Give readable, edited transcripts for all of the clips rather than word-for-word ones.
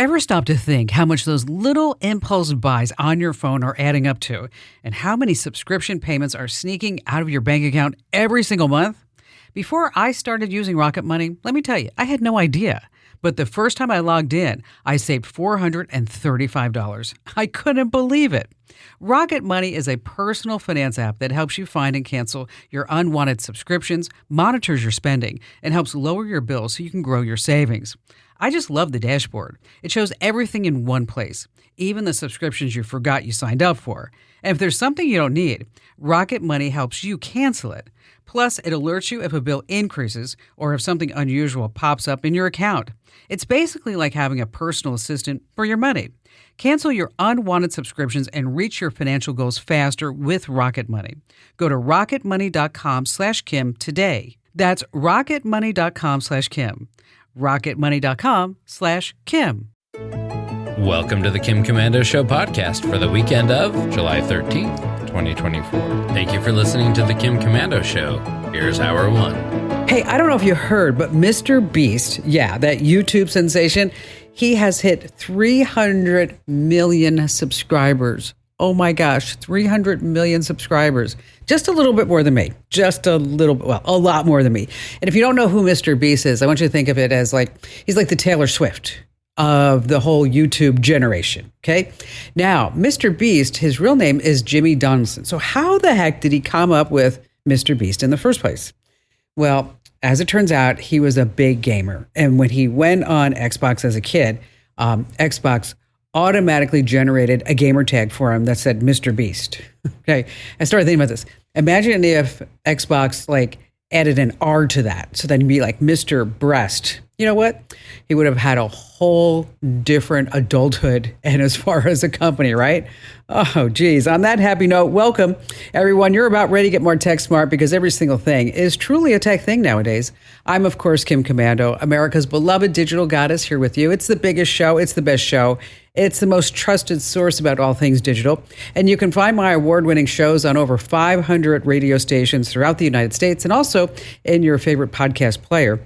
Ever stop to think how much those little impulse buys on your phone are adding up to, and how many subscription payments are sneaking out of your bank account every single month? Before I started using Rocket Money, let me tell you, I had no idea. But the first time I logged in, I saved $435. I couldn't believe it. Rocket Money is a personal finance app that helps you find and cancel your unwanted subscriptions, monitors your spending, and helps lower your bills so you can grow your savings. I just love the dashboard. It shows everything in one place, even the subscriptions you forgot you signed up for. And if there's something you don't need, Rocket Money helps you cancel it. Plus, it alerts you if a bill increases or if something unusual pops up in your account. It's basically like having a personal assistant for your money. Cancel your unwanted subscriptions and reach your financial goals faster with Rocket Money. Go to rocketmoney.com/Kim today. That's rocketmoney.com/Kim. rocketmoney.com/Kim. Welcome to the Kim Komando Show podcast for the weekend of July 13th, 2024. Thank you for listening to the Kim Komando Show. Here's hour one. Hey, I don't know if you heard, but Mr. Beast, that YouTube sensation, he has hit 300 million subscribers. Oh my gosh, 300 million subscribers. Just a little bit more than me. A lot more than me. And if you don't know who Mr. Beast is, I want you to think of it as he's like the Taylor Swift of the whole YouTube generation, okay? Now, Mr. Beast, his real name is Jimmy Donaldson. So how the heck did he come up with Mr. Beast in the first place? Well, as it turns out, he was a big gamer. And when he went on Xbox as a kid, Xbox automatically generated a gamer tag for him that said Mr. Beast. Okay, I started thinking about this. Imagine if Xbox added an R to that, so then it'd be like Mr. Breast. You know what? He would have had a whole different adulthood and as far as a company, right? Oh, geez. On that happy note, welcome, everyone. You're about ready to get more tech smart because every single thing is truly a tech thing nowadays. I'm, of course, Kim Komando, America's beloved digital goddess, here with you. It's the biggest show. It's the best show. It's the most trusted source about all things digital. And you can find my award-winning shows on over 500 radio stations throughout the United States and also in your favorite podcast player.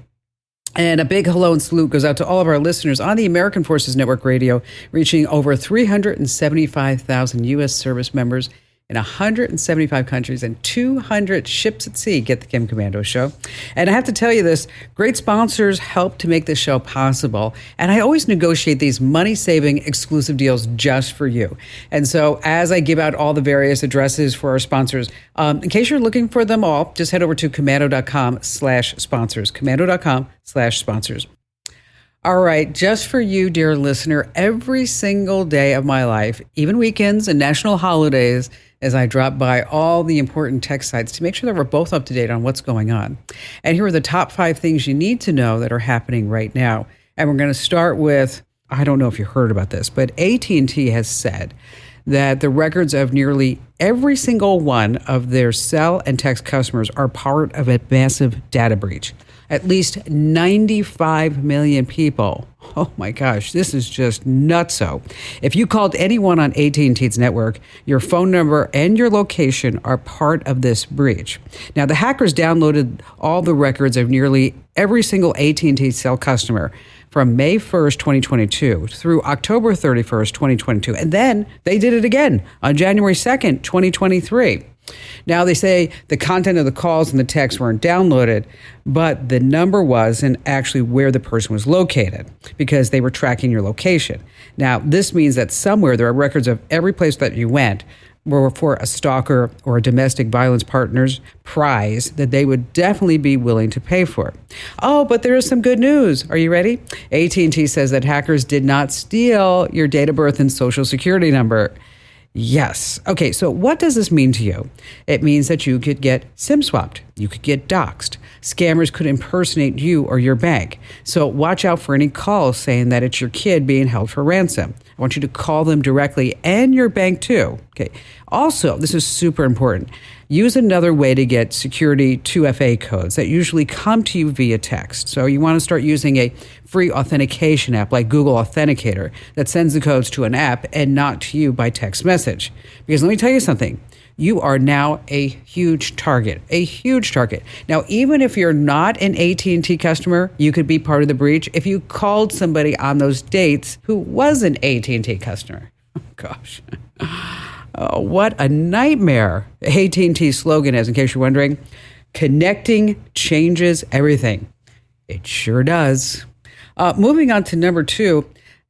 And a big hello and salute goes out to all of our listeners on the American Forces Network Radio, reaching over 375,000 U.S. service members in 175 countries and 200 ships at sea. Get the Kim Komando Show. And I have to tell you this, great sponsors help to make this show possible. And I always negotiate these money-saving exclusive deals just for you. And so as I give out all the various addresses for our sponsors, in case you're looking for them all, just head over to komando.com/sponsors, komando.com/sponsors. All right, just for you, dear listener, every single day of my life, even weekends and national holidays, as I drop by all the important tech sites to make sure that we're both up to date on what's going on. And here are the top 5 things you need to know that are happening right now. And we're going to start with, I don't know if you heard about this, but AT&T has said that the records of nearly every single one of their cell and text customers are part of a massive data breach. At least 95 million people. Oh my gosh, this is just nutso. If you called anyone on AT&T's network, your phone number and your location are part of this breach. Now, the hackers downloaded all the records of nearly every single AT&T cell customer from May 1st, 2022 through October 31st, 2022. And then they did it again on January 2nd, 2023. Now, they say the content of the calls and the texts weren't downloaded, but the number was and actually where the person was located because they were tracking your location. Now, this means that somewhere there are records of every place that you went were for a stalker or a domestic violence partner's prize that they would definitely be willing to pay for. Oh, but there is some good news. Are you ready? AT&T says that hackers did not steal your date of birth and social security number. Yes. Okay, so what does this mean to you? It means that you could get SIM swapped. You could get doxxed. Scammers could impersonate you or your bank. So watch out for any calls saying that it's your kid being held for ransom. I want you to call them directly and your bank too. Okay. Also, this is super important. Use another way to get security 2FA codes that usually come to you via text. So you want to start using a free authentication app like Google Authenticator that sends the codes to an app and not to you by text message. Because let me tell you something. you are now a huge target, a huge target. Now, even if you're not an AT&T customer, you could be part of the breach if you called somebody on those dates who was an AT&T customer. Oh, gosh. Oh, what a nightmare. AT&T's slogan is, in case you're wondering, connecting changes everything. It sure does. Moving on to number 2.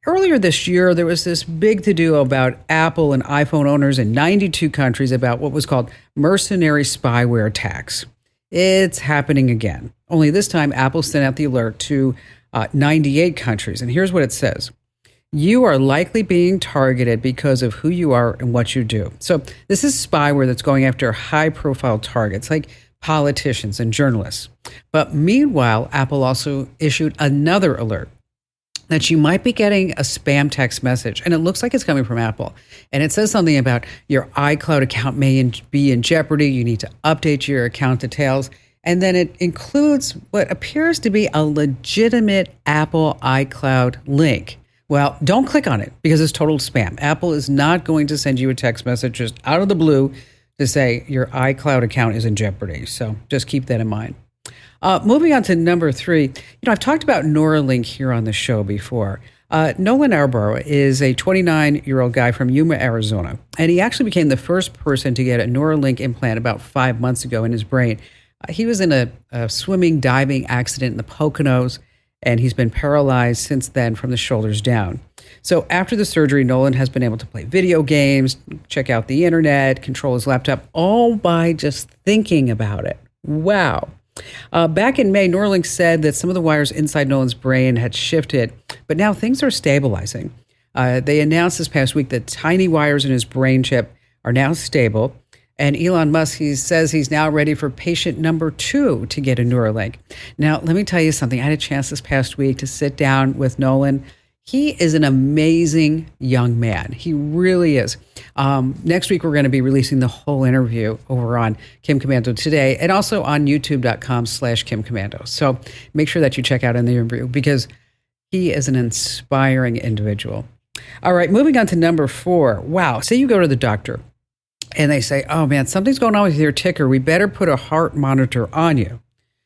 Earlier this year, there was this big to-do about Apple and iPhone owners in 92 countries about what was called mercenary spyware attacks. It's happening again. Only this time, Apple sent out the alert to 98 countries. And here's what it says. You are likely being targeted because of who you are and what you do. So this is spyware that's going after high-profile targets like politicians and journalists. But meanwhile, Apple also issued another alert that you might be getting a spam text message, and it looks like it's coming from Apple. And it says something about your iCloud account may be in jeopardy. You need to update your account details. And then it includes what appears to be a legitimate Apple iCloud link. Well, don't click on it because it's total spam. Apple is not going to send you a text message just out of the blue to say your iCloud account is in jeopardy. So just keep that in mind. Moving on to number 3, I've talked about Neuralink here on the show before. Nolan Arborough is a 29-year-old guy from Yuma, Arizona, and he actually became the first person to get a Neuralink implant about 5 months ago in his brain. He was in a swimming diving accident in the Poconos, and he's been paralyzed since then from the shoulders down. So after the surgery, Nolan has been able to play video games, check out the internet, control his laptop, all by just thinking about it. Wow. Back in May, Neuralink said that some of the wires inside Nolan's brain had shifted, but now things are stabilizing. They announced this past week that tiny wires in his brain chip are now stable. And Elon Musk, he says he's now ready for patient number 2 to get a Neuralink. Now, let me tell you something. I had a chance this past week to sit down with Nolan. He is an amazing young man. He really is. Next week, we're going to be releasing the whole interview over on Kim Komando Today and also on youtube.com/Kim Komando. So make sure that you check out in the interview because he is an inspiring individual. All right, moving on to number 4. Wow. Say you go to the doctor and they say, oh man, something's going on with your ticker. We better put a heart monitor on you.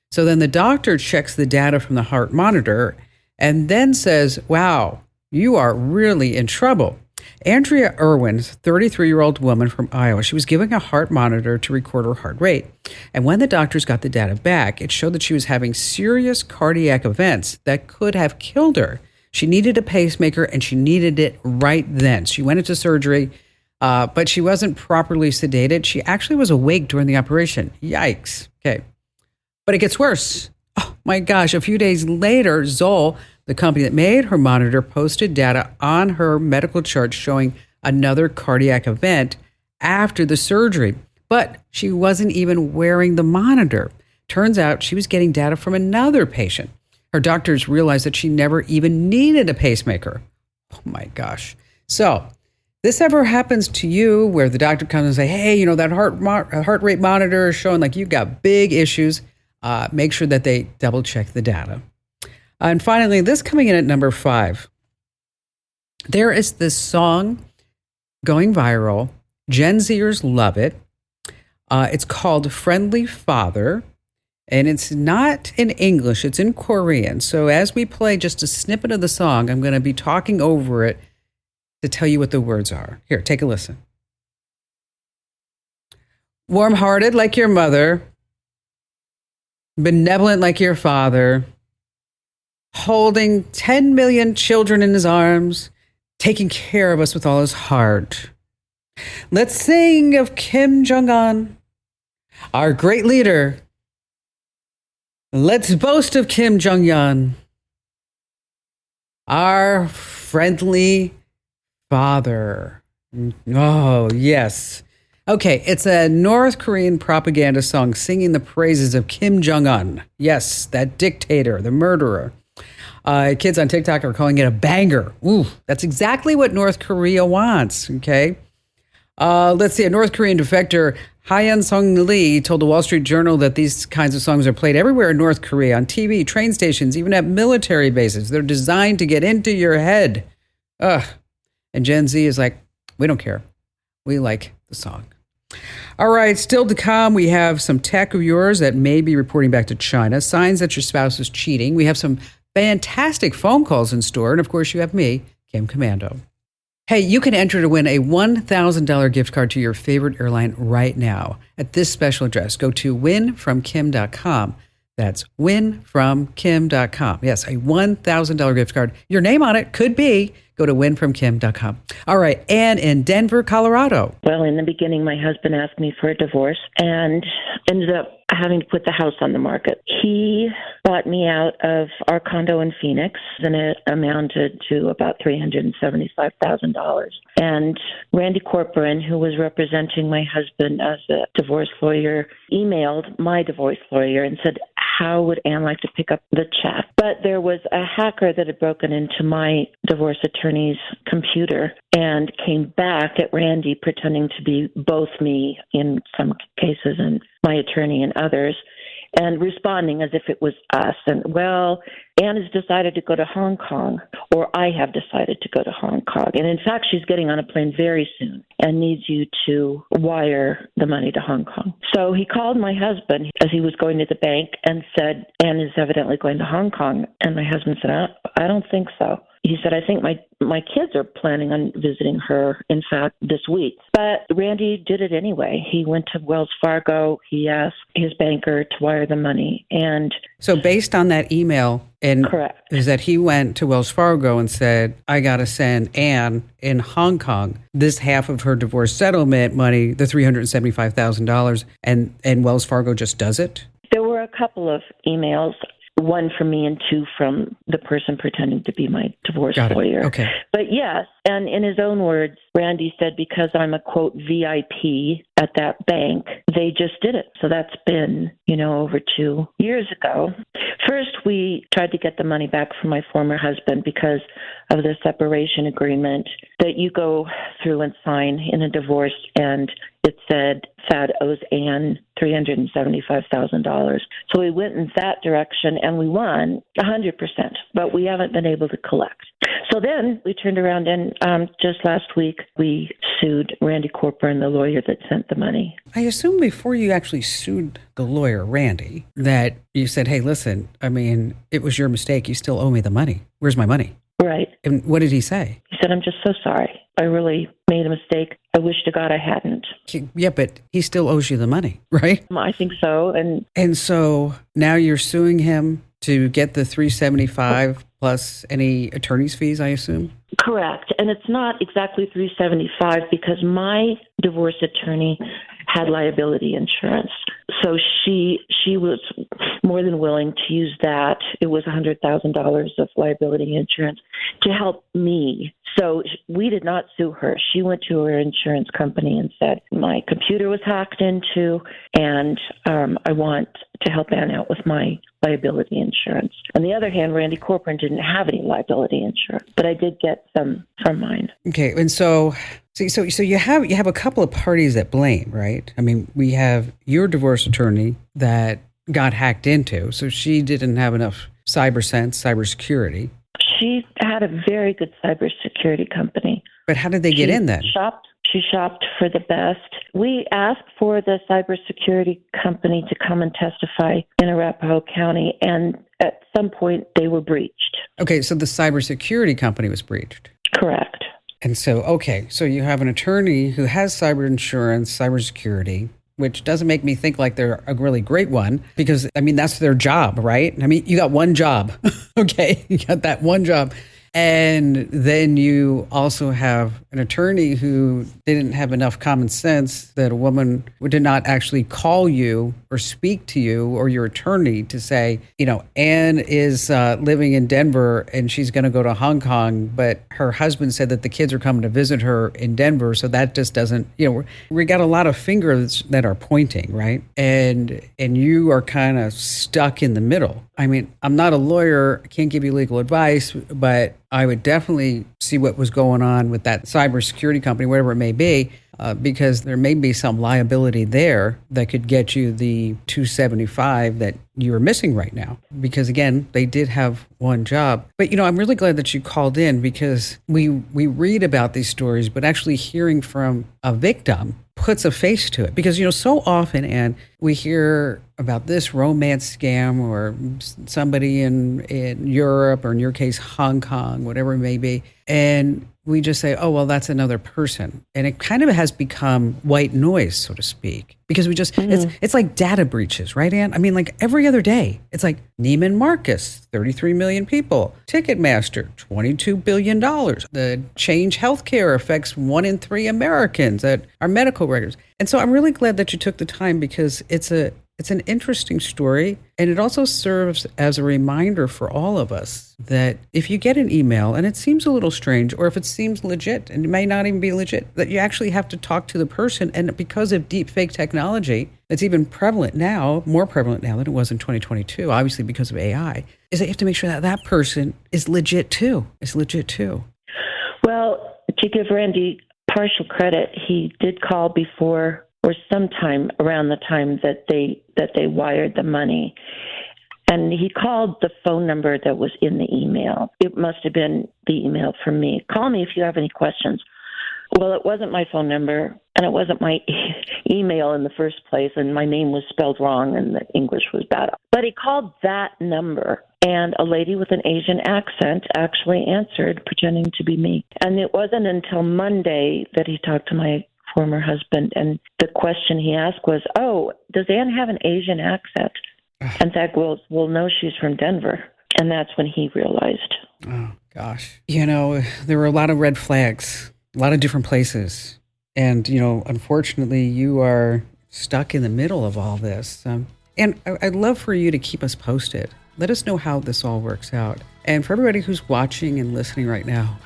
So then the doctor checks the data from the heart monitor and then says, wow, you are really in trouble. Andrea Irwin's 33-year-old woman from Iowa, she was given a heart monitor to record her heart rate. And when the doctors got the data back, it showed that she was having serious cardiac events that could have killed her. She needed a pacemaker and she needed it right then. She went into surgery, but she wasn't properly sedated. She actually was awake during the operation. Yikes. Okay. But it gets worse. Oh my gosh. A few days later, Zoll, the company that made her monitor, posted data on her medical chart showing another cardiac event after the surgery. But she wasn't even wearing the monitor. Turns out she was getting data from another patient. Her doctors realized that she never even needed a pacemaker. Oh my gosh. So this ever happens to you where the doctor comes and say, hey, that heart rate monitor is showing like you've got big issues. Make sure that they double check the data. And finally, this coming in at number 5. There is this song going viral. Gen Zers love it. It's called Friendly Father. And it's not in English, it's in Korean. So as we play just a snippet of the song, I'm going to be talking over it to tell you what the words are. Here, take a listen. Warm-hearted like your mother, benevolent like your father, holding 10 million children in his arms, taking care of us with all his heart. Let's sing of Kim Jong-un, our great leader. Let's boast of Kim Jong-un, our friendly father. Oh, yes. Okay, it's a North Korean propaganda song singing the praises of Kim Jong-un. Yes, that dictator, the murderer. Kids on TikTok are calling it a banger. Ooh, that's exactly what North Korea wants, okay? Let's see, a North Korean defector, Hyun Sung Lee, told the Wall Street Journal that these kinds of songs are played everywhere in North Korea, on TV, train stations, even at military bases. They're designed to get into your head. Ugh. And Gen Z is like, we don't care. We like the song. All right, still to come, we have some tech of yours that may be reporting back to China, signs that your spouse is cheating. We have some fantastic phone calls in store. And of course, you have me, Kim Komando. Hey, you can enter to win a $1,000 gift card to your favorite airline right now at this special address. Go to winfromkim.com. That's winfromkim.com. Yes, a $1,000 gift card. Your name on it could be. Go to winfromkim.com. All right, Anne in Denver, Colorado. Well, in the beginning, my husband asked me for a divorce and ended up having to put the house on the market. He bought me out of our condo in Phoenix, and it amounted to about $375,000. And Randy Corporan, who was representing my husband as a divorce lawyer, emailed my divorce lawyer and said, how would Anne like to pick up the check? But there was a hacker that had broken into my divorce attorney's computer and came back at Randy pretending to be both me in some cases and my attorney in others, and responding as if it was us. And, well, Anne has decided to go to Hong Kong, or I have decided to go to Hong Kong. And in fact, she's getting on a plane very soon and needs you to wire the money to Hong Kong. So he called my husband as he was going to the bank and said, Anne is evidently going to Hong Kong. And my husband said, I don't think so. He said, I think my kids are planning on visiting her, in fact, this week. But Randy did it anyway. He went to Wells Fargo. He asked his banker to wire the money. And so based on that email, and correct, is that he went to Wells Fargo and said, I got to send Anne in Hong Kong this half of her divorce settlement money, the $375,000, and Wells Fargo just does it? There were a couple of emails. One from me and two from the person pretending to be my divorce lawyer. Okay. But yes, and in his own words, Randy said, because I'm a, quote, VIP at that bank, they just did it. So that's been, over 2 years ago. First, we tried to get the money back from my former husband because of the separation agreement that you go through and sign in a divorce, and it said FAD owes Anne $375,000. So we went in that direction, and we won 100%, but we haven't been able to collect. So then we turned around and just last week we sued Randy Corporan, the lawyer that sent the money. I assume before you actually sued the lawyer, Randy, that you said, hey, listen, it was your mistake. You still owe me the money. Where's my money? Right. And what did he say? He said, I'm just so sorry. I really made a mistake. I wish to God I hadn't. Yeah, but he still owes you the money, right? I think so. And so now you're suing him to get the $375 plus any attorney's fees, I assume? Correct. And it's not exactly $375 because my divorce attorney had liability insurance. So she was more than willing to use that. It was $100,000 of liability insurance to help me. So we did not sue her. She went to her insurance company and said, my computer was hacked into, and I want to help Anne out with my liability insurance. On the other hand, Randy Corporan didn't have any liability insurance, but I did get some from mine. Okay, and so you have a couple of parties that blame, right? We have your divorce attorney that got hacked into, so she didn't have enough cybersecurity. She had a very good cybersecurity company. But how did they get in then? She shopped for the best. We asked for the cybersecurity company to come and testify in Arapahoe County, and at some point they were breached. Okay, so the cybersecurity company was breached. Correct. And so, so you have an attorney who has cyber insurance, cybersecurity, which doesn't make me think like they're a really great one because, that's their job, right? You got one job, okay? You got that one job. And then you also have an attorney who didn't have enough common sense that a woman did not actually call you or speak to you or your attorney to say, Anne is living in Denver and she's going to go to Hong Kong, but her husband said that the kids are coming to visit her in Denver. So that just doesn't, we got a lot of fingers that are pointing, right? And you are kind of stuck in the middle. I'm not a lawyer, I can't give you legal advice, but I would definitely see what was going on with that cybersecurity company, whatever it may be, because there may be some liability there that could get you the $275 that you're missing right now. Because again, they did have one job. But I'm really glad that you called in because we read about these stories, but actually hearing from a victim puts a face to it. Because, so often, and we hear about this romance scam or somebody in Europe, or in your case, Hong Kong, whatever it may be. And we just say, oh, well, that's another person. And it kind of has become white noise, so to speak, because we just, it's like data breaches, right, Ann? I mean, like every other day, it's like Neiman Marcus, 33 million people, Ticketmaster, $22 billion. The Change Healthcare affects 1 in 3 Americans at our medical records. And so I'm really glad that you took the time, because it's an interesting story, and it also serves as a reminder for all of us that if you get an email and it seems a little strange, or if it seems legit, and it may not even be legit, that you actually have to talk to the person. And because of deep fake technology, it's even prevalent now, more prevalent now than it was in 2022, obviously because of AI, is that you have to make sure that that person is legit too. Well, to give Randy partial credit, he did call before, or sometime around the time that they wired the money. And he called the phone number that was in the email. It must have been the email from me. Call me if you have any questions. Well, it wasn't my phone number, and it wasn't my email in the first place, and my name was spelled wrong, and the English was bad. But he called that number, and a lady with an Asian accent actually answered, pretending to be me. And it wasn't until Monday that he talked to my former husband, and the question he asked was, oh, does Ann have an Asian accent? And Zach goes, well, no, she's from Denver. And that's when he realized. Oh, gosh. There were a lot of red flags, a lot of different places. And, unfortunately, you are stuck in the middle of all this. And I'd love for you to keep us posted. Let us know how this all works out. And for everybody who's watching and listening right now,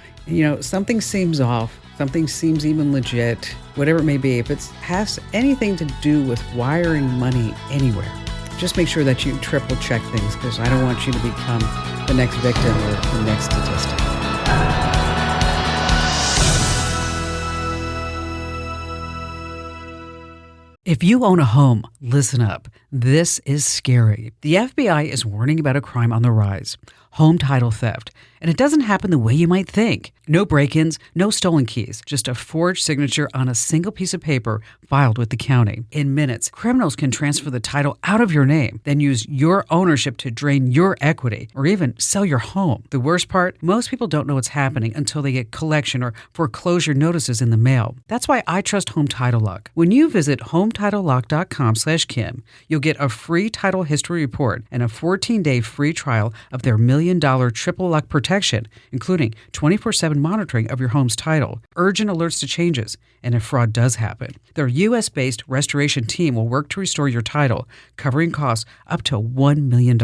something seems off. Something seems even legit, whatever it may be. If it has anything to do with wiring money anywhere, just make sure that you triple check things, because I don't want you to become the next victim or the next statistic. If you own a home, listen up. This is scary. The FBI is warning about a crime on the rise: home title theft. And it doesn't happen the way you might think. No break-ins, no stolen keys, just a forged signature on a single piece of paper filed with the county. In minutes, criminals can transfer the title out of your name, then use your ownership to drain your equity, or even sell your home. The worst part, most people don't know what's happening until they get collection or foreclosure notices in the mail. That's why I trust Home Title Lock. When you visit HometitleLock.com/Kim, you'll get a free title history report and a 14-day free trial of their $1 million triple lock protection, including 24/7 monitoring of your home's title, urgent alerts to changes, and if fraud does happen. Their U.S.-based restoration team will work to restore your title, covering costs up to $1 million.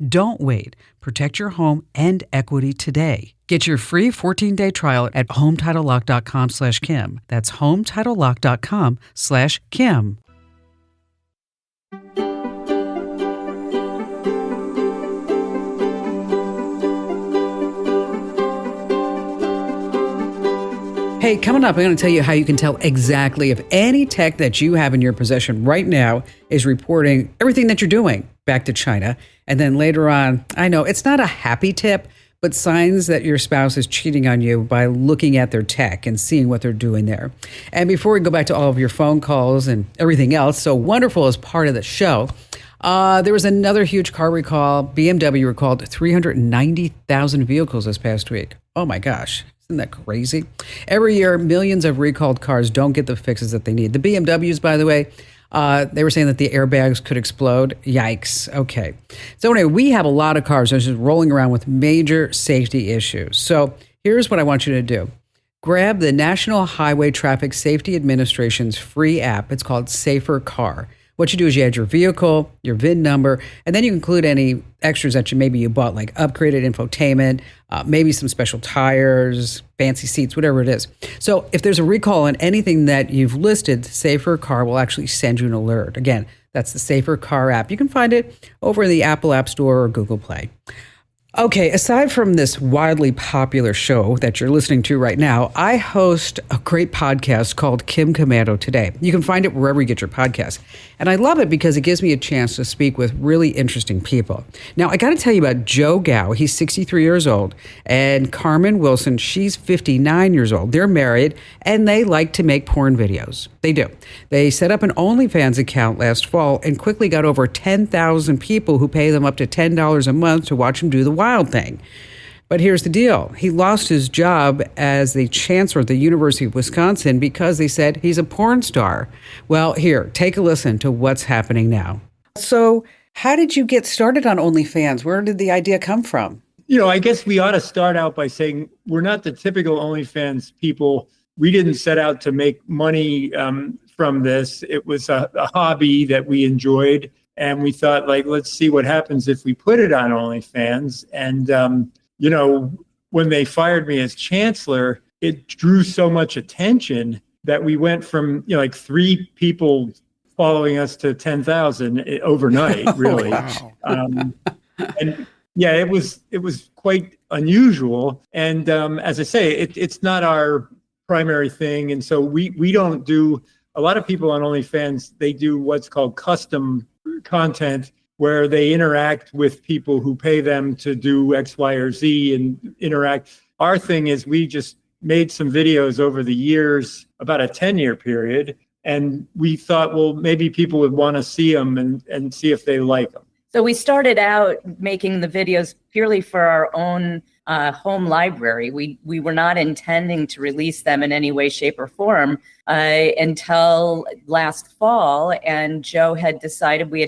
Don't wait. Protect your home and equity today. Get your free 14-day trial at HometitleLock.com/Kim. That's HometitleLock.com/Kim. Hey, coming up, I'm going to tell you how you can tell exactly if any tech that you have in your possession right now is reporting everything that you're doing back to China. And then later on, I know it's not a happy tip, but signs that your spouse is cheating on you by looking at their tech and seeing what they're doing there. And before we go back to all of your phone calls and everything else so wonderful as part of the show, there was another huge car recall. BMW recalled 390,000 vehicles this past week. Oh my gosh. Isn't that crazy? Every year, millions of recalled cars don't get the fixes that they need. The BMWs, by the way, they were saying that the airbags could explode. Yikes. Okay. So anyway, we have a lot of cars that are just rolling around with major safety issues. So here's what I want you to do. Grab the National Highway Traffic Safety Administration's free app. It's called Safer Car. What you do is you add your vehicle, your VIN number, and then you include any extras that you bought, like upgraded infotainment, maybe some special tires, fancy seats, whatever it is. So if there's a recall on anything that you've listed, Safer Car will actually send you an alert. Again, that's the Safer Car app. You can find it over in the Apple App Store or Google Play. Okay, aside from this wildly popular show that you're listening to right now, I host a great podcast called Kim Komando Today. You can find it wherever you get your podcasts. And I love it because it gives me a chance to speak with really interesting people. Now, I got to tell you about Joe Gao. He's 63 years old. And Carmen Wilson, she's 59 years old. They're married and they like to make porn videos. They do. They set up an OnlyFans account last fall and quickly got over 10,000 people who pay them up to $10 a month to watch them do the wild thing. But here's the deal. He lost his job as the chancellor at the University of Wisconsin because they said he's a porn star. Well, here, take a listen to what's happening now. So how did you get started on OnlyFans? Where did the idea come from? I guess we ought to start out by saying we're not the typical OnlyFans people. We didn't set out to make money from this. It was a hobby that we enjoyed. And we thought, let's see what happens if we put it on OnlyFans. And, when they fired me as chancellor, it drew so much attention that we went from, 3 people following us to 10,000 overnight, really. Oh, wow. And yeah, it was quite unusual. And as I say, it's not our primary thing. And so we don't do, a lot of people on OnlyFans, they do what's called custom content where they interact with people who pay them to do X, Y, or Z and interact. Our thing is we just made some videos over the years, about a 10-year period, and we thought, well, maybe people would want to see them and see if they like them. So we started out making the videos purely for our own home library. We were not intending to release them in any way, shape, or form until last fall. And Joe we had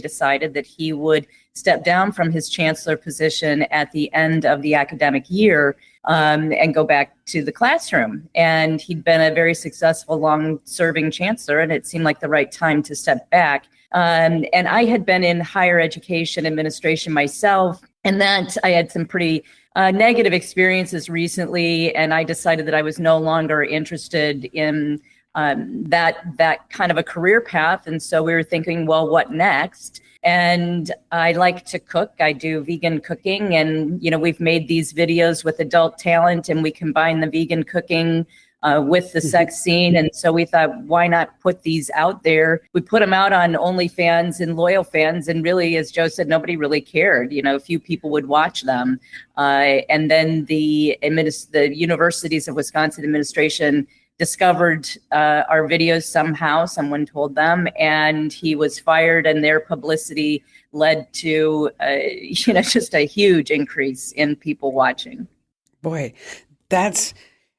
decided that he would step down from his chancellor position at the end of the academic year and go back to the classroom. And he'd been a very successful, long-serving chancellor, and it seemed like the right time to step back. And I had been in higher education administration myself, and that I had some pretty negative experiences recently, and I decided that I was no longer interested in that kind of a career path. And so we were thinking, well, what next? And I like to cook. I do vegan cooking, and we've made these videos with adult talent, and we combine the vegan cooking with the sex scene. And so we thought, why not put these out there? We put them out on OnlyFans and Loyal Fans. And really, as Joe said, nobody really cared. A few people would watch them. And then the Universities of Wisconsin administration discovered our videos somehow. Someone told them, and he was fired, and their publicity led to, just a huge increase in people watching. Boy, that's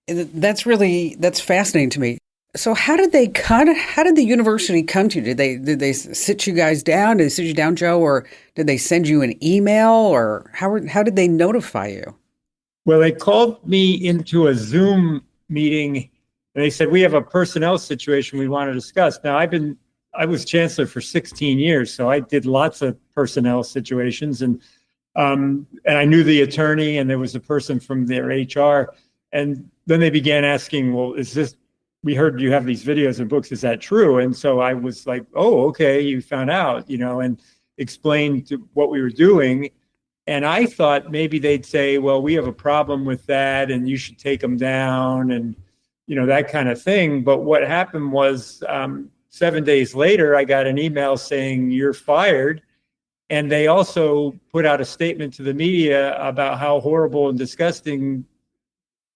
fascinating to me. So how did the university come to you? Did they sit you guys down? Did they sit you down, Joe, or did they send you an email, or how did they notify you? Well, they called me into a Zoom meeting and they said, we have a personnel situation we want to discuss. Now I was chancellor for 16 years, so I did lots of personnel situations, and I knew the attorney, and there was a person from their HR. And then they began asking, well, we heard you have these videos and books. Is that true? And so I was like, oh, okay, you found out, and explained what we were doing. And I thought maybe they'd say, well, we have a problem with that and you should take them down and, that kind of thing. But what happened was 7 days later, I got an email saying you're fired. And they also put out a statement to the media about how horrible and disgusting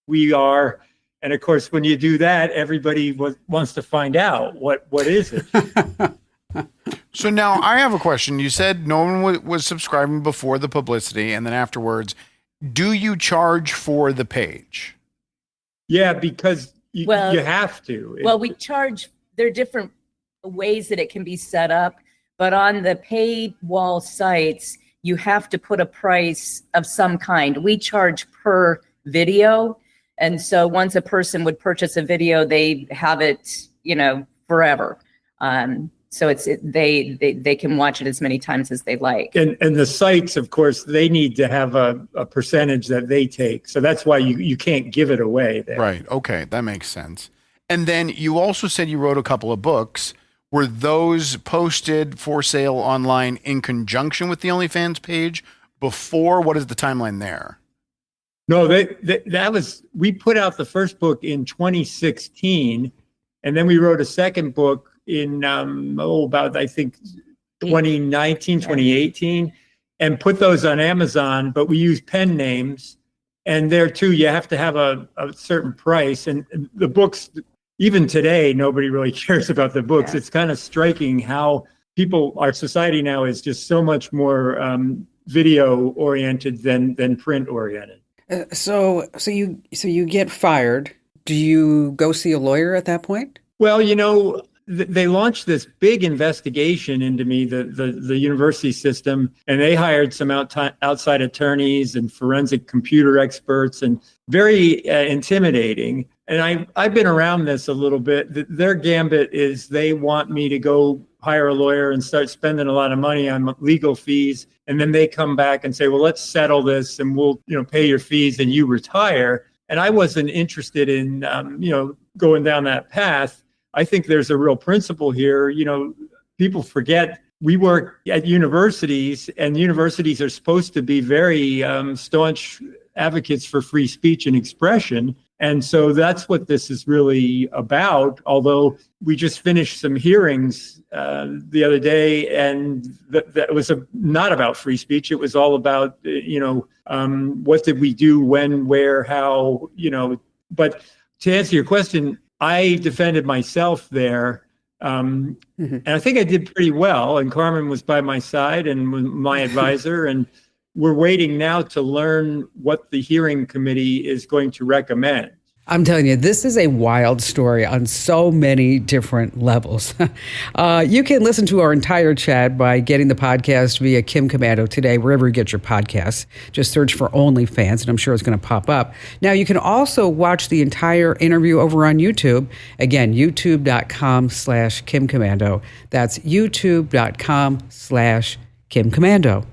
we are. And of course, when you do that, everybody wants to find out what is it. So now I have a question. You said no one was subscribing before the publicity, and then afterwards, do you charge for the page? Yeah, because you have to. We charge. There are different ways that it can be set up, but on the paywall sites, you have to put a price of some kind. We charge per video. And so once a person would purchase a video, they have it, forever. So they can watch it as many times as they like. And the sites, of course, they need to have a percentage that they take. So that's why you can't give it away there. Right. Okay. That makes sense. And then you also said you wrote a couple of books. Were those posted for sale online in conjunction with the OnlyFans page? before? What is the timeline there? No, we put out the first book in 2016, and then we wrote a second book in about I think 2019, 2018, and put those on Amazon. But we use pen names, and there too you have to have a certain price. And the books, even today, nobody really cares about the books. It's kind of striking how our society now is just so much more video oriented than print oriented. So you get fired. Do you go see a lawyer at that point? Well, they launched this big investigation into me, the university system, and they hired some outside attorneys and forensic computer experts, and very intimidating. And I've been around this a little bit. Their gambit is they want me to go hire a lawyer and start spending a lot of money on legal fees. And then they come back and say, well, let's settle this and we'll, pay your fees and you retire. And I wasn't interested in, going down that path. I think there's a real principle here. People forget we work at universities, and universities are supposed to be very staunch advocates for free speech and expression. And so that's what this is really about. Although we just finished some hearings the other day, and that was not about free speech. It was all about, what did we do, when, where, how, But to answer your question, I defended myself there. And I think I did pretty well. And Carmen was by my side and was my advisor. And we're waiting now to learn what the hearing committee is going to recommend. I'm telling you, this is a wild story on so many different levels. You can listen to our entire chat by getting the podcast via Kim Komando today, wherever you get your podcasts. Just search for OnlyFans, and I'm sure it's going to pop up. Now, you can also watch the entire interview over on YouTube. Again, youtube.com/Kim Komando. That's youtube.com/Kim Komando.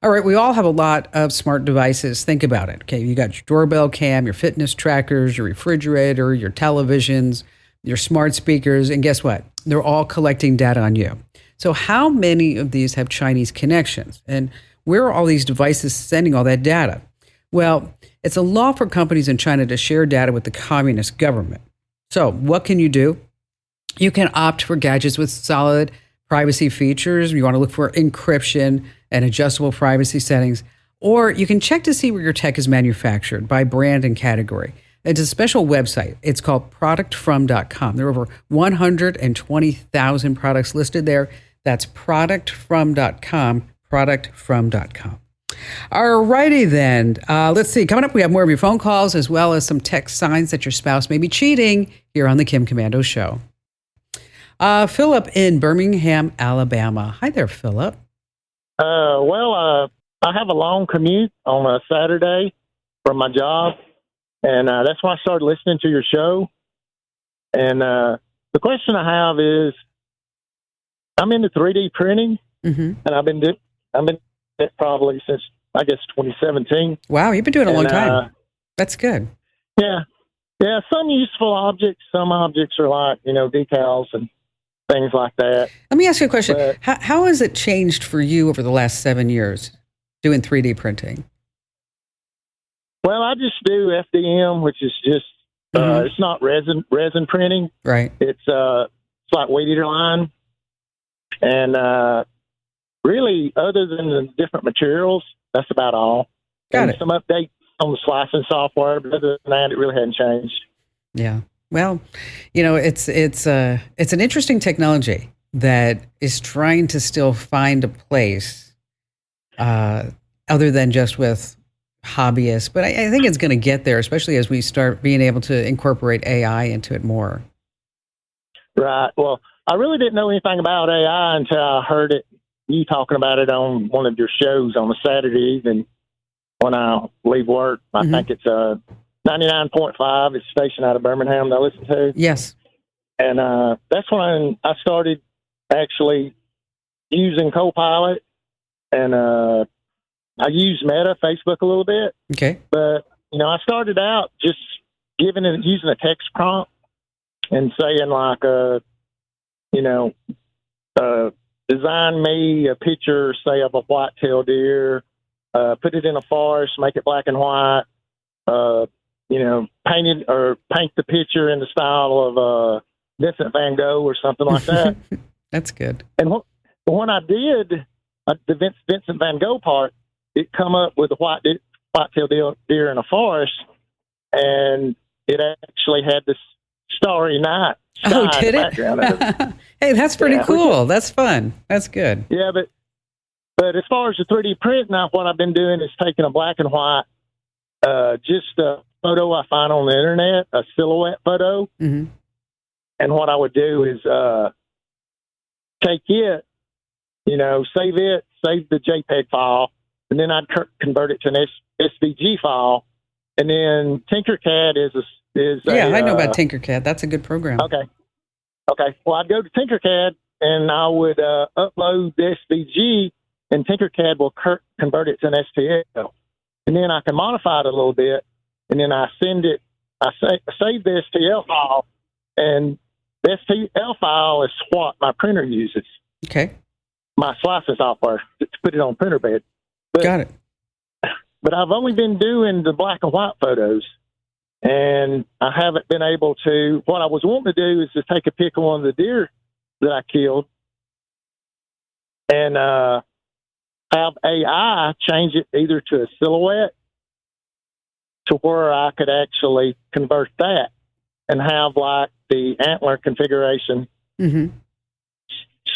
All right, we all have a lot of smart devices. Think about it. Okay, you got your doorbell cam, your fitness trackers, your refrigerator, your televisions, your smart speakers, and guess what? They're all collecting data on you. So how many of these have Chinese connections? And where are all these devices sending all that data? Well, it's a law for companies in China to share data with the communist government. So what can you do? You can opt for gadgets with solid privacy features. You want to look for encryption and adjustable privacy settings, or you can check to see where your tech is manufactured by brand and category. It's a special website. It's called productfrom.com. There are over 120,000 products listed there. That's productfrom.com, productfrom.com. All righty then. Let's see. Coming up, we have more of your phone calls as well as some text signs that your spouse may be cheating here on the Kim Komando Show. Philip in Birmingham, Alabama. Hi there, Philip. I have a long commute on a Saturday from my job, and that's why I started listening to your show. And the question I have is, I'm into 3D printing, and I've been doing it probably since, I guess, 2017. Wow, you've been doing it a long time. That's good. Yeah. Some useful objects, some objects are like, decals and things like that. Let me ask you a question. How has it changed for you over the last 7 years doing 3D printing? Well, I just do FDM, which is just, it's not resin printing. Right. It's like weed eater line. And really, other than the different materials, that's about all. Got it. Some updates on the slicing software, but other than that, it really hadn't changed. Yeah. Well, it's an interesting technology that is trying to still find a place other than just with hobbyists. But I think it's going to get there, especially as we start being able to incorporate AI into it more. Right. Well, I really didn't know anything about AI until I heard you talking about it on one of your shows on a Saturday evening when I leave work. I think it's 99.5. It's stationed out of Birmingham that I listen to. Yes. And that's when I started actually using Copilot. And I use Meta, Facebook a little bit. Okay. But, I started out just using a text prompt and saying like, design me a picture, say, of a white-tailed deer put it in a forest, make it black and white, paint the picture in the style of Vincent Van Gogh or something like that. That's good. And when I did the Vincent Van Gogh part, it come up with a white-tailed deer in a forest, and it actually had this starry night sky Oh, in did the it? background of it. Hey, that's pretty Yeah. cool. That's fun. That's good. Yeah, but as far as the 3D print, now what I've been doing is taking a black and white, just a photo I find on the internet, a silhouette photo, Hmm. and what I would do is take it, save the JPEG file, and then I'd convert it to an SVG file, and then Tinkercad is I know about Tinkercad. That's a good program. Okay. Well, I'd go to Tinkercad and I would upload the SVG, and Tinkercad will convert it to an STL, and then I can modify it a little bit, and then I send it. I save the STL file, and the STL file is what my printer uses. Okay. My slicing software to put it on printer bed. Got it. But I've only been doing the black and white photos, and I haven't been able to. What I was wanting to do is to take a pic of one of the deer that I killed and have AI change it either to a silhouette to where I could actually convert that and have like the antler configuration Hmm.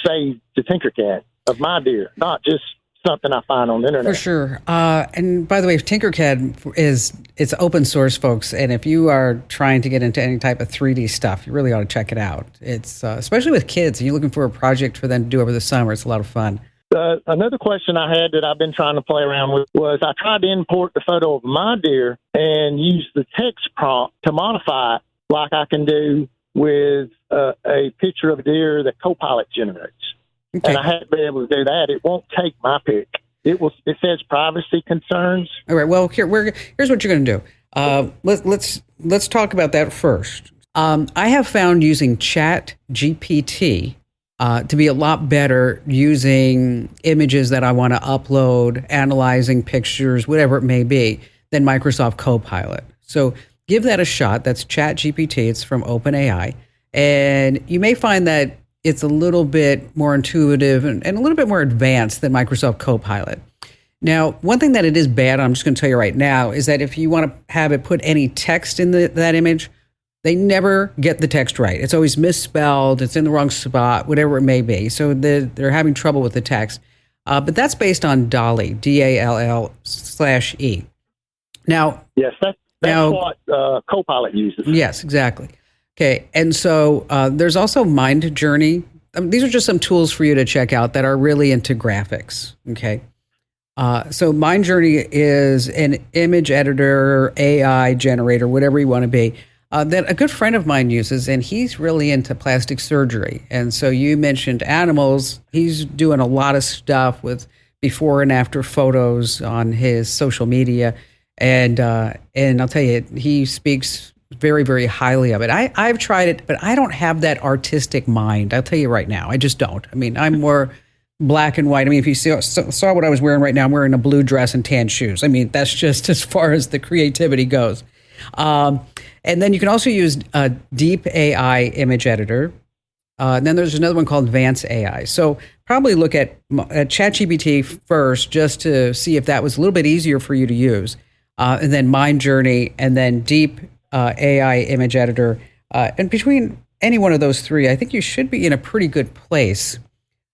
saved to Tinkercad of my deer, not just something I find on the internet. For sure. And by the way, Tinkercad it's open source, folks. And if you are trying to get into any type of 3D stuff, you really ought to check it out. It's especially with kids, and you're looking for a project for them to do over the summer. It's a lot of fun. Another question I had that I've been trying to play around with was I tried to import the photo of my deer and use the text prompt to modify it like I can do with a picture of a deer that Copilot generates. Okay. And I haven't been able to do that. It won't take my pic. It says privacy concerns. All right. Well, here's what you're going to do. Let's talk about that first. I have found using Chat GPT to be a lot better using images that I want to upload, analyzing pictures, whatever it may be, than Microsoft Copilot. So give that a shot. That's Chat GPT. It's from OpenAI. And you may find that it's a little bit more intuitive and a little bit more advanced than Microsoft Copilot. Now, one thing that it is bad, I'm just going to tell you right now, is that if you want to have it put any text in that image, they never get the text right. It's always misspelled. It's in the wrong spot, whatever it may be. So they're having trouble with the text. But that's based on DALL-E, DALL/E. Now, Yes, that's what Copilot uses. yes, exactly. Okay, and so there's also Mind Journey. These are just some tools for you to check out that are really into graphics. Okay, so Mind Journey is an image editor, AI generator, whatever you want to be, that a good friend of mine uses, and he's really into plastic surgery. And so you mentioned animals. He's doing a lot of stuff with before and after photos on his social media, and I'll tell you, he speaks very, very highly of it. I've tried it, but I don't have that artistic mind. I'll tell you right now, I just don't. I mean, I'm more black and white. I mean, if you saw what I was wearing right now, I'm wearing a blue dress and tan shoes. I mean, that's just as far as the creativity goes. And then you can also use a Deep AI image editor. And then there's another one called Vance AI. So probably look at ChatGPT first just to see if that was a little bit easier for you to use. And then Mind Journey, and then Deep AI image editor. And between any one of those three, I think you should be in a pretty good place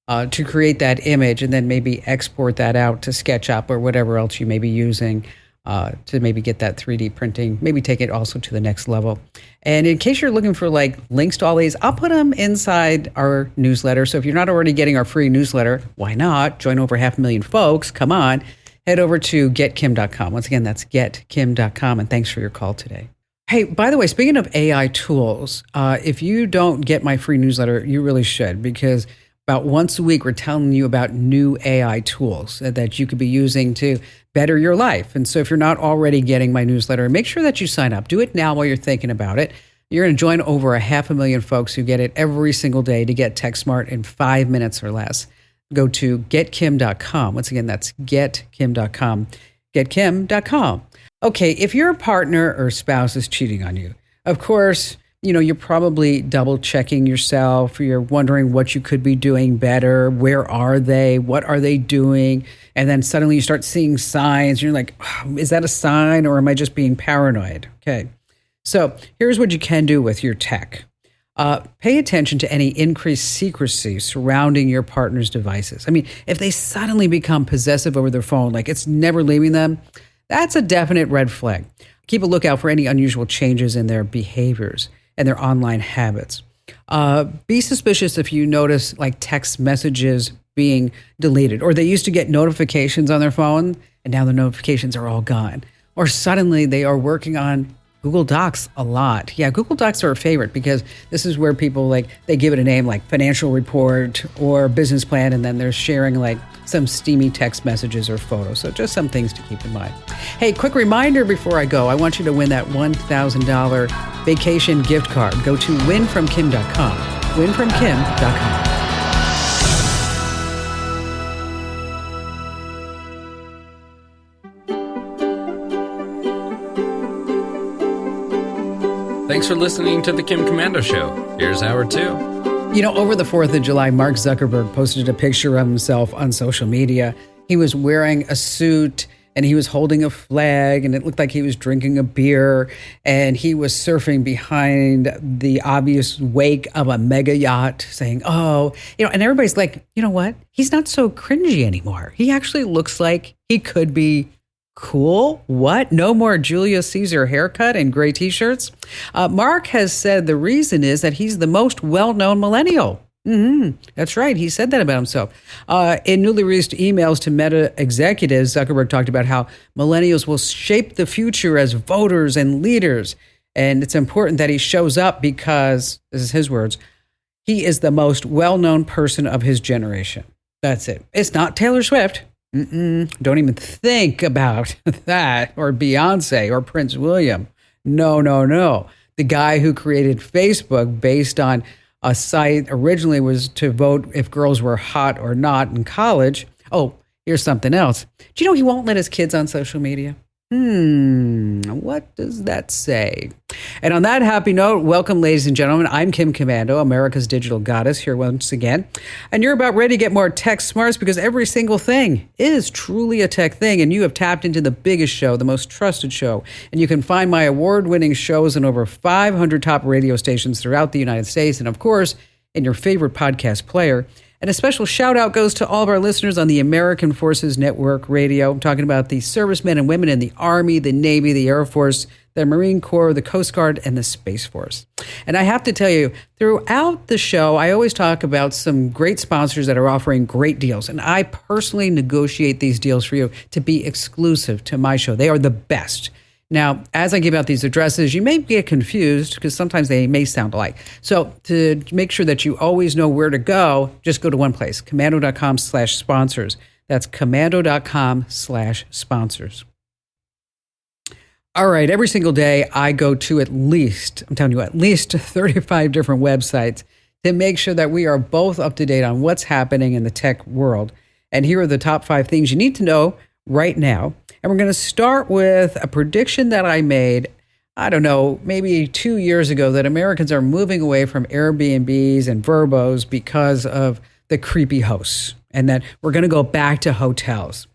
to create that image and then maybe export that out to SketchUp or whatever else you may be using to maybe get that 3D printing, maybe take it also to the next level. And in case you're looking for like links to all these, I'll put them inside our newsletter. So if you're not already getting our free newsletter, why not? Join over 500,000 folks. Come on. Head over to getkim.com. Once again, that's getkim.com. And thanks for your call today. Hey, by the way, speaking of AI tools, if you don't get my free newsletter, you really should, because about once a week, we're telling you about new AI tools that you could be using to better your life. And so if you're not already getting my newsletter, make sure that you sign up. Do it now while you're thinking about it. You're going to join over 500,000 folks who get it every single day to get TechSmart in 5 minutes or less. go to getkim.com. Once again, that's getkim.com. Getkim.com. Okay, if your partner or spouse is cheating on you, of course, you're probably double checking yourself. You're wondering what you could be doing better. Where are they? What are they doing? And then suddenly you start seeing signs. You're like, oh, is that a sign or am I just being paranoid? Okay. So here's what you can do with your tech. Pay attention to any increased secrecy surrounding your partner's devices. I mean, if they suddenly become possessive over their phone, like it's never leaving them, that's a definite red flag. Keep a lookout for any unusual changes in their behaviors and their online habits. Be suspicious if you notice like text messages being deleted, or they used to get notifications on their phone and now the notifications are all gone. Or suddenly they are working on Google Docs a lot. Yeah, Google Docs are a favorite because this is where people they give it a name like financial report or business plan, and then they're sharing like some steamy text messages or photos. So just some things to keep in mind. Hey, quick reminder before I go, I want you to win that $1,000 vacation gift card. Go to winfromkim.com. winfromkim.com. Thanks for listening to The Kim Komando Show. Here's hour 2. Over the 4th of July, Mark Zuckerberg posted a picture of himself on social media. He was wearing a suit and he was holding a flag and it looked like he was drinking a beer and he was surfing behind the obvious wake of a mega yacht saying, and everybody's like, you know what? He's not so cringy anymore. He actually looks like he could be cool. What? No more Julius Caesar haircut and gray t-shirts? Mark has said the reason is that he's the most well-known millennial. That's right. He said that about himself. In newly released emails to Meta executives, Zuckerberg talked about how millennials will shape the future as voters and leaders. And it's important that he shows up because, this is his words, he is the most well-known person of his generation. That's it. It's not Taylor Swift. Don't even think about that, or Beyonce or Prince William. No. The guy who created Facebook based on a site originally was to vote if girls were hot or not in college. Oh, here's something else. Do you know he won't let his kids on social media? What does that say? And on that happy note, welcome, ladies and gentlemen. I'm Kim Komando, America's digital goddess, here once again. And you're about ready to get more tech smarts because every single thing is truly a tech thing. And you have tapped into the biggest show, the most trusted show. And you can find my award-winning shows in over 500 top radio stations throughout the United States. And of course, in your favorite podcast player. And a special shout out goes to all of our listeners on the American Forces Network Radio. I'm talking about the servicemen and women in the Army, the Navy, the Air Force, the Marine Corps, the Coast Guard, and the Space Force. And I have to tell you, throughout the show, I always talk about some great sponsors that are offering great deals. And I personally negotiate these deals for you to be exclusive to my show. They are the best. Now, as I give out these addresses, you may get confused because sometimes they may sound alike. So to make sure that you always know where to go, just go to one place, komando.com/sponsors. That's komando.com/sponsors. All right, every single day I go to at least 35 different websites to make sure that we are both up to date on what's happening in the tech world. And here are the top 5 things you need to know right now. And we're going to start with a prediction that I made, I don't know, maybe 2 years ago, that Americans are moving away from Airbnbs and Verbos because of the creepy hosts, and that we're going to go back to hotels.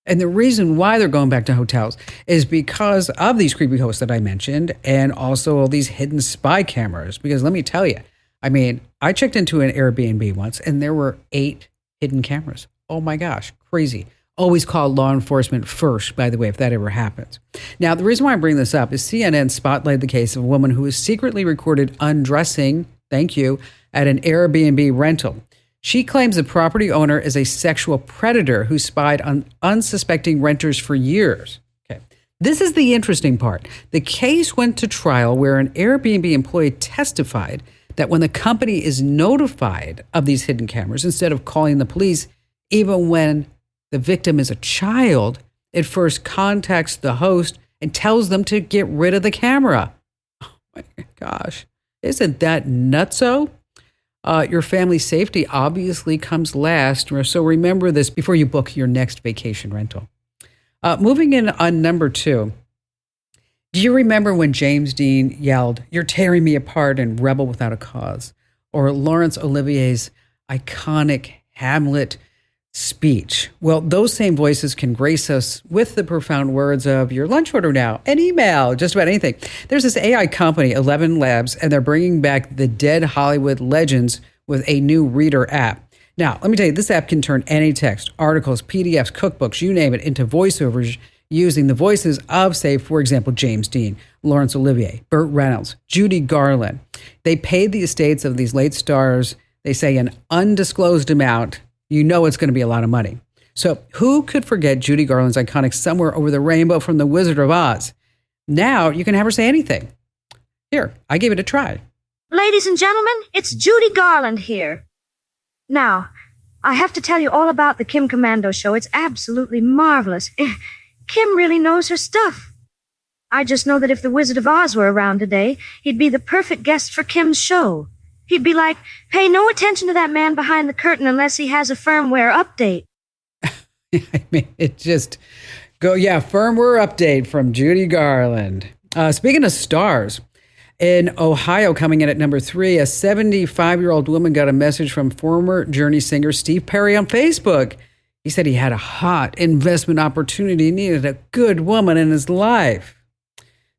And the reason why they're going back to hotels is because of these creepy hosts that I mentioned, and also all these hidden spy cameras. Because let me tell you, I checked into an Airbnb once and there were 8 hidden cameras. Oh my gosh, crazy. Always call law enforcement first, by the way, if that ever happens. Now, the reason why I bring this up is CNN spotlighted the case of a woman who was secretly recorded undressing, at an Airbnb rental. She claims the property owner is a sexual predator who spied on unsuspecting renters for years. Okay. This is the interesting part. The case went to trial where an Airbnb employee testified that when the company is notified of these hidden cameras, instead of calling the police, even when the victim is a child, it first contacts the host and tells them to get rid of the camera. Oh my gosh. Isn't that nutso? Your family's safety obviously comes last. So remember this before you book your next vacation rental. Moving in on number 2. Do you remember when James Dean yelled, "You're tearing me apart" in Rebel Without a Cause? Or Laurence Olivier's iconic Hamlet speech? Well, those same voices can grace us with the profound words of "your lunch order now," an email, just about anything. There's this AI company, 11 Labs, and they're bringing back the dead Hollywood legends with a new reader app. Now, let me tell you, this app can turn any text, articles, PDFs, cookbooks, you name it, into voiceovers using the voices of, say, for example, James Dean, Laurence Olivier, Burt Reynolds, Judy Garland. They paid the estates of these late stars, they say, an undisclosed amount. You know it's going to be a lot of money. So who could forget Judy Garland's iconic "Somewhere Over the Rainbow" from The Wizard of Oz? Now you can have her say anything. Here, I gave it a try. Ladies and gentlemen, it's Judy Garland here. Now, I have to tell you all about the Kim Komando Show. It's absolutely marvelous. Kim really knows her stuff. I just know that if the Wizard of Oz were around today, he'd be the perfect guest for Kim's show. He'd be like, "Pay no attention to that man behind the curtain unless he has a firmware update." I mean, it just firmware update from Judy Garland. Speaking of stars, in Ohio, coming in at number 3, a 75-year-old woman got a message from former Journey singer Steve Perry on Facebook. He said he had a hot investment opportunity, needed a good woman in his life.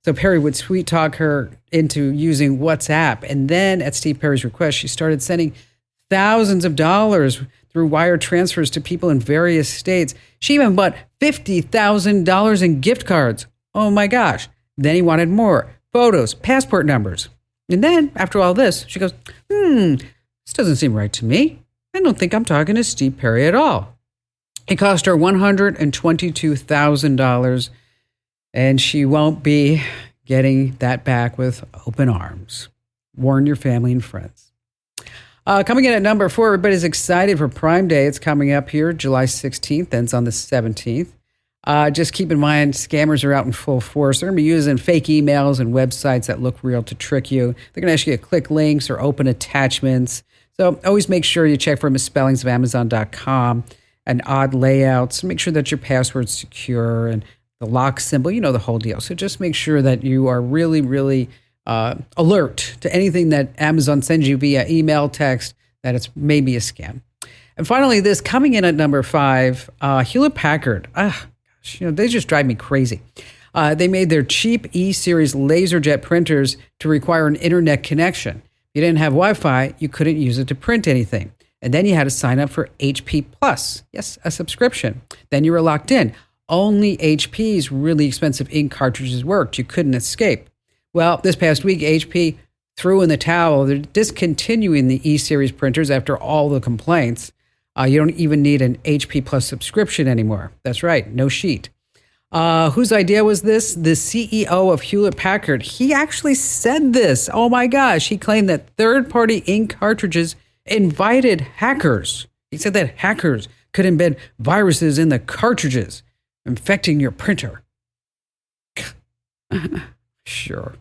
So Perry would sweet talk her into using WhatsApp. And then at Steve Perry's request, she started sending thousands of dollars through wire transfers to people in various states. She even bought $50,000 in gift cards. Oh my gosh. Then he wanted more photos, passport numbers. And then after all this, she goes, this doesn't seem right to me. I don't think I'm talking to Steve Perry at all. It cost her $122,000, and she won't be getting that back with open arms. Warn your family and friends. Coming in at number 4, everybody's excited for Prime Day. It's coming up here, July 16th, ends on the 17th. Just keep in mind, scammers are out in full force. They're going to be using fake emails and websites that look real to trick you. They're going to ask you to click links or open attachments. So always make sure you check for misspellings of Amazon.com and odd layouts. Make sure that your password's secure and the lock symbol, the whole deal. So just make sure that you are really, really alert to anything that Amazon sends you via email, text, that it's maybe a scam. And finally, this coming in at number 5, Hewlett-Packard. They just drive me crazy. They made their cheap E-Series LaserJet printers to require an internet connection. If you didn't have Wi-Fi, you couldn't use it to print anything. And then you had to sign up for HP Plus. Yes, a subscription. Then you were locked in. Only HP's really expensive ink cartridges worked. You couldn't escape. Well, this past week, HP threw in the towel. They're discontinuing the E-Series printers after all the complaints. You don't even need an HP Plus subscription anymore. That's right, no sheet. Whose idea was this? The CEO of Hewlett-Packard. He actually said this. Oh my gosh. He claimed that third-party ink cartridges invited hackers. He said that hackers could embed viruses in the cartridges, infecting your printer. Sure.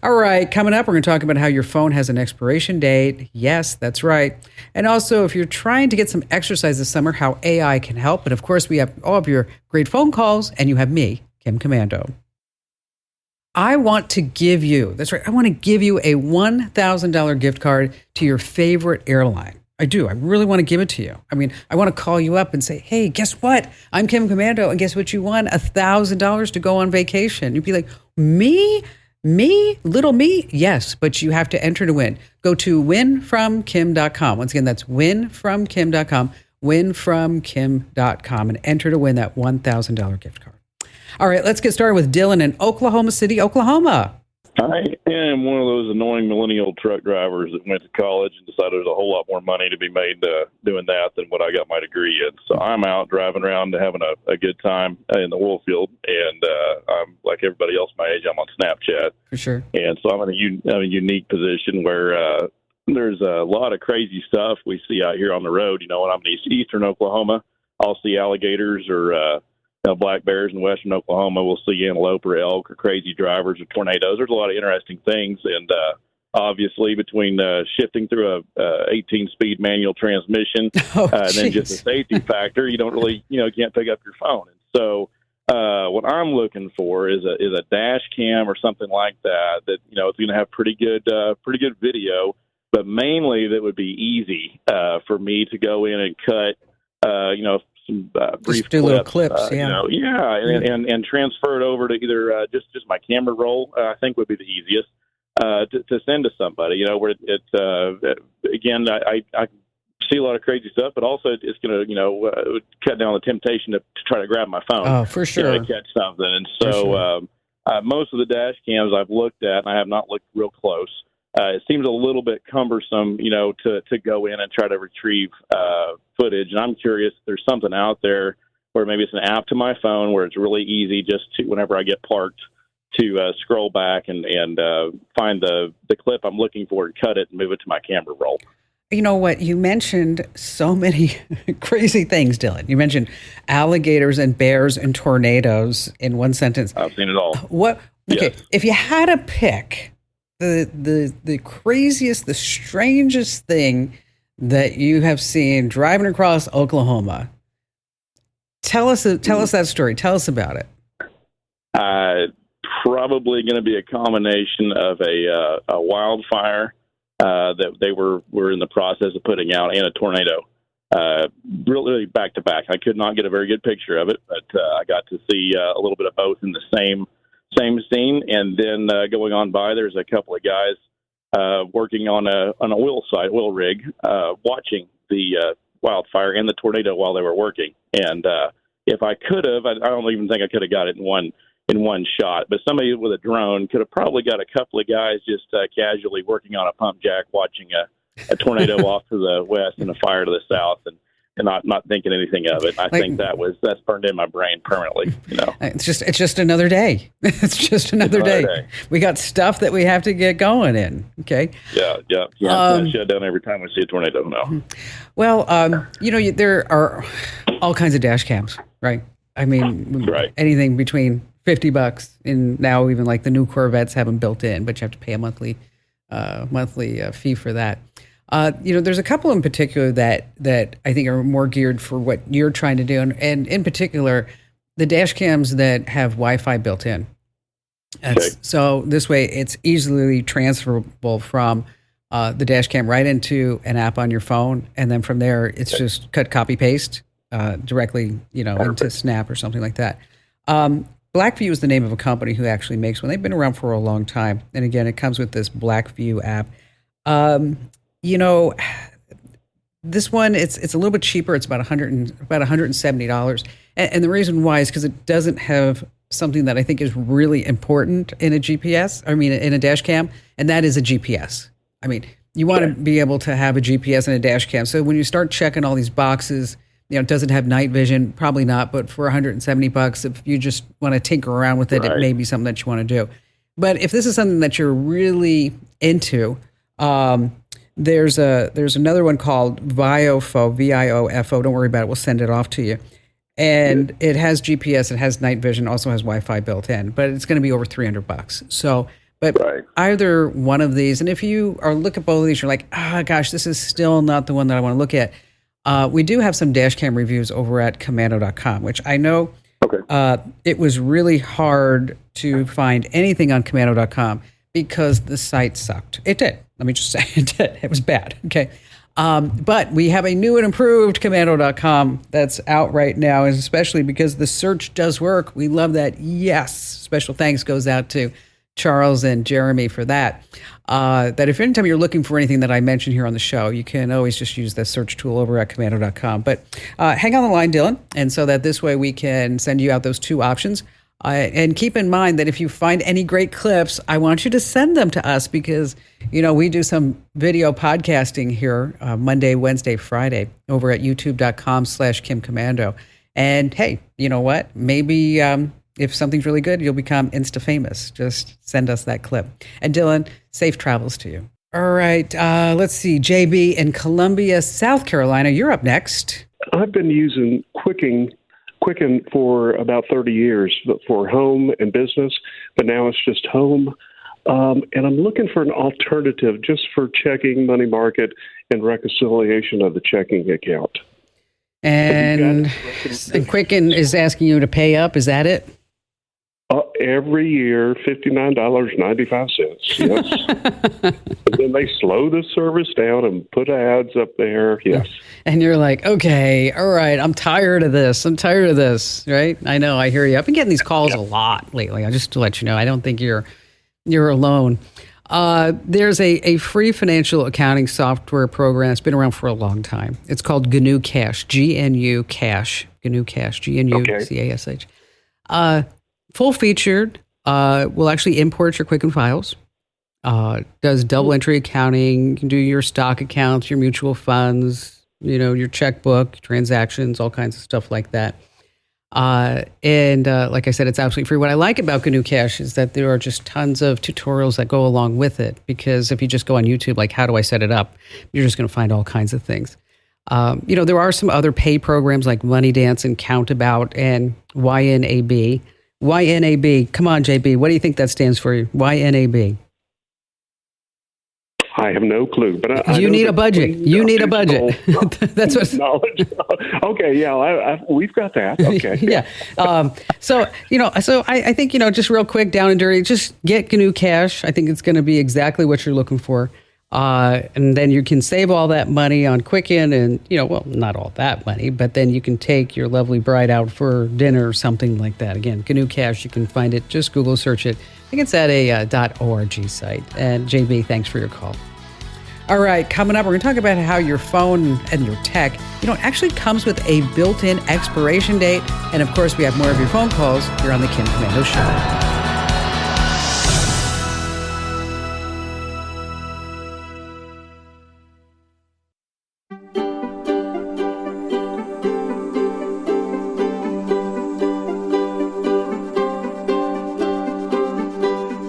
All right, coming up, we're going to talk about how your phone has an expiration date. Yes, that's right. And also, if you're trying to get some exercise this summer, how AI can help. And of course, we have all of your great phone calls, and you have me, Kim Komando. I want to give you a $1,000 gift card to your favorite airline. I do. I really want to give it to you. I mean, I want to call you up and say, hey, guess what? I'm Kim Komando, and guess what you won? $1,000 to go on vacation. You'd be like, me? Me? Little me? Yes, but you have to enter to win. Go to winfromkim.com. Once again, that's winfromkim.com, winfromkim.com, and enter to win that $1,000 gift card. All right, let's get started with Dylan in Oklahoma City, Oklahoma. I am one of those annoying millennial truck drivers that went to college and decided there's a whole lot more money to be made doing that than what I got my degree in. So I'm out driving around having a good time in the oil field, and I'm like everybody else my age. I'm on Snapchat. For sure. And so I'm in a unique position where there's a lot of crazy stuff we see out here on the road. When I'm in eastern Oklahoma, I'll see alligators or black bears. In western Oklahoma, we'll see antelope or elk or crazy drivers or tornadoes. There's a lot of interesting things. And obviously, between shifting through a 18-speed manual transmission and then just a safety factor. You don't really, can't pick up your phone. And so what I'm looking for is a dash cam or something like that it's going to have pretty good video, but mainly that would be easy for me to go in and cut, some brief little clips, and transfer it over to either just my camera roll. I think would be the easiest to send to somebody. Where it's again, I see a lot of crazy stuff, but also it's going to cut down the temptation to try to grab my phone. Oh, for sure, to catch something. And so most of the dash cams I've looked at, and I have not looked real close. It seems a little bit cumbersome, to go in and try to retrieve footage. And I'm curious if there's something out there where maybe it's an app to my phone where it's really easy just to, whenever I get parked, to scroll back and find the clip I'm looking for and cut it and move it to my camera roll. You know what? You mentioned so many crazy things, Dylan. You mentioned alligators and bears and tornadoes in one sentence. I've seen it all. What? Okay, Yes. If you had to pick the craziest, the strangest thing that you have seen driving across Oklahoma, tell us that story. Tell us about it. Probably going to be a combination of a wildfire that they were in the process of putting out and a tornado, really back to back. I could not get a very good picture of it, but I got to see a little bit of both in the same scene. And then going on by, there's a couple of guys working on an oil rig, watching the wildfire and the tornado while they were working. And if I could have, I don't even think I could have got it in one shot, but somebody with a drone could have probably got a couple of guys just casually working on a pump jack, watching a tornado off to the west and a fire to the south, and not thinking anything of it. I think that's burned in my brain permanently. It's just another day. It's just another day. We got stuff that we have to get going in. Okay. Yeah. Shut down every time we see a tornado now. Well, there are all kinds of dash cams, right? I mean, anything between $50 and now even like the new Corvettes have them built in, but you have to pay a monthly fee for that. There's a couple in particular that I think are more geared for what you're trying to do. And in particular, the dash cams that have Wi-Fi built in. So this way it's easily transferable from the dash cam right into an app on your phone. And then from there, it's just cut, copy, paste directly, into Snap or something like that. Blackview is the name of a company who actually makes one. They've been around for a long time. And again, it comes with this Blackview app. This one, it's a little bit cheaper. It's about $170. And the reason why is because it doesn't have something that I think is really important in a in a dash cam, and that is a GPS. I mean, you want to be able to have a GPS in a dash cam. So when you start checking all these boxes, it doesn't have night vision, probably not, but for $170, if you just want to tinker around with it, it may be something that you want to do. But if this is something that you're really into, there's another one called Viofo, Viofo. Don't worry about it. We'll send it off to you. And it has GPS, it has night vision, also has Wi-Fi built in, but it's going to be over $300. So, but either one of these, and if you are look at both of these, you're like, gosh, this is still not the one that I want to look at. We do have some dash cam reviews over at Komando.com, which I know it was really hard to find anything on Komando.com because the site sucked. It did. Let me just say it did. It was bad. Okay. But we have a new and improved Komando.com that's out right now, and especially because the search does work. We love that. Yes. Special thanks goes out to Charles and Jeremy for that. That if anytime you're looking for anything that I mentioned here on the show, you can always just use the search tool over at Komando.com. But hang on the line, Dylan, and so that this way we can send you out those two options. And keep in mind that if you find any great clips, I want you to send them to us because, we do some video podcasting here Monday, Wednesday, Friday over at youtube.com/KimCommando. And hey, you know what? Maybe if something's really good, you'll become Insta-famous. Just send us that clip. And Dylan, safe travels to you. All right. Let's see. JB in Columbia, South Carolina. You're up next. I've been using Quicken for about 30 years, but for home and business. But now it's just home. and I'm looking for an alternative just for checking, money market, and reconciliation of the checking account. And Quicken is asking you to pay up. Is that it? Every year, $59.95. Yes. And then they slow the service down and put ads up there. Yes. And you're like, okay, all right, I'm tired of this. Right? I know. I hear you. I've been getting these calls a lot lately. Just to let you know, I don't think you're alone. There's a free financial accounting software program. It's been around for a long time. It's called GNU Cash, GNU Cash, GNU Cash, GNU-CASH. Full featured, will actually import your Quicken files. Does double entry accounting. You can do your stock accounts, your mutual funds, your checkbook, transactions, all kinds of stuff like that. And like I said, it's absolutely free. What I like about GNU Cash is that there are just tons of tutorials that go along with it. Because if you just go on YouTube, like, how do I set it up? You're just going to find all kinds of things. There are some other pay programs like Money Dance and Countabout and YNAB. YNAB. Come on, JB. What do you think that stands for? YNAB. I have no clue, but I you need a budget. You need a budget. That's what knowledge. Okay, yeah, we've got that. Okay, yeah. So I think just real quick, down and dirty, just get GNU Cash. I think it's going to be exactly what you're looking for, and then you can save all that money on Quicken, and not all that money, but then you can take your lovely bride out for dinner or something like that. Again, GNU Cash. You can find it. Just Google search it. I think it's at a .org site. And JB, thanks for your call. All right, coming up, we're going to talk about how your phone and your tech, actually comes with a built-in expiration date. And of course, we have more of your phone calls here on the Kim Komando Show.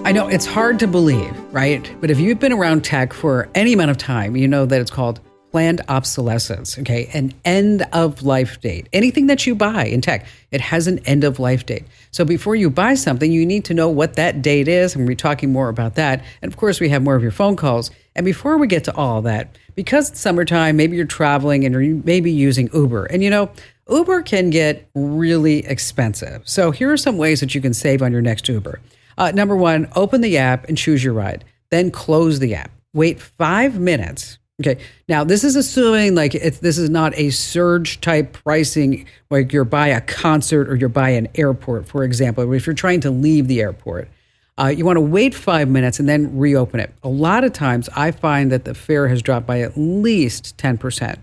I know it's hard to believe, right? But if you've been around tech for any amount of time, you know that it's called planned obsolescence, okay? An end of life date. Anything that you buy in tech, it has an end of life date. So before you buy something, you need to know what that date is. And we'll be talking more about that. And of course, we have more of your phone calls. And before we get to all that, because it's summertime, maybe you're traveling and you're maybe using Uber. And Uber can get really expensive. So here are some ways that you can save on your next Uber. Number one, open the app and choose your ride. Then close the app. Wait 5 minutes. Okay. Now, this is assuming this is not a surge type pricing, like you're by a concert or you're by an airport, for example. If you're trying to leave the airport, you want to wait 5 minutes and then reopen it. A lot of times I find that the fare has dropped by at least 10%.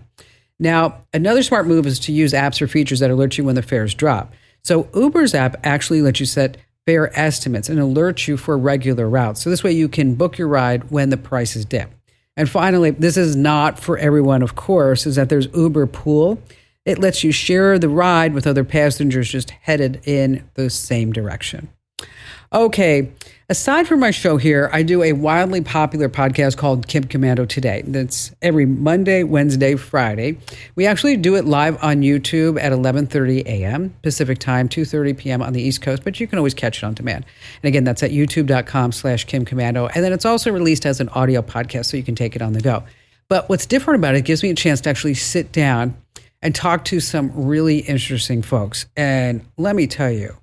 Now, another smart move is to use apps or features that alert you when the fares drop. So Uber's app actually lets you set fare estimates and alert you for regular routes. So this way you can book your ride when the prices dip. And finally, this is not for everyone, of course, is that there's Uber Pool. It lets you share the ride with other passengers just headed in the same direction. Okay, aside from my show here, I do a wildly popular podcast called Kim Komando Today. That's every Monday, Wednesday, Friday. We actually do it live on YouTube at 11:30 a.m. Pacific time, 2:30 p.m. on the East Coast, but you can always catch it on demand. And again, that's at youtube.com/Kim Komando. And then it's also released as an audio podcast, so you can take it on the go. But what's different about it gives me a chance to actually sit down and talk to some really interesting folks. And let me tell you,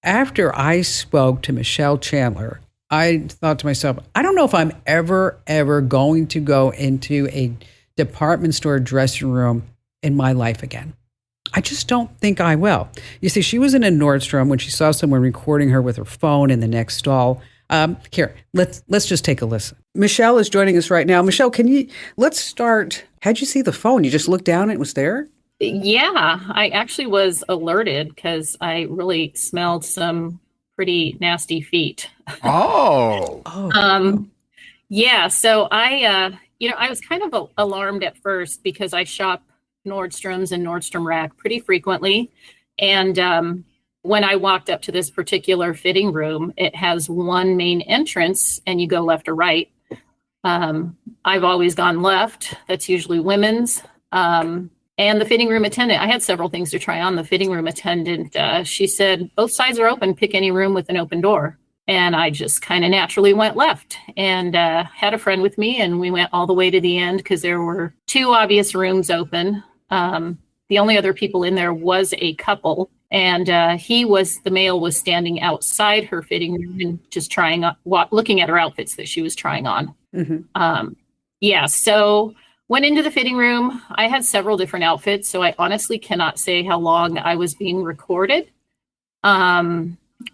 after I spoke to Michelle Chandler, I thought to myself, I don't know if I'm ever going to go into a department store dressing room in my life again. I just don't think I will. You see, she was in a Nordstrom when she saw someone recording her with her phone in the next stall. Here, let's just take a listen. Michelle is joining us right now. Michelle, let's start. How'd you see the phone? You just looked down and it was there? Yeah, I actually was alerted because I really smelled some pretty nasty feet. Oh. Yeah. So I was kind of alarmed at first because I shop Nordstrom's and Nordstrom Rack pretty frequently. And when I walked up to this particular fitting room, it has one main entrance and you go left or right. I've always gone left. That's usually women's. And the fitting room attendant, I had several things to try on. The fitting room attendant, she said, both sides are open. Pick any room with an open door. And I just kind of naturally went left and had a friend with me, and we went all the way to the end because there were 2 obvious rooms open. The only other people in there was a couple, and the male was standing outside her fitting room and just looking at her outfits that she was trying on. So went into the fitting room. I had several different outfits, so I honestly cannot say how long I was being recorded.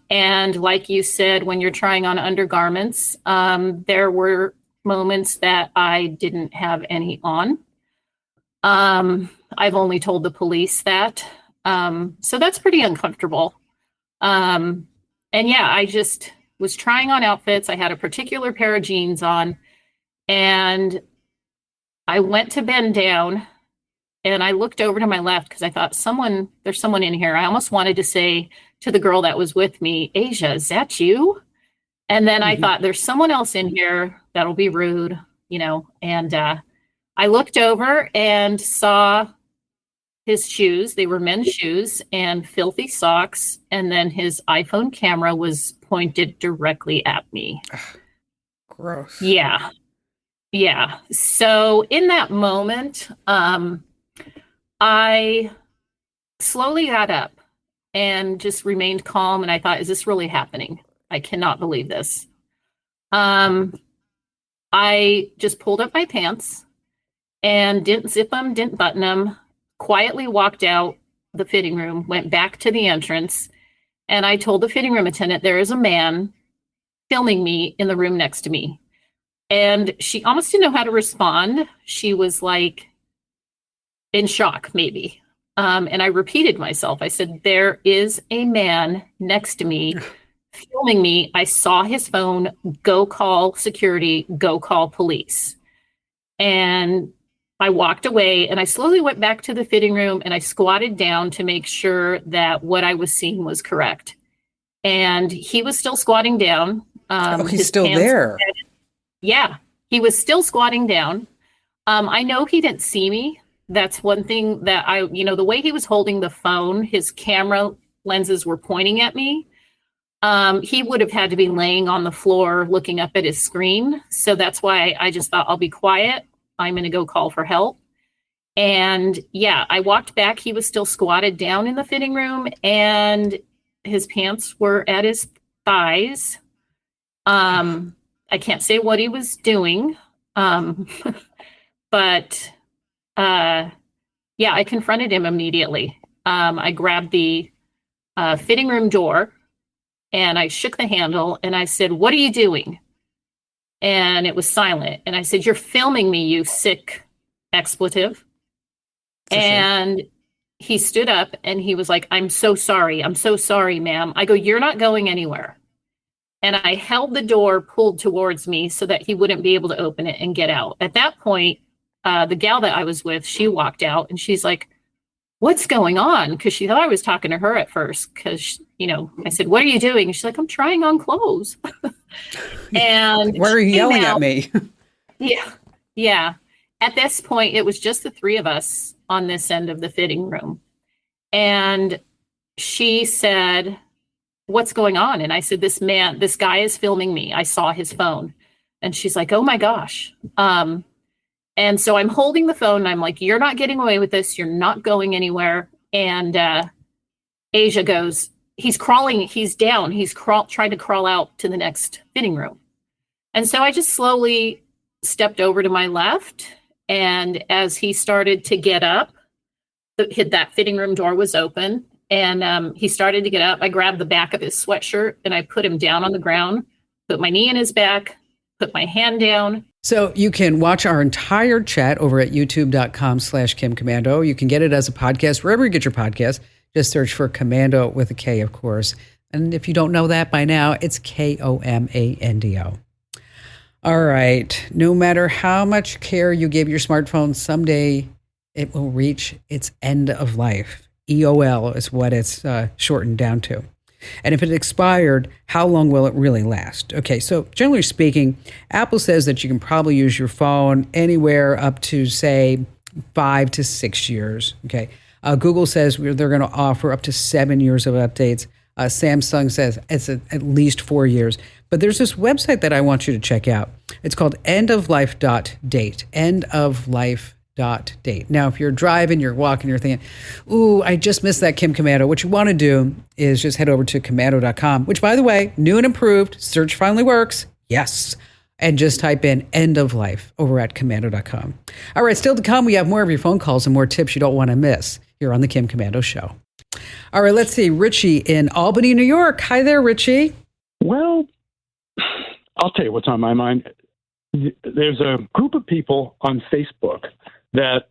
And like you said, when you're trying on undergarments, there were moments that I didn't have any on. I've only told the police that. So that's pretty uncomfortable. And yeah, I just was trying on outfits. I had a particular pair of jeans on, and I went to bend down, and I looked over to my left because I thought there's someone in here. I almost wanted to say to the girl that was with me, Asia, is that you? And then I thought, there's someone else in here. That'll be rude, and I looked over and saw his shoes. They were men's shoes and filthy socks. And then his iPhone camera was pointed directly at me. Gross. Yeah. Yeah. So in that moment, I slowly got up and just remained calm. And I thought, is this really happening? I cannot believe this. I just pulled up my pants and didn't zip them, didn't button them, quietly walked out the fitting room, went back to the entrance, and I told the fitting room attendant, there is a man filming me in the room next to me. And she almost didn't know how to respond. She was like in shock, maybe. And I repeated myself. I said, there is a man next to me filming me. I saw his phone. Go call security. Go call police. And I walked away, and I slowly went back to the fitting room, and I squatted down to make sure that what I was seeing was correct. And he was still squatting down. He's still there. Yeah, he was still squatting down. I know he didn't see me. That's one thing that the way he was holding the phone, his camera lenses were pointing at me. He would have had to be laying on the floor looking up at his screen. So that's why I just thought, I'll be quiet. I'm going to go call for help. And yeah, I walked back. He was still squatted down in the fitting room, and his pants were at his thighs. I can't say what he was doing. But I confronted him immediately. I grabbed the fitting room door, and I shook the handle, and I said, what are you doing? And it was silent. And I said, you're filming me, you sick expletive. And he stood up, and he was like, I'm so sorry. I'm so sorry, ma'am. I go, you're not going anywhere. And I held the door pulled towards me so that he wouldn't be able to open it and get out. At that point, the gal that I was with, she walked out, and she's like, what's going on? Because she thought I was talking to her at first, because, I said, what are you doing? And she's like, I'm trying on clothes. And why are you yelling at me? Yeah. At this point, it was just the 3 of us on this end of the fitting room. And she said, what's going on? And I said, this guy is filming me. I saw his phone. And she's like, oh my gosh. And so I'm holding the phone, and I'm like, you're not getting away with this. You're not going anywhere. And Asia goes, he's crawling. He's down. He's trying to crawl out to the next fitting room. And so I just slowly stepped over to my left. And as he started to get up, that fitting room door was open. And he started to get up. I grabbed the back of his sweatshirt, and I put him down on the ground, put my knee in his back, put my hand down. So you can watch our entire chat over at youtube.com/Kim Komando. You can get it as a podcast wherever you get your podcast. Just search for Komando with a K, of course. And if you don't know that by now, it's Komando. All right. No matter how much care you give your smartphone, someday it will reach its end of life. EOL is what it's shortened down to. And if it expired, how long will it really last? Okay, so generally speaking, Apple says that you can probably use your phone anywhere up to, say, 5 to 6 years. Okay, Google says they're going to offer up to 7 years of updates. Samsung says it's at least 4 years. But there's this website that I want you to check out. It's called endoflife.date. Endoflife.date. Now, if you're driving, you're walking, you're thinking, ooh, I just missed that Kim Komando. What you want to do is just head over to komando.com, which, by the way, new and improved. Search finally works. Yes. And just type in end of life over at komando.com. All right, still to come, we have more of your phone calls and more tips you don't want to miss here on the Kim Komando Show. All right, let's see. Richie in Albany, New York. Hi there, Richie. Well, I'll tell you what's on my mind. There's a group of people on Facebook that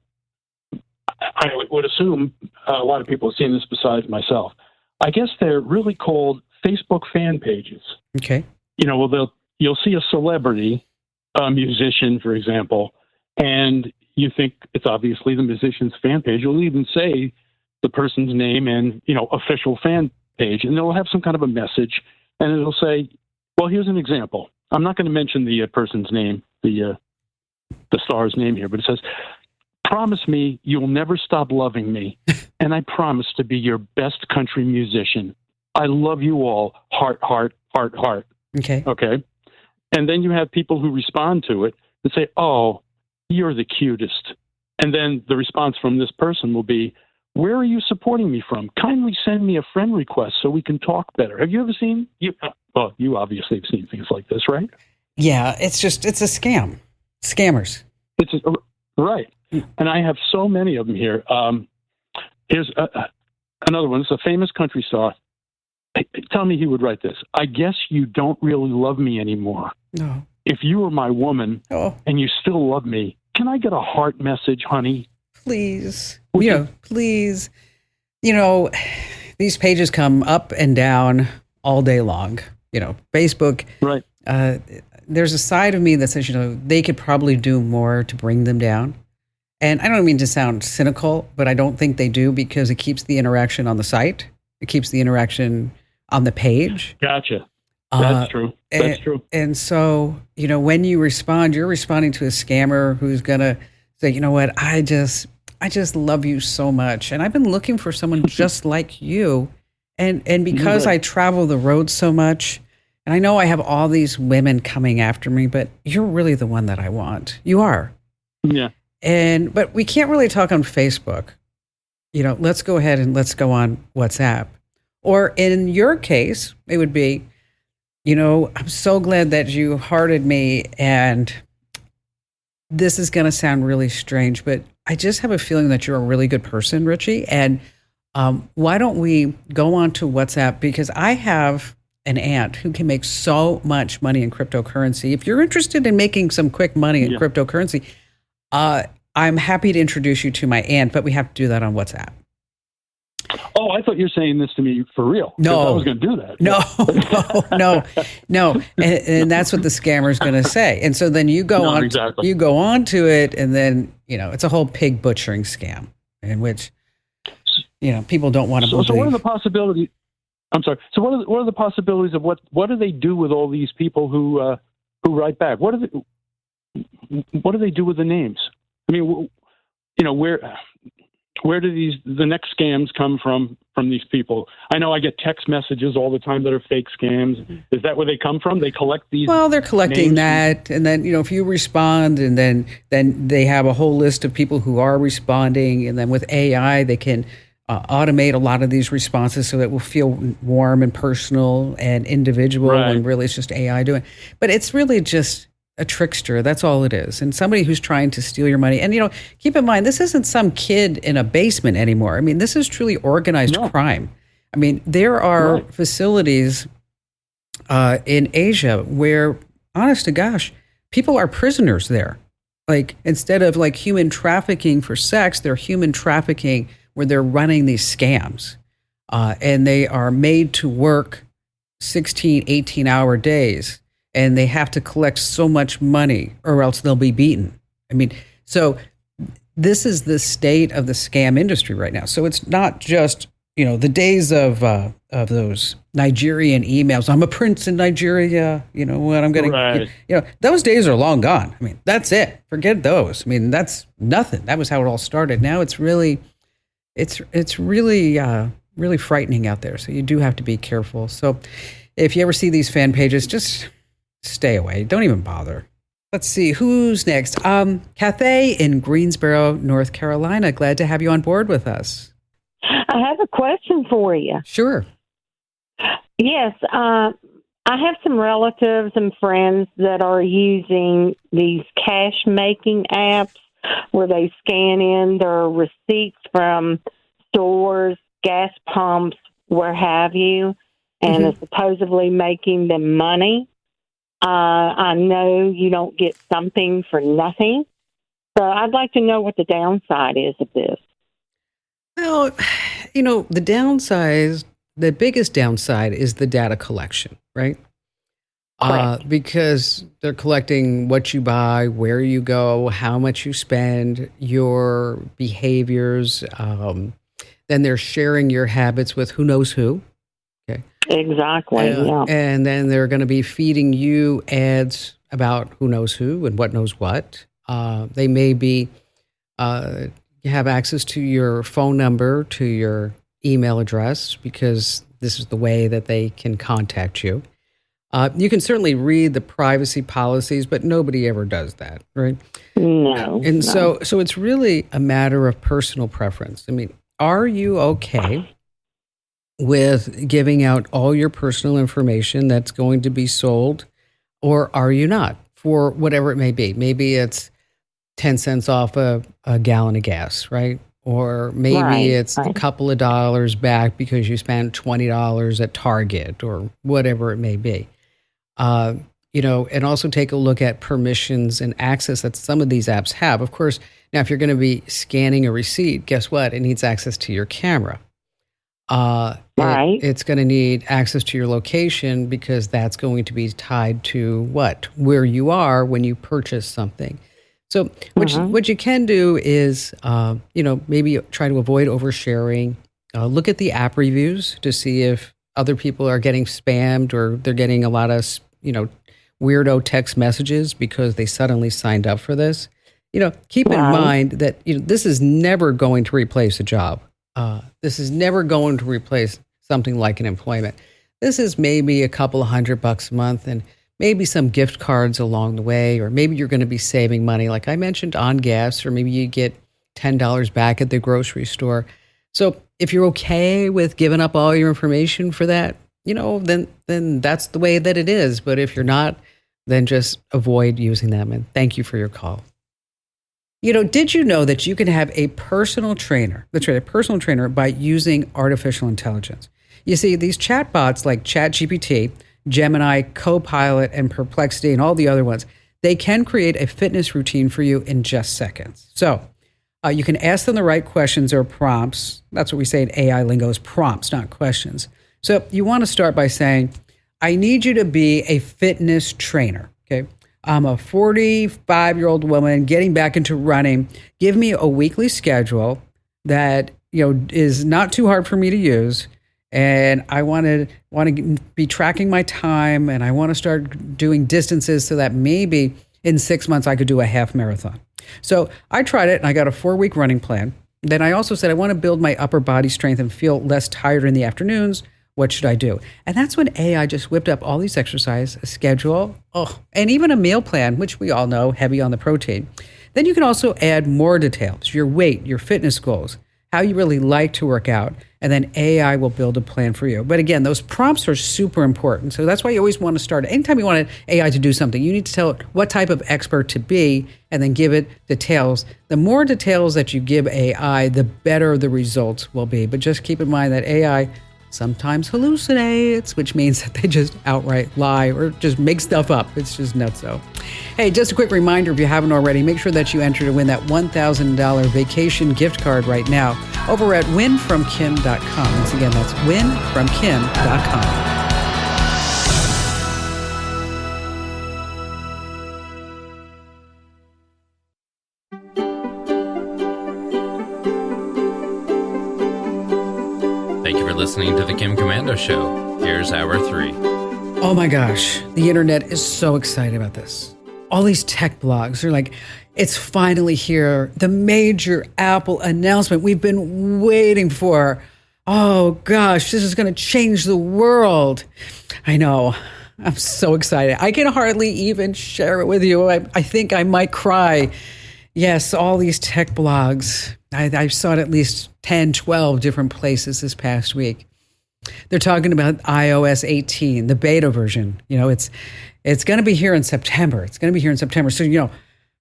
I would assume a lot of people have seen this besides myself. I guess they're really called Facebook fan pages. Okay. You'll see a celebrity, a musician, for example, and you think it's obviously the musician's fan page. You'll even say the person's name and, official fan page, and they'll have some kind of a message, and it'll say, well, here's an example. I'm not going to mention the person's name, the star's name here, but it says, promise me you'll never stop loving me, and I promise to be your best country musician. I love you all. Heart, heart, heart, heart. Okay. Okay. And then you have people who respond to it and say, oh, you're the cutest. And then the response from this person will be, where are you supporting me from? Kindly send me a friend request so we can talk better. Have you ever seen, you obviously have seen things like this, right? Yeah, it's a scam. Scammers. Right. And I have so many of them here. Here's another one. It's a famous country star. Tell me he would write this. I guess you don't really love me anymore. No. If you were my woman and you still love me, can I get a heart message, honey? Please. Please. These pages come up and down all day long. Facebook. Right. There's a side of me that says, they could probably do more to bring them down. And I don't mean to sound cynical, but I don't think they do because it keeps the interaction on the site. It keeps the interaction on the page. Gotcha. That's true. That's true. And so, when you respond, you're responding to a scammer who's going to say, you know what, I just love you so much. And I've been looking for someone just like you. And because I travel the road so much, and I know I have all these women coming after me, but you're really the one that I want. You are. Yeah. But we can't really talk on Facebook. Let's go ahead and let's go on WhatsApp. Or in your case, it would be, I'm so glad that you hearted me, and this is going to sound really strange, but I just have a feeling that you're a really good person, Richie. And why don't we go on to WhatsApp? Because I have an aunt who can make so much money in cryptocurrency. If you're interested in making some quick money in cryptocurrency, I'm happy to introduce you to my aunt, but we have to do that on WhatsApp. Oh, I thought you were saying this to me for real. No. I was going to do that. No. And that's what the scammer's going to say. And so then you go on, exactly. You go on to it, and then, it's a whole pig butchering scam in which, people don't want to believe. So what are the possibilities? I'm sorry. So what are the possibilities of what do they do with all these people who write back? What do they do with the names? I mean, where do the next scams come from these people? I know I get text messages all the time that are fake scams. Is that where they come from? They collect these? Well, they're collecting that. And then, if you respond, and then they have a whole list of people who are responding. And then with AI, they can automate a lot of these responses so it will feel warm and personal and individual. Right. And really it's just AI doing. But it's really just a trickster. That's all it is. And somebody who's trying to steal your money. And, keep in mind, this isn't some kid in a basement anymore. I mean, this is truly organized crime. I mean, there are facilities in Asia where, honest to gosh, people are prisoners there. Like, instead of like human trafficking for sex, they're human trafficking where they're running these scams. And they are made to work 16, 18-hour days. And they have to collect so much money or else they'll be beaten. I mean, so this is the state of the scam industry right now. So it's not just, the days of those Nigerian emails. I'm a prince in Nigeria. You know what? I'm going to, those days are long gone. I mean, that's it. Forget those. I mean, that's nothing. That was how it all started. Now it's really really frightening out there. So you do have to be careful. So if you ever see these fan pages, just stay away. Don't even bother. Let's see, who's next? Cathay in Greensboro, North Carolina. Glad to have you on board with us. I have a question for you. Sure. Yes, I have some relatives and friends that are using these cash-making apps where they scan in their receipts from stores, gas pumps, where have you, and it's supposedly making them money. I know you don't get something for nothing, so I'd like to know what the downside is of this. Well, the biggest downside is the data collection, right? Because they're collecting what you buy, where you go, how much you spend, your behaviors. Then they're sharing your habits with who knows who. Okay. Exactly. Yeah. And then they're going to be feeding you ads about who knows who and what knows what. They may be have access to your phone number, to your email address, because this is the way that they can contact you. You can certainly read the privacy policies, but nobody ever does that, right? No. And so it's really a matter of personal preference. I mean, are you okay with giving out all your personal information that's going to be sold, or are you not, for whatever it may be? Maybe it's 10 cents off a gallon of gas, right? Or maybe it's a couple of dollars back because you spent $20 at Target or whatever it may be. And also take a look at permissions and access that some of these apps have. Of course, now if you're going to be scanning a receipt, guess what? It needs access to your camera. It's going to need access to your location because that's going to be tied to where you are when you purchase something. So what you can do is, maybe try to avoid oversharing. Look at the app reviews to see if other people are getting spammed or they're getting a lot of, weirdo text messages because they suddenly signed up for this. Keep in mind that this is never going to replace a job. This is never going to replace something like an employment. This is maybe a couple of $100 a month and maybe some gift cards along the way, or maybe you're going to be saving money, like I mentioned, on gas, or maybe you get $10 back at the grocery store. So if you're okay with giving up all your information for that, then that's the way that it is. But if you're not, then just avoid using them. And thank you for your call. Did you know that you can have a personal trainer, a personal trainer, by using artificial intelligence? You see, these chatbots like ChatGPT, Gemini, Copilot, and Perplexity, and all the other ones, they can create a fitness routine for you in just seconds. So you can ask them the right questions or prompts. That's what we say in AI lingo is prompts, not questions. So you want to start by saying, I need you to be a fitness trainer, okay? I'm a 45-year-old woman getting back into running. Give me a weekly schedule that is not too hard for me to use, and I want to be tracking my time, and I want to start doing distances so that maybe in 6 months I could do a half marathon. So I tried it, and I got a 4-week running plan. Then I also said I want to build my upper body strength and feel less tired in the afternoons. What should I do? And that's when AI just whipped up all these exercise, a schedule, and even a meal plan, which we all know, heavy on the protein. Then you can also add more details, your weight, your fitness goals, how you really like to work out, and then AI will build a plan for you. But again, those prompts are super important. So that's why you always want to start. Anytime you want AI to do something, you need to tell it what type of expert to be and then give it details. The more details that you give AI, the better the results will be. But just keep in mind that AI sometimes hallucinates, which means that they just outright lie or just make stuff up. It's just nutso. Hey, just a quick reminder, if you haven't already, make sure that you enter to win that $1,000 vacation gift card right now over at winfromkim.com. Once again, that's winfromkim.com. Listening to the Kim Komando Show. Here's hour 3. Oh my gosh, the internet is so excited about this. All these tech blogs are like, it's finally here. The major Apple announcement we've been waiting for. Oh gosh, this is going to change the world. I know. I'm so excited. I can hardly even share it with you. I think I might cry. Yes, all these tech blogs. I saw it at least 10, 12 different places this past week. They're talking about iOS 18, the beta version. It's going to be here in September. So,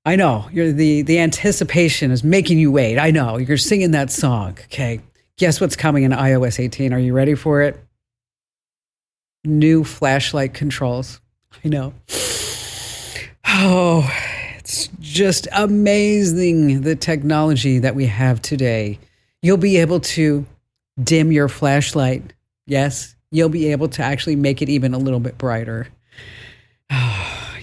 I know the anticipation is making you wait. I know you're singing that song. Okay. Guess what's coming in iOS 18? Are you ready for it? New flashlight controls. I know. Oh, it's just amazing, the technology that we have today. You'll be able to dim your flashlight. Yes, you'll be able to actually make it even a little bit brighter.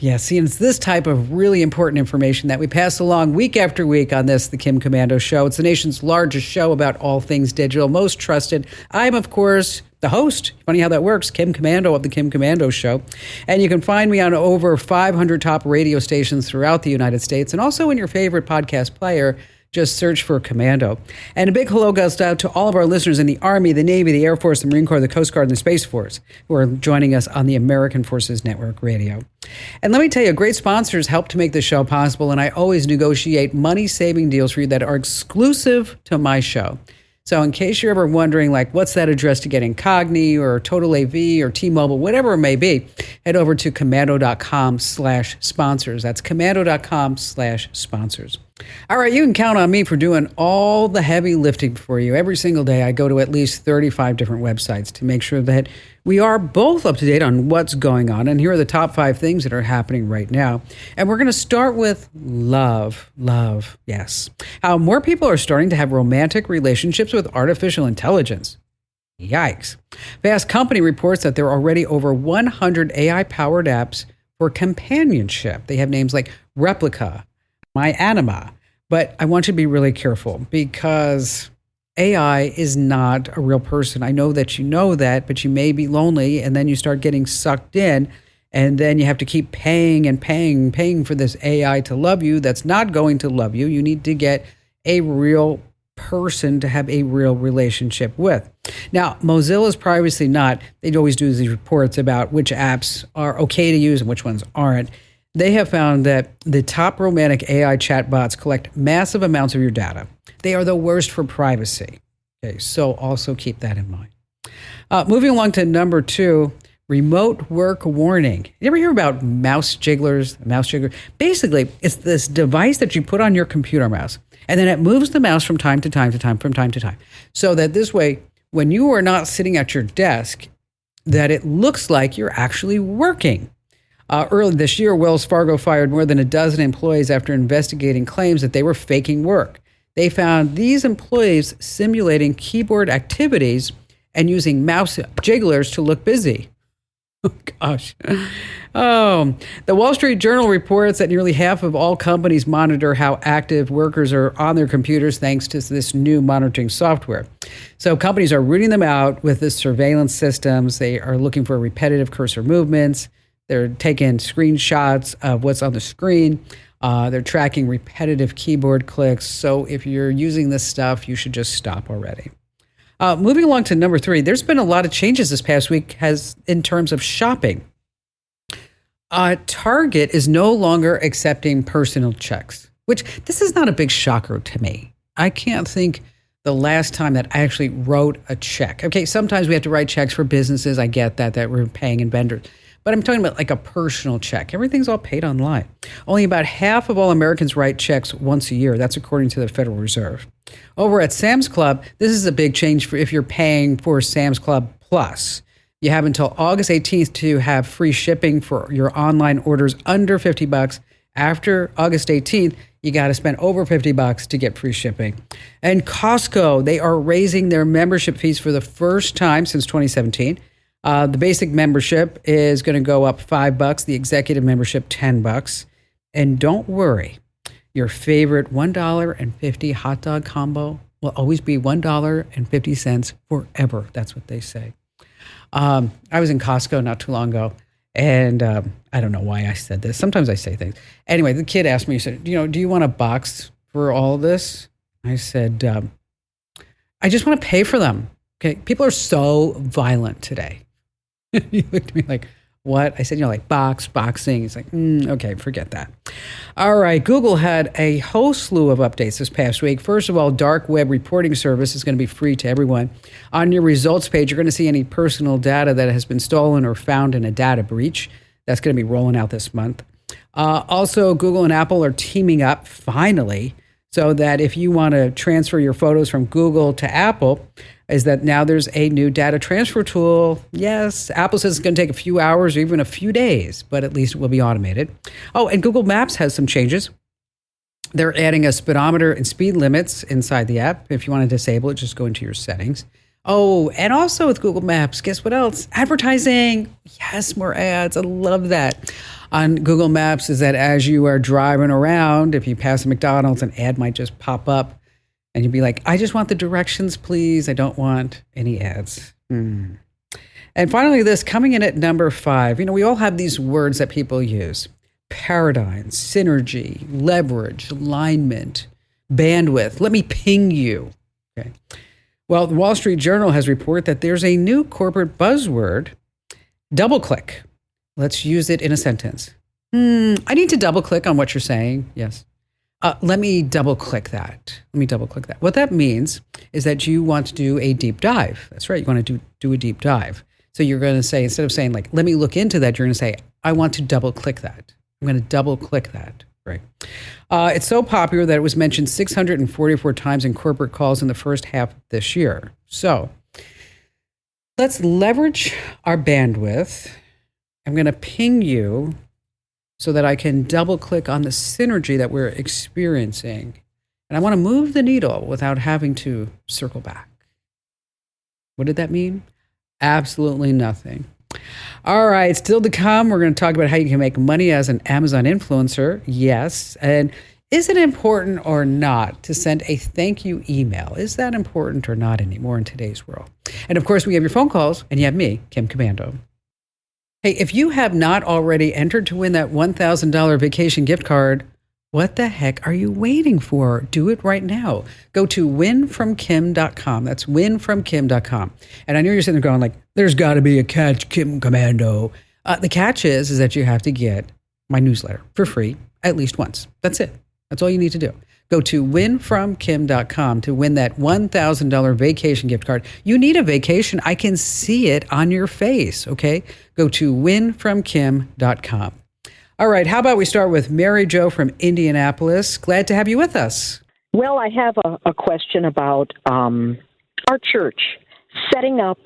Yeah, see, and it's this type of really important information that we pass along week after week on The Kim Komando Show. It's the nation's largest show about all things digital, most trusted. I'm, of course, the host. Funny how that works, Kim Komando of The Kim Komando Show. And you can find me on over 500 top radio stations throughout the United States and also in your favorite podcast player. Just search for Commando. And a big hello goes out to all of our listeners in the Army, the Navy, the Air Force, the Marine Corps, the Coast Guard, and the Space Force who are joining us on the American Forces Network Radio. And let me tell you, great sponsors help to make the show possible, and I always negotiate money-saving deals for you that are exclusive to my show. So in case you're ever wondering, what's that address to get in Cogni or Total AV or T-Mobile, whatever it may be, head over to commando.com/sponsors. That's commando.com/sponsors. All right, you can count on me for doing all the heavy lifting for you. Every single day, I go to at least 35 different websites to make sure that we are both up to date on what's going on. And here are the top 5 things that are happening right now. And we're going to start with love. Love, yes. How more people are starting to have romantic relationships with artificial intelligence. Yikes. Fast Company reports that there are already over 100 AI-powered apps for companionship. They have names like Replica, MyAnima. But I want you to be really careful because AI is not a real person. I know that you know that, but you may be lonely and then you start getting sucked in and then you have to keep paying and paying for this AI to love you that's not going to love you. You need to get a real person to have a real relationship with. Now, Mozilla's privacy not. They'd always do these reports about which apps are okay to use and which ones aren't. They have found that the top romantic AI chatbots collect massive amounts of your data. They are the worst for privacy. Okay, so also keep that in mind. Moving along to number 2, remote work warning. You ever hear about mouse jigglers? Mouse jiggler. Basically, it's this device that you put on your computer mouse, and then it moves the mouse from time to time, so that this way, when you are not sitting at your desk, that it looks like you're actually working. Early this year, Wells Fargo fired more than a dozen employees after investigating claims that they were faking work. They found these employees simulating keyboard activities and using mouse jigglers to look busy. Oh, gosh. Oh, the Wall Street Journal reports that nearly half of all companies monitor how active workers are on their computers thanks to this new monitoring software. So companies are rooting them out with this surveillance systems. They are looking for repetitive cursor movements. They're taking screenshots of what's on the screen. They're tracking repetitive keyboard clicks. So if you're using this stuff, you should just stop already. Moving along to number 3, there's been a lot of changes this past week in terms of shopping. Target is no longer accepting personal checks, which this is not a big shocker to me. I can't think the last time that I actually wrote a check. Okay, sometimes we have to write checks for businesses. I get that we're paying in vendors. But I'm talking about like a personal check. Everything's all paid online. Only about half of all Americans write checks once a year. That's according to the Federal Reserve. Over at Sam's Club, this is a big change for if you're paying for Sam's Club Plus. You have until August 18th to have free shipping for your online orders under $50. After August 18th, you got to spend over $50 to get free shipping. And Costco, they are raising their membership fees for the first time since 2017. The basic membership is going to go up $5, the executive membership $10. And don't worry, your favorite $1.50 hot dog combo will always be $1.50 forever. That's what they say. I was in Costco not too long ago, and I don't know why I said this. Sometimes I say things. Anyway, the kid asked me, he said, do you want a box for all this? I said, I just want to pay for them. Okay. People are so violent today. You looked at me like, what? I said, like boxing. It's like, okay, forget that. All right. Google had a whole slew of updates this past week. First of all, dark web reporting service is going to be free to everyone. On your results page, you're going to see any personal data that has been stolen or found in a data breach. That's going to be rolling out this month. Also, Google and Apple are teaming up finally, so that if you want to transfer your photos from Google to Apple, is that now there's a new data transfer tool. Yes, Apple says it's going to take a few hours or even a few days, but at least it will be automated. Oh, and Google Maps has some changes. They're adding a speedometer and speed limits inside the app. If you want to disable it, just go into your settings. Oh, and also with Google Maps, guess what else? Advertising. Yes, more ads. I love that. On Google Maps is that as you are driving around, if you pass a McDonald's, an ad might just pop up. And you'd be like, I just want the directions, please. I don't want any ads. And finally, this coming in at number 5. We all have these words that people use. Paradigm, synergy, leverage, alignment, bandwidth. Let me ping you. Okay. Well, the Wall Street Journal has reported that there's a new corporate buzzword, double click. Let's use it in a sentence. I need to double click on what you're saying. Yes. Let me double click that. What that means is that you want to do a deep dive. That's right. You want to do a deep dive. So you're going to say, instead of saying like, let me look into that, you're going to say, I want to double click that. I'm going to double click that. Right. It's so popular that it was mentioned 644 times in corporate calls in the first half of this year. So let's leverage our bandwidth. I'm going to ping you so that I can double click on the synergy that we're experiencing. And I want to move the needle without having to circle back. What did that mean? Absolutely nothing. All right, still to come, we're going to talk about how you can make money as an Amazon influencer. Yes. And is it important or not to send a thank you email? Is that important or not anymore in today's world? And of course, we have your phone calls, and you have me, Kim Komando. Hey, if you have not already entered to win that $1,000 vacation gift card, what the heck are you waiting for? Do it right now. Go to winfromkim.com. That's winfromkim.com. And I know you're sitting there going like, there's got to be a catch, Kim Komando. The catch is that you have to get my newsletter for free at least once. That's it. That's all you need to do. Go to winfromkim.com to win that $1,000 vacation gift card. You need a vacation. I can see it on your face, okay? Go to winfromkim.com. All right, how about we start with Mary Jo from Indianapolis. Glad to have you with us. Well, I have a question about our church setting up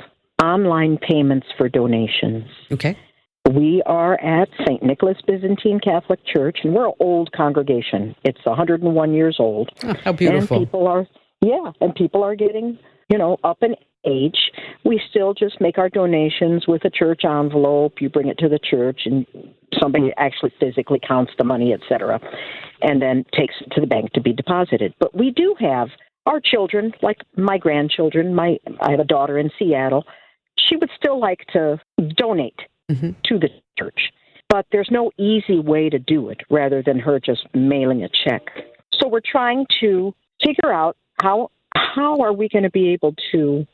online payments for donations. Okay. We are at St. Nicholas Byzantine Catholic Church, and we're an old congregation. It's 101 years old. Oh, how beautiful. And people are getting, up in age. We still just make our donations with a church envelope. You bring it to the church, and somebody actually physically counts the money, et cetera, and then takes it to the bank to be deposited. But we do have our children, like my grandchildren. I have a daughter in Seattle. She would still like to donate to the church, but there's no easy way to do it rather than her just mailing a check. So we're trying to figure out how are we going to be able to,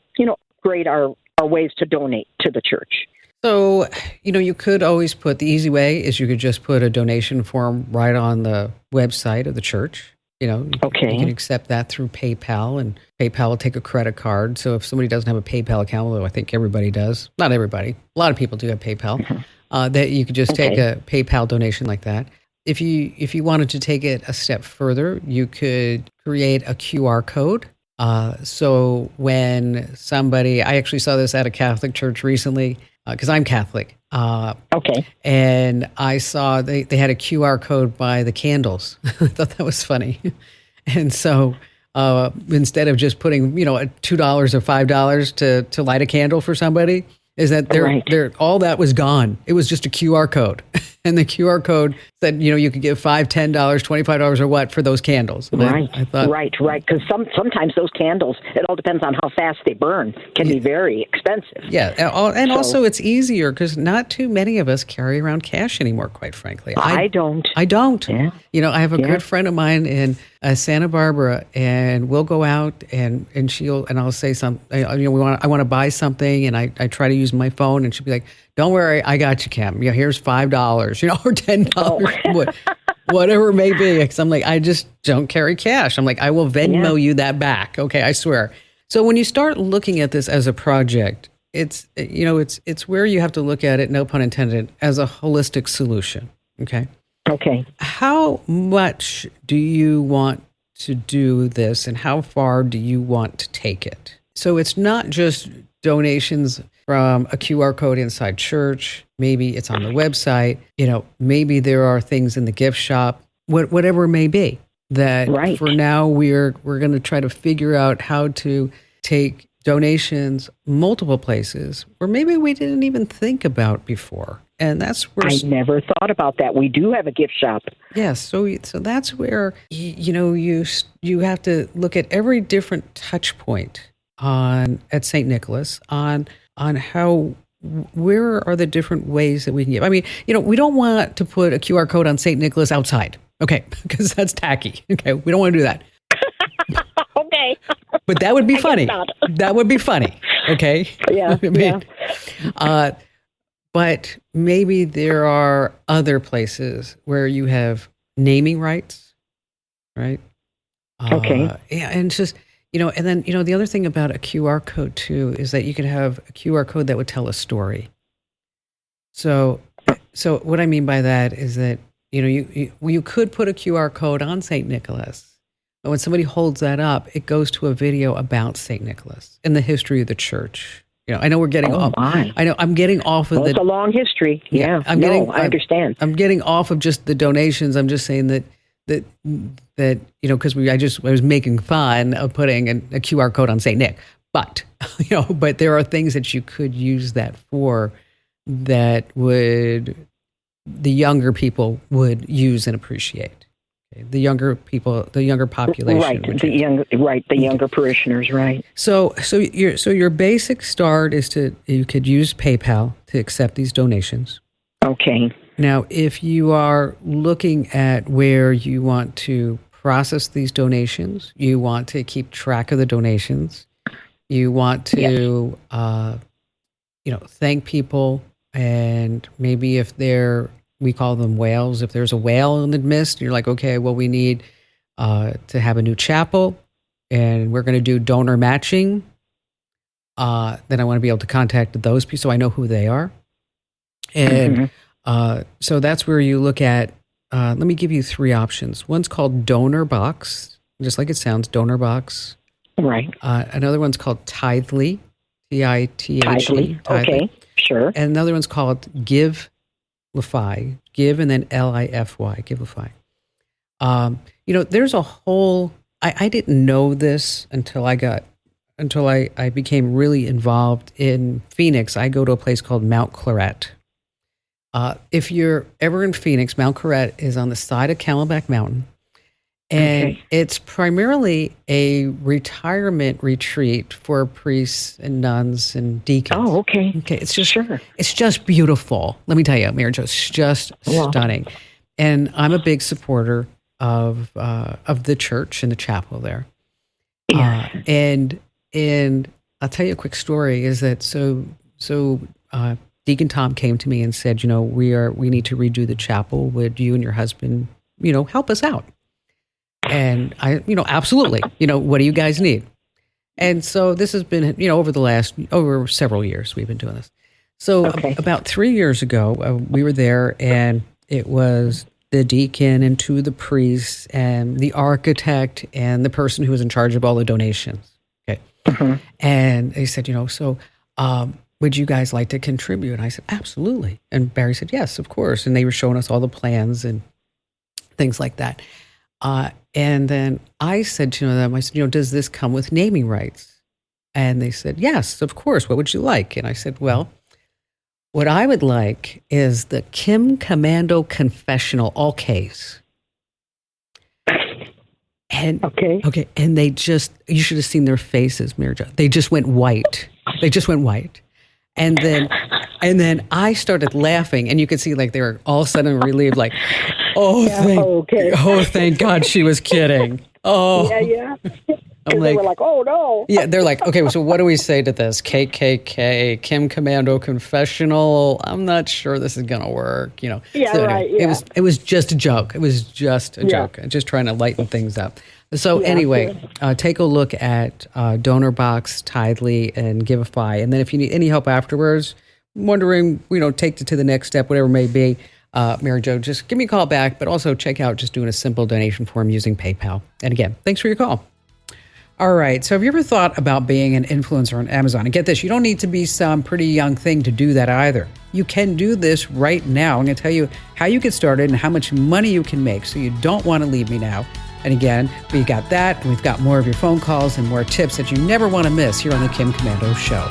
upgrade our ways to donate to the church. So, you could always put, the easy way is you could just put a donation form right on the website of the church. Okay. You can accept that through PayPal, and PayPal will take a credit card. So if somebody doesn't have a PayPal account, although I think everybody does, not everybody, a lot of people do have PayPal, that you could just take a PayPal donation like that. If you wanted to take it a step further, you could create a QR code. So when somebody, I actually saw this at a Catholic church recently, because I'm Catholic. Okay. And I saw they had a QR code by the candles. I thought that was funny. And so instead of just putting, $2 or $5 to light a candle for somebody, is that they're all that was gone. It was just a QR code. And the QR code said, you could give $5, $10, $25 or what for those candles. And I thought, right. Because sometimes those candles, it all depends on how fast they burn, can be very expensive. Yeah. And also it's easier because not too many of us carry around cash anymore, quite frankly. I don't. Yeah. I have a good friend of mine in Santa Barbara, and we'll go out and I'll say something. I want to buy something, and I try to use my phone, and she'll be like, "Don't worry, I got you, Kim. Here's $5, or $10, whatever it may be." Because I'm like, I just don't carry cash. I'm like, I will Venmo you that back. Okay, I swear. So when you start looking at this as a project, it's where you have to look at it, no pun intended, as a holistic solution. Okay. Okay. How much do you want to do this, and how far do you want to take it? So it's not just donations from a QR code inside church. Maybe it's on the website. Maybe there are things in the gift shop, whatever it may be. That for now we're going to try to figure out how to take donations multiple places where maybe we didn't even think about before. And that's where I never thought about that. We do have a gift shop. Yes, so that's where you have to look at every different touch point at St. Nicholas on how, where are the different ways that we can give. I mean, we don't want to put a QR code on St. Nicholas outside, okay, because that's tacky. Okay, we don't want to do that. Okay. But that would be funny. That would be funny. Okay. Yeah. But maybe there are other places where you have naming rights, right? Okay. Yeah, and it's just, and then, the other thing about a QR code too is that you could have a QR code that would tell a story. So what I mean by that is that, you could put a QR code on St. Nicholas, but when somebody holds that up, it goes to a video about St. Nicholas and the history of the church. I know we're getting off. I know I'm getting off of it's a long history. Yeah. I understand. I'm getting off of just the donations. I'm just saying that because I was making fun of putting a QR code on St. Nick, but but there are things that you could use that for that the younger people would use and appreciate. Okay? The younger people, the younger population, the younger parishioners, right? So your basic start is you could use PayPal to accept these donations. Okay. Now, if you are looking at where you want to process these donations, you want to keep track of the donations, you want to thank people, and maybe if we call them whales. If there's a whale in the midst, you're like, okay, well, we need to have a new chapel, and we're going to do donor matching. Then I want to be able to contact those people so I know who they are. And so that's where you look at, let me give you 3 options. One's called Donor Box, just like it sounds, Donor Box. Right. Another one's called Tithely, Tithe. Tithely. Okay, sure. And another one's called Givelify, give and then Lify, Givelify. There's a whole, I didn't know this until I became really involved in Phoenix. I go to a place called Mount Claret. If you're ever in Phoenix, Mount Claret is on the side of Camelback Mountain. And it's primarily a retirement retreat for priests and nuns and deacons. Oh, okay. Okay, it's just beautiful. Let me tell you, Mary Jo, it's just stunning. And I'm a big supporter of the church and the chapel there. Yeah. And I'll tell you a quick story. Is that so Deacon Tom came to me and said, we need to redo the chapel. Would you and your husband, help us out? And I, absolutely, what do you guys need? And so this has been, over several years, we've been doing this. So about 3 years ago, we were there, and it was the deacon and 2 of the priests and the architect and the person who was in charge of all the donations. Okay. And they said, would you guys like to contribute? And I said, absolutely. And Barry said, yes, of course. And they were showing us all the plans and things like that. And then I said to them, does this come with naming rights? And they said, yes, of course. What would you like? And I said, well, what I would like is the Kim Komando Confessional, all Ks. And okay. And they you should have seen their faces, Mary Jo. They just went white. And then I started laughing, and you could see like they were all of a sudden relieved, like, thank God she was kidding. Oh. Yeah. I'm They were like, oh, no. Yeah, they're like, okay, so what do we say to this? KKK, Kim Commando confessional. I'm not sure this is going to work, Yeah, So right. anyway, Yeah. It was just a joke. It was just a joke. Just trying to lighten things up. So anyway, take a look at DonorBox, Tidely, and Giveify. And then if you need any help afterwards, wondering, take it to the next step, whatever it may be, Mary Jo, just give me a call back, but also check out just doing a simple donation form using PayPal. And again, thanks for your call. All right. So have you ever thought about being an influencer on Amazon? And get this, you don't need to be some pretty young thing to do that either. You can do this right now. I'm going to tell you how you get started and how much money you can make. So you don't want to leave me now. And again, we got that. And we've got more of your phone calls and more tips that you never want to miss here on the Kim Commando Show.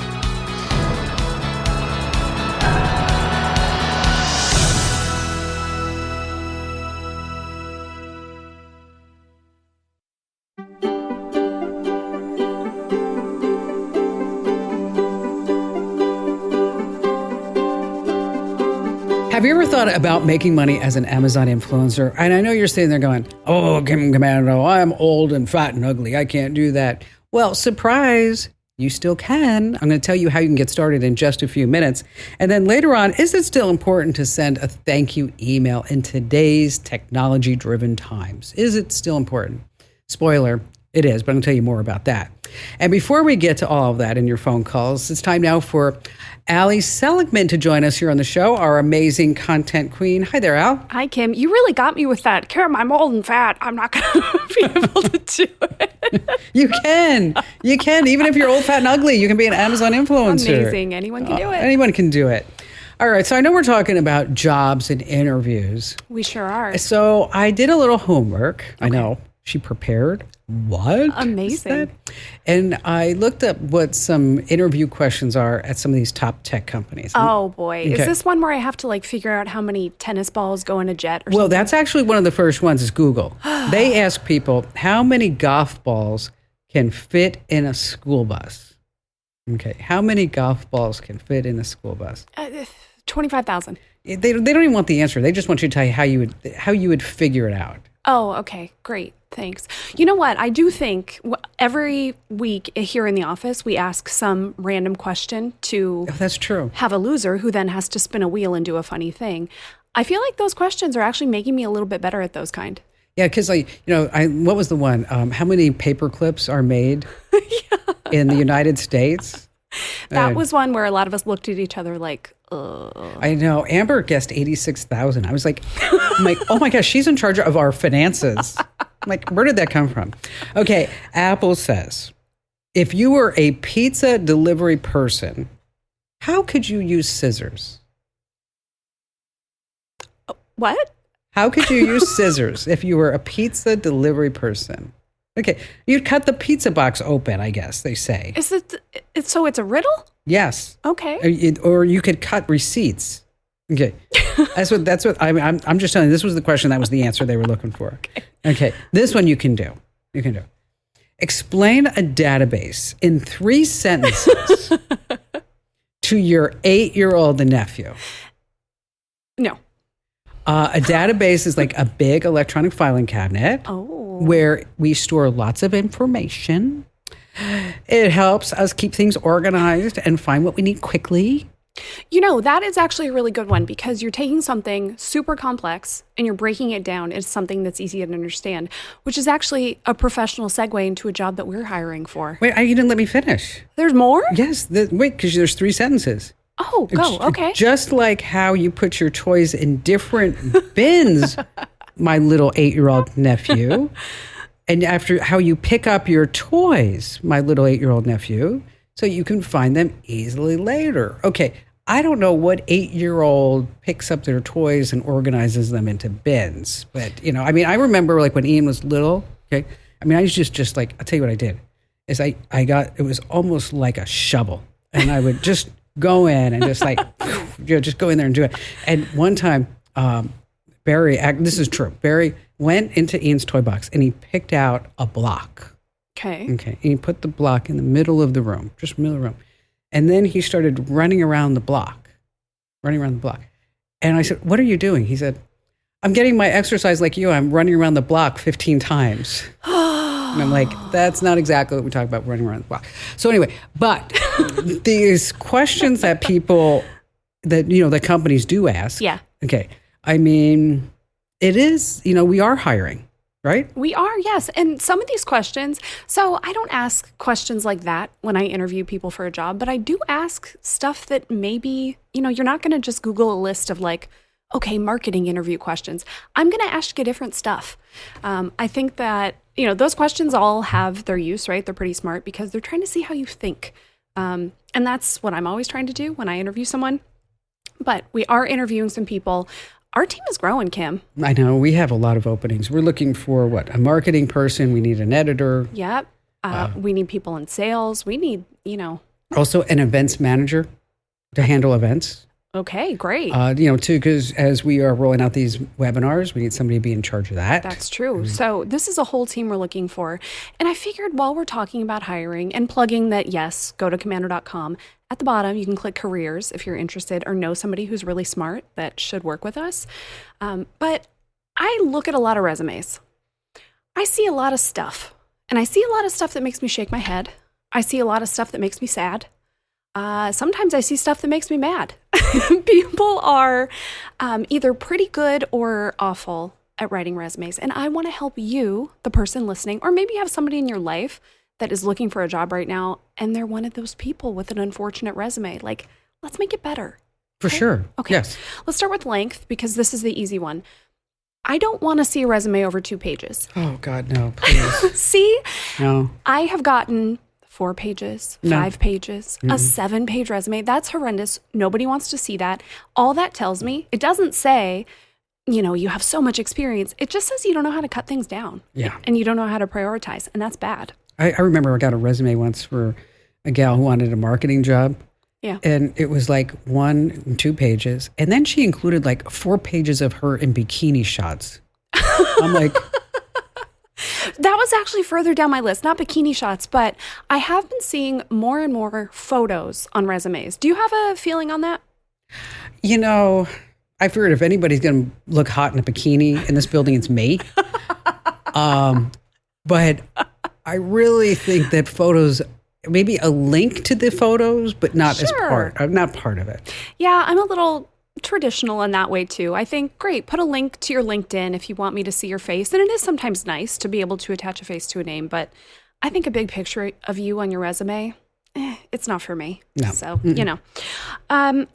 Have you ever thought about making money as an Amazon influencer? And I know you're sitting there going, oh, Kim Commando, I'm old and fat and ugly. I can't do that. Well, surprise, you still can. I'm going to tell you how you can get started in just a few minutes. And then later on, is it still important to send a thank you email in today's technology-driven times? Is it still important? Spoiler, it is, but I'm going to tell you more about that. And before we get to all of that in your phone calls, it's time now for Ali Seligman to join us here on the show, our amazing content queen. Hi there, Al. Hi, Kim. You really got me with that. Kim, I'm old and fat. I'm not going to be able to do it. You can. You can. Even if you're old, fat, and ugly, you can be an Amazon influencer. Amazing. Anyone can do it. Anyone can do it. All right. So I know we're talking about jobs and interviews. We sure are. So I did a little homework. Okay. I know. She prepared. What? Amazing. And I looked up what some interview questions are at some of these top tech companies. Oh, boy. Okay. Is this one where I have to figure out how many tennis balls go in a jet or Well, something? that's actually one of the first ones is Google. They ask people how many golf balls can fit in a school bus. Okay. How many golf balls can fit in a school bus? 25,000. They don't even want the answer. They just want you to tell you how you would figure it out. Oh, okay. Great. Thanks. You know what? I do think every week here in the office, we ask some random question to that's true. Have a loser who then has to spin a wheel and do a funny thing. I feel like those questions are actually making me a little bit better at those kind. Yeah, because what was the one? How many paper clips are made in the United States? That was one where a lot of us looked at each other like, I know. Amber guessed 86,000. I was like, oh my gosh, she's in charge of our finances. I'm like, where did that come from? Okay, Apple says, if you were a pizza delivery person, how could you use scissors? What? How could you use scissors if you were a pizza delivery person? Okay, you'd cut the pizza box open, I guess they say. Is it so it's a riddle? Yes. Okay. Or you could cut receipts. Okay. That's what I'm just telling you, this was the question, that was the answer they were looking for. Okay. This one you can do. Explain a database in 3 sentences to your 8-year-old nephew. No. A database is like a big electronic filing cabinet where we store lots of information. It helps us keep things organized and find what we need quickly. That is actually a really good one because you're taking something super complex and you're breaking it down into something that's easy to understand, which is actually a professional segue into a job that we're hiring for. Wait, you didn't let me finish. There's more? Yes. Because there's 3 sentences. Oh, go. Okay. Just like how you put your toys in different bins, my little 8-year-old nephew. And after how you pick up your toys, my little 8-year-old nephew, so you can find them easily later. Okay, I don't know what 8-year-old picks up their toys and organizes them into bins. But, I remember when Ian was little, okay? I was just like, I'll tell you what I did. Is it was almost like a shovel. And I would just go in and just just go in there and do it. And one time, Barry, this is true, Barry went into Ian's toy box and he picked out a block. Okay. And he put the block in the middle of the room, just middle of the room. And then he started running around the block. And I said, what are you doing? He said, I'm getting my exercise like you. I'm running around the block 15 times. And I'm like, that's not exactly what we talk about running around the block. So anyway, but these questions that people, that companies do ask. Yeah. Okay. I mean, it is, we are hiring, right? We are, yes. And some of these questions, so I don't ask questions like that when I interview people for a job, but I do ask stuff that maybe, you're not going to just Google a list of like, okay, marketing interview questions. I'm going to ask you different stuff. I think that, those questions all have their use, right? They're pretty smart because they're trying to see how you think. And that's what I'm always trying to do when I interview someone. But we are interviewing some people. Our team is growing, Kim. I know. We have a lot of openings. We're looking for a marketing person. We need an editor. Yep. We need people in sales. We need, Also an events manager to handle events. Okay, great. Too, because as we are rolling out these webinars, we need somebody to be in charge of that. That's true. So this is a whole team we're looking for. And I figured while we're talking about hiring and plugging that, yes, go to komando.com. At the bottom, you can click careers if you're interested or know somebody who's really smart that should work with us. But I look at a lot of resumes. I see a lot of stuff. And I see a lot of stuff that makes me shake my head. I see a lot of stuff that makes me sad. Sometimes I see stuff that makes me mad. People are either pretty good or awful at writing resumes. And I want to help you, the person listening, or maybe you have somebody in your life that is looking for a job right now, and they're one of those people with an unfortunate resume. Like, let's make it better. For sure. Okay. Yes. Let's start with length because this is the easy one. I don't want to see a resume over 2 pages. Oh, God, no, please. See? No. I have gotten 4 pages, 5 pages, a 7-page resume. That's horrendous. Nobody wants to see that. All that tells me, it doesn't say, you have so much experience. It just says you don't know how to cut things down. Yeah. And you don't know how to prioritize. And that's bad. I remember I got a resume once for a gal who wanted a marketing job. Yeah. And it was like 1 and 2 pages. And then she included like 4 pages of her in bikini shots. I'm like... That was actually further down my list, not bikini shots, but I have been seeing more and more photos on resumes. Do you have a feeling on that? I figured if anybody's going to look hot in a bikini in this building, it's me. But I really think that photos, maybe a link to the photos, but not as not part of it. Yeah, I'm a little traditional in that way too. I think, great, put a link to your LinkedIn if you want me to see your face. And it is sometimes nice to be able to attach a face to a name, but I think a big picture of you on your resume, it's not for me. No. So,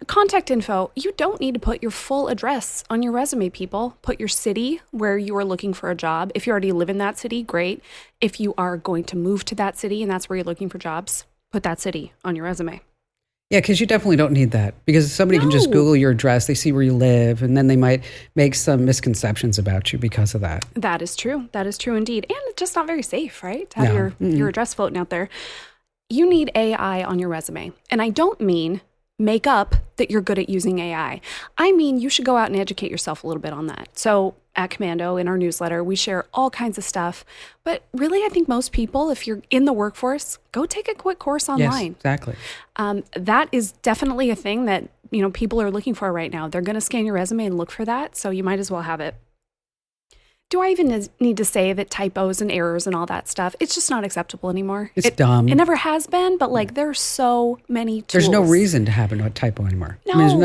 contact info. You don't need to put your full address on your resume, people. Put your city where you are looking for a job. If you already live in that city, great. If you are going to move to that city and that's where you're looking for jobs, put that city on your resume. Yeah, because you definitely don't need that. Because somebody can just Google your address, they see where you live, and then they might make some misconceptions about you because of that. That is true. That is true indeed. And it's just not very safe, right? To have your address floating out there. You need AI on your resume. And I don't mean make up that you're good at using AI. I mean, you should go out and educate yourself a little bit on that. So at Komando, in our newsletter, we share all kinds of stuff. But really, I think most people, if you're in the workforce, go take a quick course online. Yes, exactly. That is definitely a thing that, people are looking for right now. They're going to scan your resume and look for that. So you might as well have it. Do I even need to say that typos and errors and all that stuff, it's just not acceptable anymore? It's dumb. It never has been, but there are so many tools. There's no reason to have a typo anymore. No.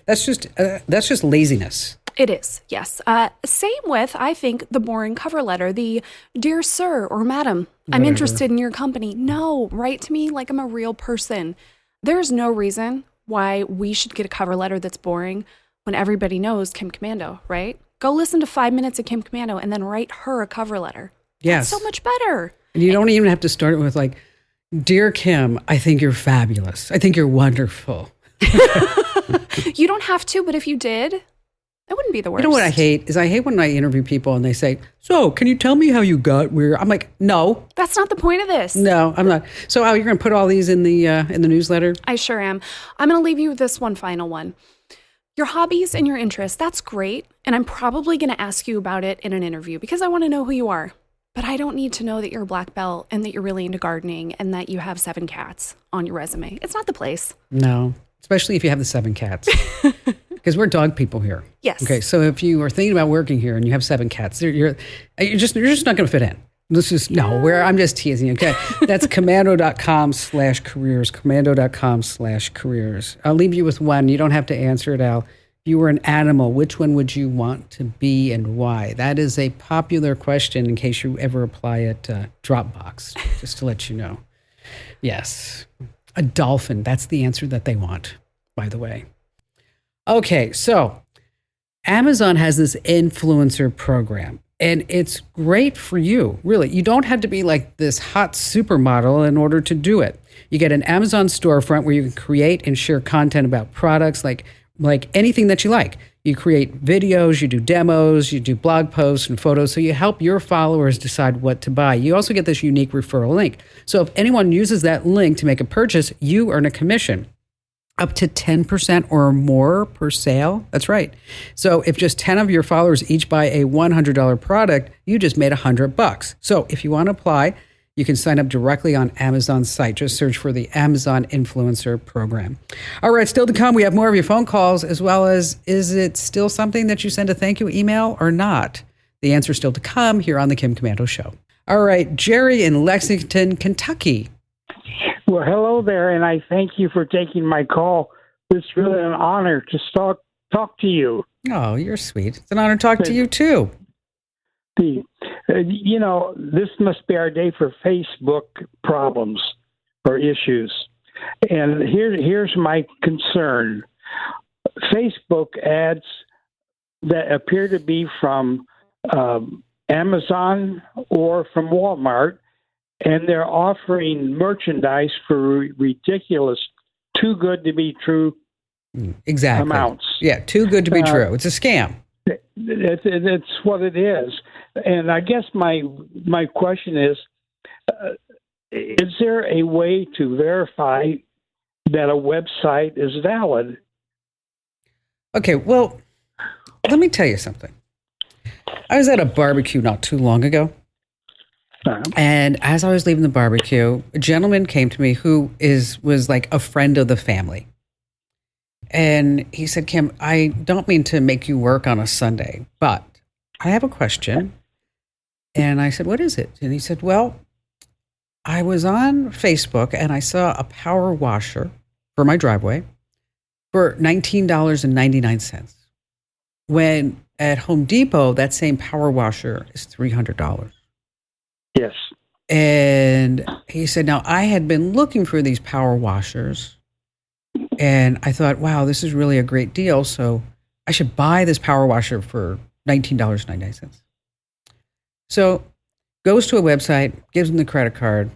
That's just laziness. It is, yes. Same with, I think, the boring cover letter, the dear sir or madam, I'm interested in your company. No, write to me like I'm a real person. There's no reason why we should get a cover letter that's boring when everybody knows Kim Komando, right? Go listen to 5 minutes of Kim Komando and then write her a cover letter. Yes. That's so much better. And you don't even have to start it with Dear Kim, I think you're fabulous. I think you're wonderful. You don't have to, but if you did, it wouldn't be the worst. You know what I hate when I interview people and they say, so can you tell me how you got where? I'm like, no. That's not the point of this. No, I'm not. So you're going to put all these in the newsletter? I sure am. I'm going to leave you with this one final one. Your hobbies and your interests, that's great. And I'm probably going to ask you about it in an interview because I want to know who you are. But I don't need to know that you're a black belt and that you're really into gardening and that you have 7 cats on your resume. It's not the place. No, especially if you have the 7 cats. Because we're dog people here. Yes. Okay, so if you are thinking about working here and you have 7 cats, you're just not going to fit in. Let's just, no, I'm just teasing you. Okay. That's komando.com/careers, komando.com/careers. I'll leave you with one. You don't have to answer it, Al. If you were an animal, which one would you want to be and why? That is a popular question in case you ever apply at Dropbox, just to let you know. Yes. A dolphin. That's the answer that they want, by the way. Okay. So Amazon has this influencer program. And it's great for you, really. You don't have to be like this hot supermodel in order to do it. You get an Amazon storefront where you can create and share content about products like anything that you like. You create videos, you do demos, you do blog posts and photos. So you help your followers decide what to buy. You also get this unique referral link. So if anyone uses that link to make a purchase, you earn a commission. Up to 10% or more per sale. That's right. So if just 10 of your followers each buy a $100 product, you just made $100. So if you want to apply, you can sign up directly on Amazon's site. Just search for the Amazon Influencer Program. All right, still to come, we have more of your phone calls, as well as, is it still something that you send a thank you email or not? The answer is still to come here on the Kim Komando Show. All right, Jerry in Lexington, Kentucky. Well, hello there, and I thank you for taking my call. It's really an honor to talk to you. Oh, you're sweet. It's an honor to talk to you, too. This must be our day for Facebook problems or issues. And here's my concern. Facebook ads that appear to be from Amazon or from Walmart, and they're offering merchandise for ridiculous, too good to be true amounts. Yeah, too good to be true. It's a scam. It's what it is. And I guess my question is there a way to verify that a website is valid? Okay, well, let me tell you something. I was at a barbecue not too long ago. And as I was leaving the barbecue, a gentleman came to me who was like a friend of the family. And he said, Kim, I don't mean to make you work on a Sunday, but I have a question. And I said, what is it? And he said, well, I was on Facebook and I saw a power washer for my driveway for $19.99. When at Home Depot, that same power washer is $300. Yes. And he said, now I had been looking for these power washers and I thought, wow, this is really a great deal. So I should buy this power washer for $19.99. So goes to a website, gives him the credit card,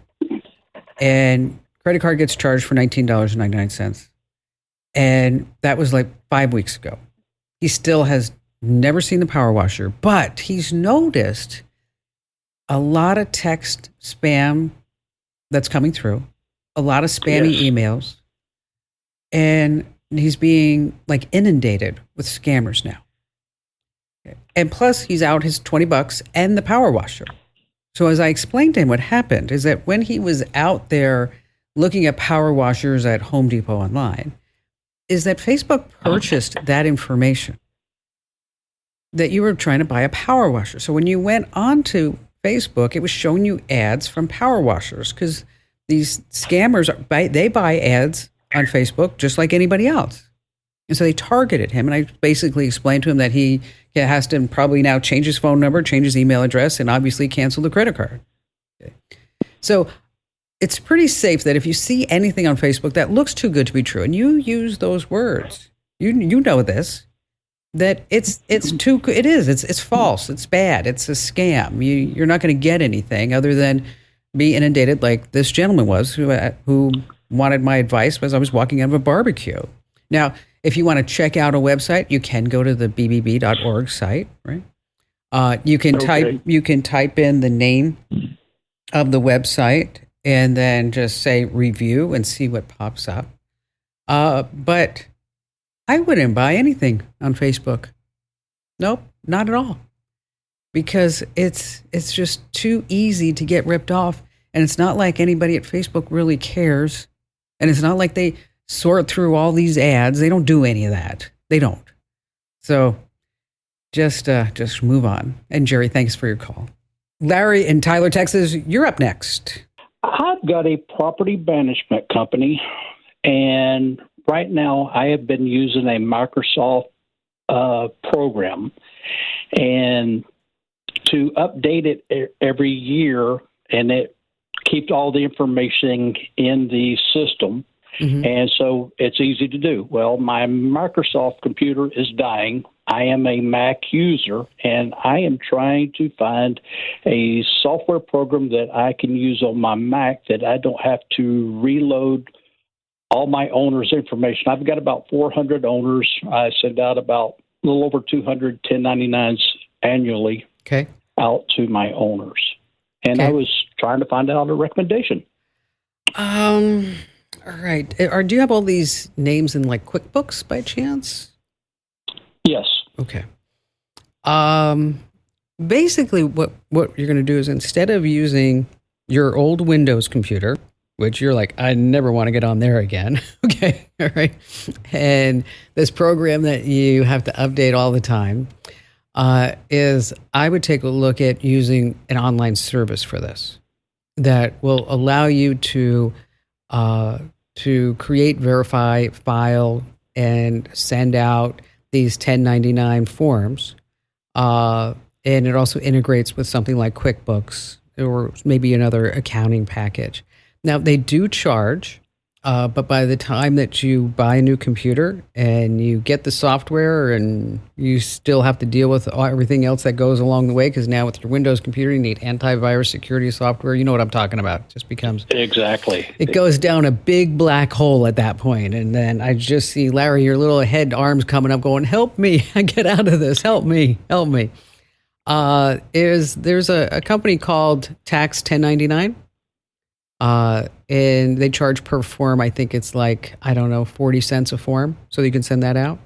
and credit card gets charged for $19.99. And that was like 5 weeks ago. He still has never seen the power washer, but he's noticed a lot of text spam that's coming through, a lot of spammy emails, and he's being like inundated with scammers now. And plus, he's out his $20 and the power washer. So as I explained to him, what happened is that when he was out there looking at power washers at Home Depot online, is that Facebook purchased that information that you were trying to buy a power washer. So when you went onto Facebook, it was showing you ads from power washers because these scammers, they buy ads on Facebook just like anybody else. And so they targeted him. And I basically explained to him that he has to probably now change his phone number, change his email address, and obviously cancel the credit card. Okay. So it's pretty safe that if you see anything on Facebook that looks too good to be true, and you use those words, you know this, that it's too, it is, it's false, it's bad, it's a scam. You're not going to get anything other than be inundated like this gentleman was who wanted my advice as I was walking out of a barbecue. Now, if you want to check out a website, you can go to the bbb.org site, right? You can type in the name of the website and then just say review and see what pops up. But I wouldn't buy anything on Facebook. Nope, not at all. Because it's just too easy to get ripped off. And it's not like anybody at Facebook really cares. And it's not like they sort through all these ads. They don't do any of that. They don't. So just move on. And Jerry, thanks for your call. Larry in Tyler, Texas, you're up next. I've got a property management company, and right now I have been using a Microsoft program, and to update it every year, and it keeps all the information in the system. Mm-hmm. And so it's easy to do. Well, my Microsoft computer is dying. I am a Mac user, and I am trying to find a software program that I can use on my Mac that I don't have to reload all my owners' information. I've got about 400 owners. I send out about a little over 200 1099s annually out to my owners. And I was trying to find out a recommendation. All right. Do you have all these names in like QuickBooks by chance? Yes. Okay. Basically, what you're going to do is instead of using your old Windows computer, which you're like, I never want to get on there again. Okay. All right. And this program that you have to update all the time is I would take a look at using an online service for this that will allow you to create, verify, file, and send out these 1099 forms. And it also integrates with something like QuickBooks or maybe another accounting package. Now, they do charge, but by the time that you buy a new computer and you get the software and you still have to deal with everything else that goes along the way, because now with your Windows computer, you need antivirus security software. You know what I'm talking about. It just becomes... Exactly. It goes down a big black hole at that point. And then I just see, Larry, your little head arms coming up going, help me, I get out of this. Help me. There's a company called Tax 1099. And they charge per form. I think it's like, 40 cents a form. So you can send that out.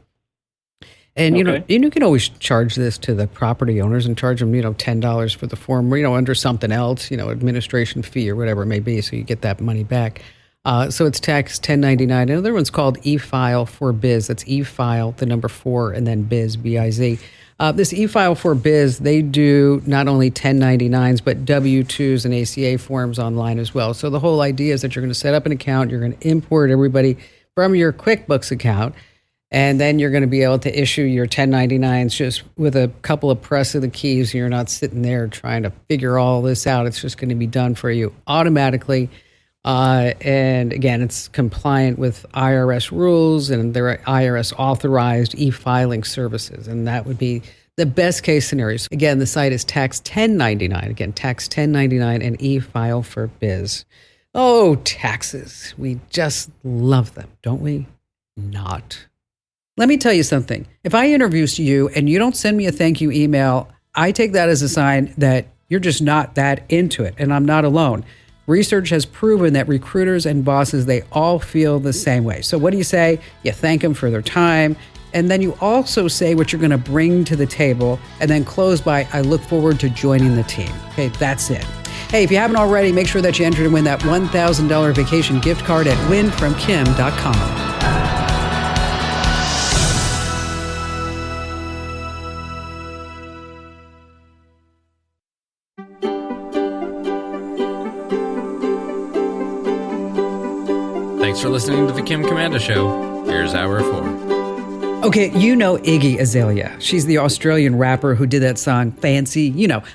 And, you can always charge this to the property owners and charge them, $10 for the form, under something else, administration fee or whatever it may be. So you get that money back. So it's Tax 1099. Another one's called eFile for Biz. That's eFile, the number 4, and then Biz, B-I-Z. This eFile for Biz, they do not only 1099s, but W-2s and ACA forms online as well. So the whole idea is that you're going to set up an account, you're going to import everybody from your QuickBooks account, and then you're going to be able to issue your 1099s just with a couple of press of the keys. You're not sitting there trying to figure all this out. It's just going to be done for you automatically. And again, it's compliant with IRS rules, and there are IRS authorized e-filing services. And that would be the best case scenarios. Again, the site is Tax 1099. Again, Tax 1099 and eFile for Biz. Oh, taxes. We just love them, don't we? Not. Let me tell you something. If I introduce you and you don't send me a thank you email, I take that as a sign that you're just not that into it. And I'm not alone. Research has proven that recruiters and bosses, they all feel the same way. So what do you say? You thank them for their time. And then you also say what you're going to bring to the table, and then close by, I look forward to joining the team. Okay, that's it. Hey, if you haven't already, make sure that you enter to win that $1,000 vacation gift card at winfromkim.com. Thanks for listening to the Kim Komando Show. Here's Hour 4. Okay, you know Iggy Azalea. She's the Australian rapper who did that song, Fancy.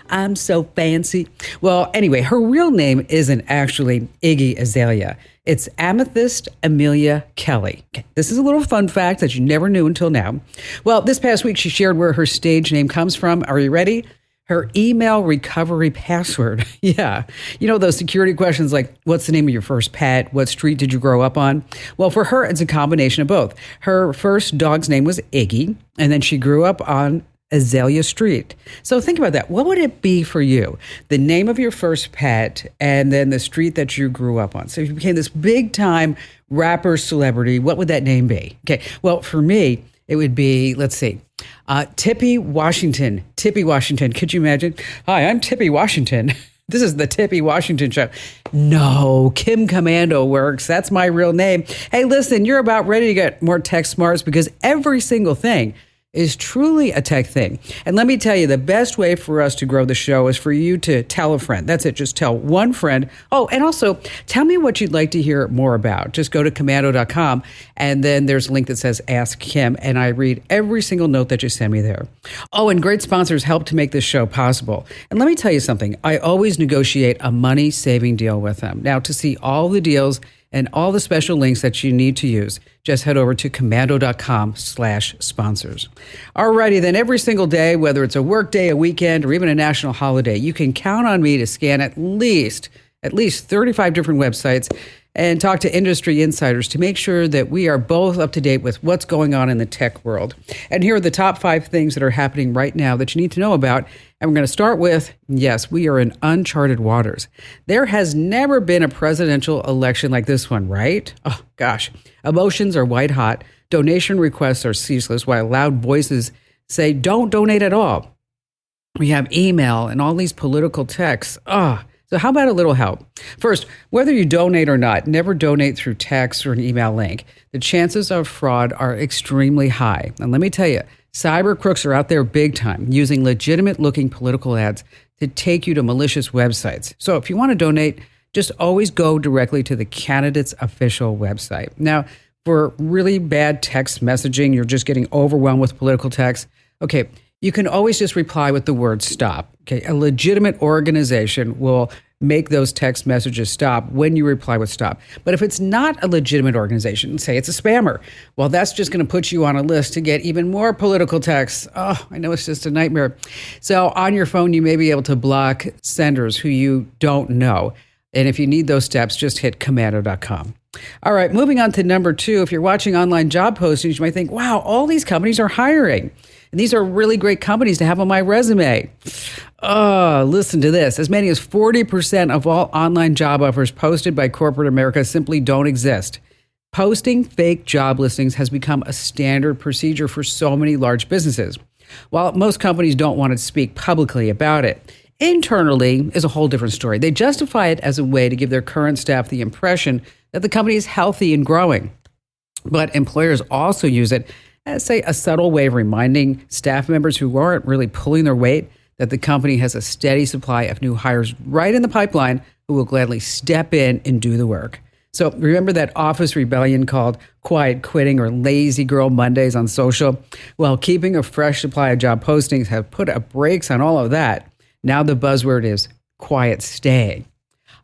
I'm so fancy. Well, anyway, her real name isn't actually Iggy Azalea. It's Amethyst Amelia Kelly. Okay, this is a little fun fact that you never knew until now. Well, this past week, she shared where her stage name comes from. Are you ready? Her email recovery password. Yeah. Those security questions like, what's the name of your first pet? What street did you grow up on? Well, for her, it's a combination of both. Her first dog's name was Iggy, and then she grew up on Azalea Street. So think about that. What would it be for you? The name of your first pet and then the street that you grew up on. So if you became this big time rapper celebrity, what would that name be? Okay. Well, for me, it would be, let's see, Tippy Washington. Tippy Washington. Could you imagine? Hi, I'm Tippy Washington. This is the Tippy Washington Show. No, Kim Komando works. That's my real name. Hey, listen, you're about ready to get more tech smarts because every single thing is truly a tech thing. And let me tell you, the best way for us to grow the show is for you to tell a friend. That's it. Just tell one friend. Oh, and also tell me what you'd like to hear more about. Just go to Komando.com, and then there's a link that says Ask Kim, and I read every single note that you send me there. Oh, and great sponsors help to make this show possible. And let me tell you something. I always negotiate a money-saving deal with them. Now, to see all the deals and all the special links that you need to use, just head over to Komando.com/sponsors. Alrighty, then every single day, whether it's a work day, a weekend, or even a national holiday, you can count on me to scan at least 35 different websites and talk to industry insiders to make sure that we are both up to date with what's going on in the tech world. And here are the top 5 things that are happening right now that you need to know about. And we're going to start with, yes, we are in uncharted waters. There has never been a presidential election like this one, right? Oh, gosh. Emotions are white hot. Donation requests are ceaseless, while loud voices say, don't donate at all. We have email and all these political texts. So how about a little help? First, whether you donate or not, never donate through text or an email link. The chances of fraud are extremely high. And let me tell you, cyber crooks are out there big time, using legitimate-looking political ads to take you to malicious websites. So if you want to donate, just always go directly to the candidate's official website. Now, for really bad text messaging, you're just getting overwhelmed with political text. Okay, you can always just reply with the word stop. Okay, a legitimate organization will make those text messages stop when you reply with stop. But if it's not a legitimate organization, say it's a spammer, well, that's just going to put you on a list to get even more political texts. Oh, I know it's just a nightmare. So on your phone, you may be able to block senders who you don't know. And if you need those steps, just hit Komando.com. All right, moving on to number 2. If you're watching online job postings, you might think, wow, all these companies are hiring. And these are really great companies to have on my resume. Oh, listen to this. As many as 40% of all online job offers posted by corporate America simply don't exist. Posting fake job listings has become a standard procedure for so many large businesses. While most companies don't want to speak publicly about it, internally is a whole different story. They justify it as a way to give their current staff the impression that the company is healthy and growing. But employers also use it as, say, a subtle way of reminding staff members who aren't really pulling their weight that the company has a steady supply of new hires right in the pipeline who will gladly step in and do the work. So remember that office rebellion called quiet quitting or lazy girl Mondays on social? Well, keeping a fresh supply of job postings have put a brakes on all of that. Now the buzzword is quiet staying.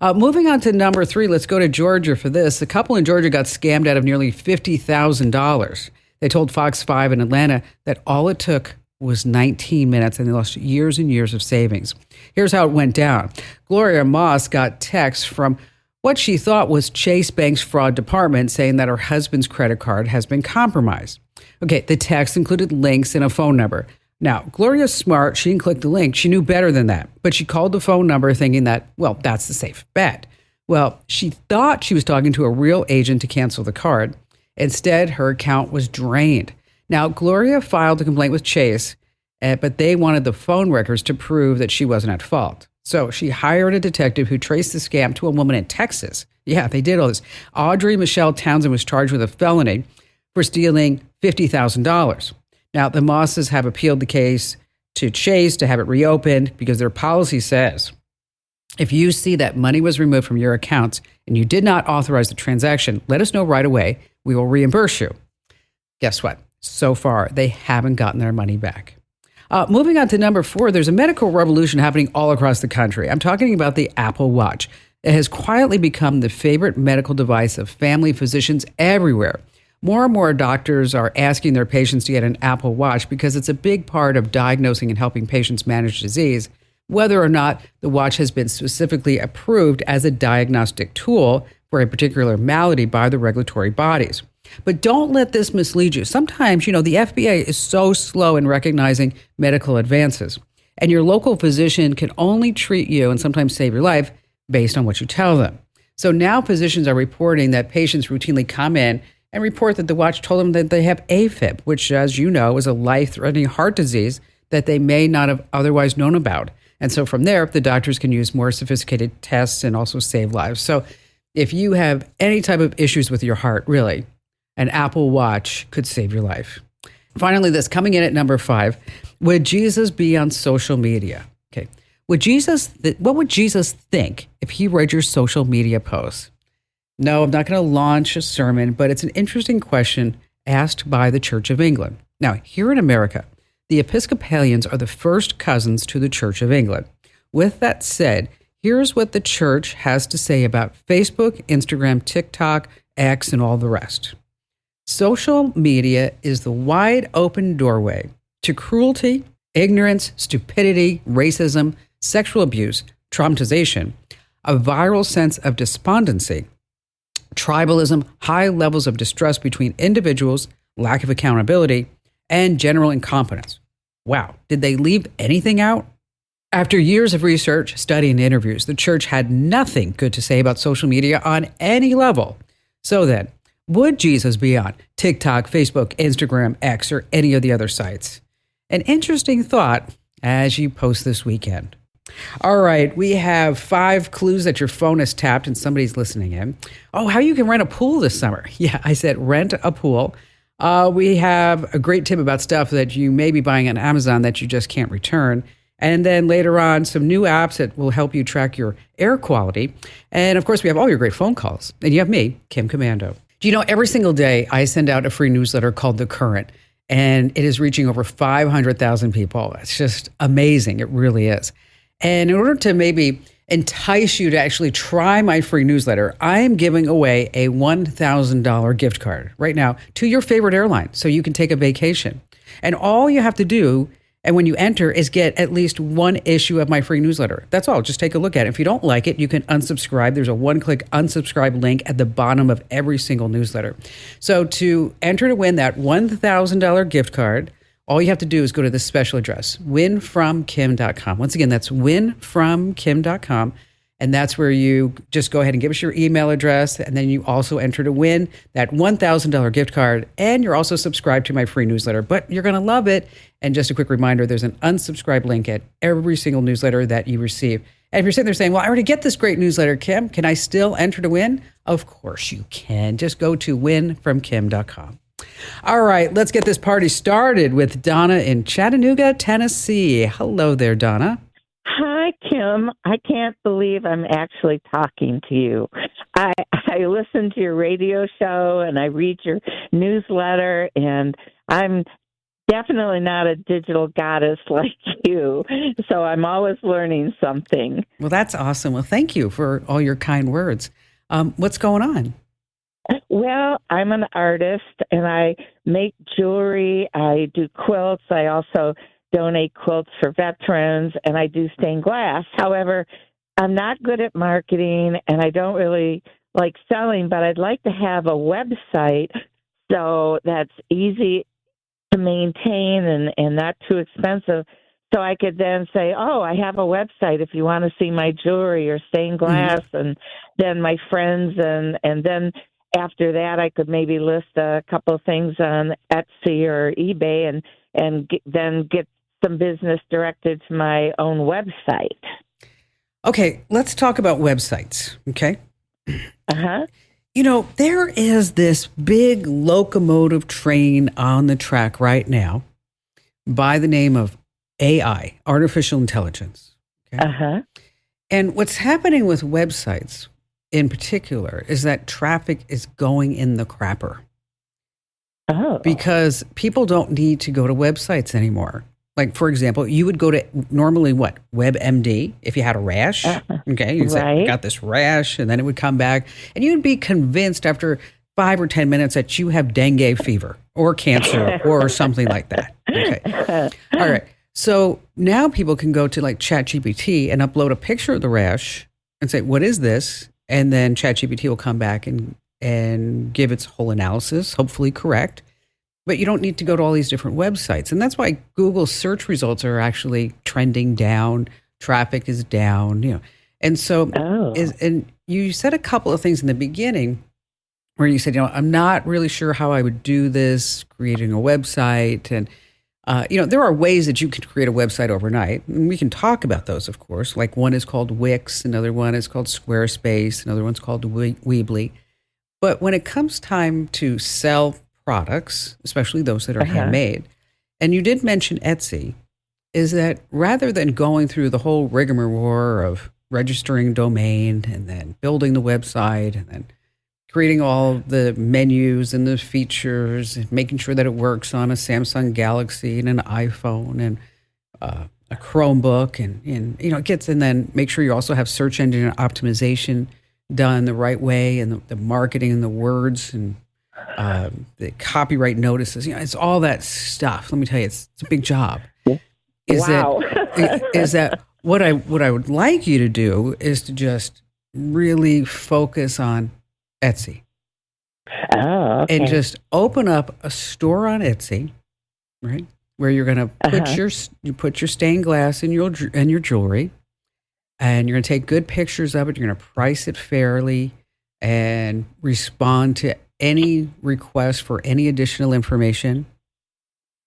Moving on to number 3, let's go to Georgia for this. A couple in Georgia got scammed out of nearly $50,000. They told Fox 5 in Atlanta that all it took was 19 minutes and they lost years and years of savings. Here's how it went down. Gloria Moss got texts from what she thought was Chase Bank's fraud department saying that her husband's credit card has been compromised. Okay, the text included links and a phone number. Now, Gloria's smart. She didn't click the link. She knew better than that. But she called the phone number thinking that, well, that's the safe bet. Well, she thought she was talking to a real agent to cancel the card. Instead, her account was drained. Now, Gloria filed a complaint with Chase, but they wanted the phone records to prove that she wasn't at fault. So she hired a detective who traced the scam to a woman in Texas. Yeah, they did all this. Audrey Michelle Townsend was charged with a felony for stealing $50,000. Now, the Mosses have appealed the case to Chase to have it reopened because their policy says if you see that money was removed from your accounts and you did not authorize the transaction, let us know right away. We will reimburse you. Guess what? So far, they haven't gotten their money back. Moving on to number 4, there's a medical revolution happening all across the country. I'm talking about the Apple Watch. It has quietly become the favorite medical device of family physicians everywhere. More and more doctors are asking their patients to get an Apple Watch because it's a big part of diagnosing and helping patients manage disease, whether or not the watch has been specifically approved as a diagnostic tool for a particular malady by the regulatory bodies. But don't let this mislead you. Sometimes, the FDA is so slow in recognizing medical advances, and your local physician can only treat you and sometimes save your life based on what you tell them. So now physicians are reporting that patients routinely come in and report that the watch told them that they have AFib, which, as you know, is a life-threatening heart disease that they may not have otherwise known about. And so from there, the doctors can use more sophisticated tests and also save lives. So if you have any type of issues with your heart, really, an Apple Watch could save your life. Finally, this coming in at number 5, would Jesus be on social media? Okay. What would Jesus think if he read your social media posts? No, I'm not going to launch a sermon, but it's an interesting question asked by the Church of England. Now, here in America, the Episcopalians are the first cousins to the Church of England. With that said, here's what the church has to say about Facebook, Instagram, TikTok, X, and all the rest. Social media is the wide open doorway to cruelty, ignorance, stupidity, racism, sexual abuse, traumatization, a viral sense of despondency, tribalism, high levels of distrust between individuals, lack of accountability, and general incompetence. Wow, did they leave anything out? After years of research, study, and interviews, the church had nothing good to say about social media on any level. So then, would Jesus be on TikTok, Facebook, Instagram, X, or any of the other sites? An interesting thought as you post this weekend. All right, we have 5 clues that your phone is tapped and somebody's listening in. Oh, how you can rent a pool this summer. Yeah, I said rent a pool. We have a great tip about stuff that you may be buying on Amazon that you just can't return. And then later on, some new apps that will help you track your air quality. And of course, we have all your great phone calls. And you have me, Kim Komando. Do you know, every single day I send out a free newsletter called The Current, and it is reaching over 500,000 people. It's just amazing. It really is. And in order to maybe entice you to actually try my free newsletter, I am giving away a $1,000 gift card right now to your favorite airline so you can take a vacation. And all you have to do, and when you enter, is get at least one issue of my free newsletter. That's all. Just take a look at it. If you don't like it, you can unsubscribe. There's a one-click unsubscribe link at the bottom of every single newsletter. So to enter to win that $1,000 gift card, all you have to do is go to this special address, winfromkim.com. Once again, that's winfromkim.com. And that's where you just go ahead and give us your email address. And then you also enter to win that $1,000 gift card. And you're also subscribed to my free newsletter. But you're going to love it. And just a quick reminder, there's an unsubscribe link at every single newsletter that you receive. And if you're sitting there saying, well, I already get this great newsletter, Kim, can I still enter to win? Of course you can. Just go to winfromkim.com. All right, let's get this party started with Donna in Chattanooga, Tennessee. Hello there, Donna. Hi, Kim. I can't believe I'm actually talking to you. I listen to your radio show and I read your newsletter, and I'm definitely not a digital goddess like you, so I'm always learning something. Well, that's awesome. Well, thank you for all your kind words. What's going on? Well, I'm an artist and I make jewelry. I do quilts. I also donate quilts for veterans, and I do stained glass. However, I'm not good at marketing and I don't really like selling, but I'd like to have a website so that's easy to maintain and not too expensive. So I could then say, oh, I have a website if you want to see my jewelry or stained glass, and then my friends, and then after that, I could maybe list a couple of things on Etsy or eBay and then get some business directed to my own website. Okay, let's talk about websites, okay? Uh-huh. You know, there is this big locomotive train on the track right now by the name of AI, artificial intelligence. Okay? Uh-huh. And what's happening with websites in particular is that traffic is going in the crapper. Oh. Because people don't need to go to websites anymore. Like, for example, you would go to normally what? WebMD if you had a rash. Okay. You'd say, I got this rash, and then it would come back. And you'd be convinced after 5 or 10 minutes that you have dengue fever or cancer or something like that. Okay. All right. So now people can go to like ChatGPT and upload a picture of the rash and say, what is this? And then ChatGPT will come back and give its whole analysis, hopefully correct. But you don't need to go to all these different websites. And that's why Google search results are actually trending down. Traffic is down, you know. And so, and you said a couple of things in the beginning where you said, you know, I'm not really sure how I would do this, creating a website. And, you know, there are ways that you can create a website overnight. And we can talk about those, of course. Like one is called Wix. Another one is called Squarespace. Another one's called Weebly. But when it comes time to sell products, especially those that are handmade. And you did mention Etsy, is that rather than going through the whole rigmarole of registering domain and then building the website and then creating all the menus and the features and making sure that it works on a Samsung Galaxy and an iPhone and a Chromebook and it gets, and then make sure you also have search engine optimization done the right way and the marketing and the words and the copyright notices. It's all that stuff. Let me tell you, it's a big job. Is that what I would like you to do is to just really focus on Etsy. Oh, okay. And just open up a store on Etsy, right? Where you're going to put your stained glass in your jewelry, and you're going to take good pictures of it. You're going to price it fairly and respond to any request for any additional information.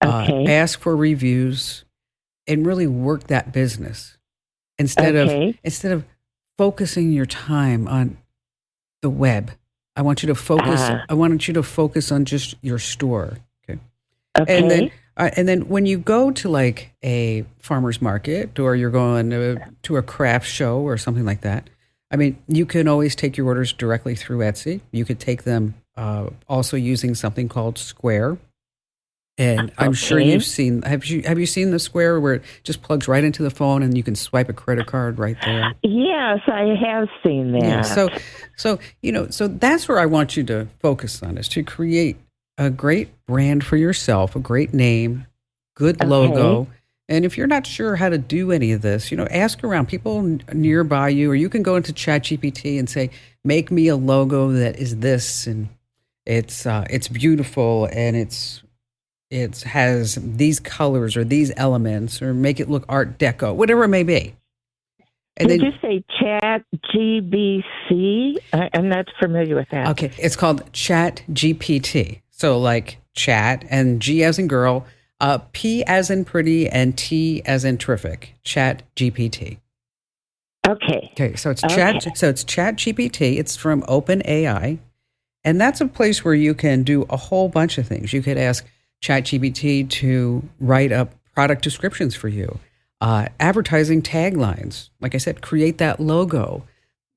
Ask for reviews and really work that business instead of focusing your time on the web. I want you to focus. I want you to focus on just your store. Okay. And then when you go to like a farmer's market or you're going to a craft show or something like that, I mean, you can always take your orders directly through Etsy. You could take them also using something called Square. And I'm sure you've seen. Have you seen the Square where it just plugs right into the phone and you can swipe a credit card right there? Yes, I have seen that. Yeah, so that's where I want you to focus on, is to create a great brand for yourself, a great name, good logo. And if you're not sure how to do any of this, ask around people nearby you, or you can go into ChatGPT and say, make me a logo that is this, and it's beautiful, and it has these colors or these elements, or make it look Art Deco, whatever it may be. And Did you say ChatGPT? I'm not familiar with that. Okay, it's called ChatGPT. So like chat and G as in girl, P as in pretty, and T as in terrific. ChatGPT. Okay. So it's ChatGPT. It's from OpenAI, and that's a place where you can do a whole bunch of things. You could ask ChatGPT to write up product descriptions for you, advertising taglines. Like I said, create that logo,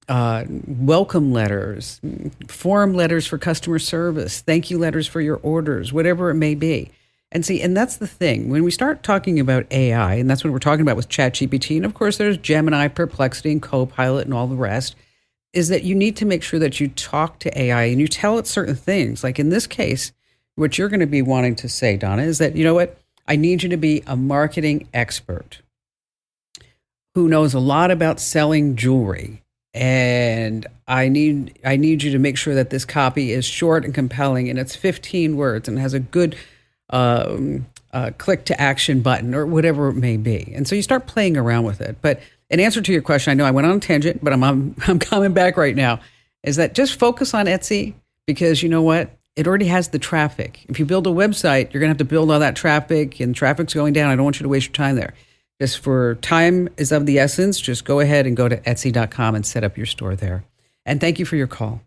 welcome letters, form letters for customer service, thank you letters for your orders, whatever it may be. And that's the thing. When we start talking about AI, and that's what we're talking about with ChatGPT, and of course there's Gemini, Perplexity, and Copilot, and all the rest, is that you need to make sure that you talk to AI and you tell it certain things. Like in this case, what you're going to be wanting to say, Donna, is that, I need you to be a marketing expert who knows a lot about selling jewelry. And I need you to make sure that this copy is short and compelling, and it's 15 words and has a good click to action button or whatever it may be. And so you start playing around with it. But in answer to your question, I know I went on a tangent, but I'm coming back right now, is that just focus on Etsy, because you know what? It already has the traffic. If you build a website, you're going to have to build all that traffic, and traffic's going down. I don't want you to waste your time there. Just for time is of the essence, just go ahead and go to Etsy.com and set up your store there. And thank you for your call.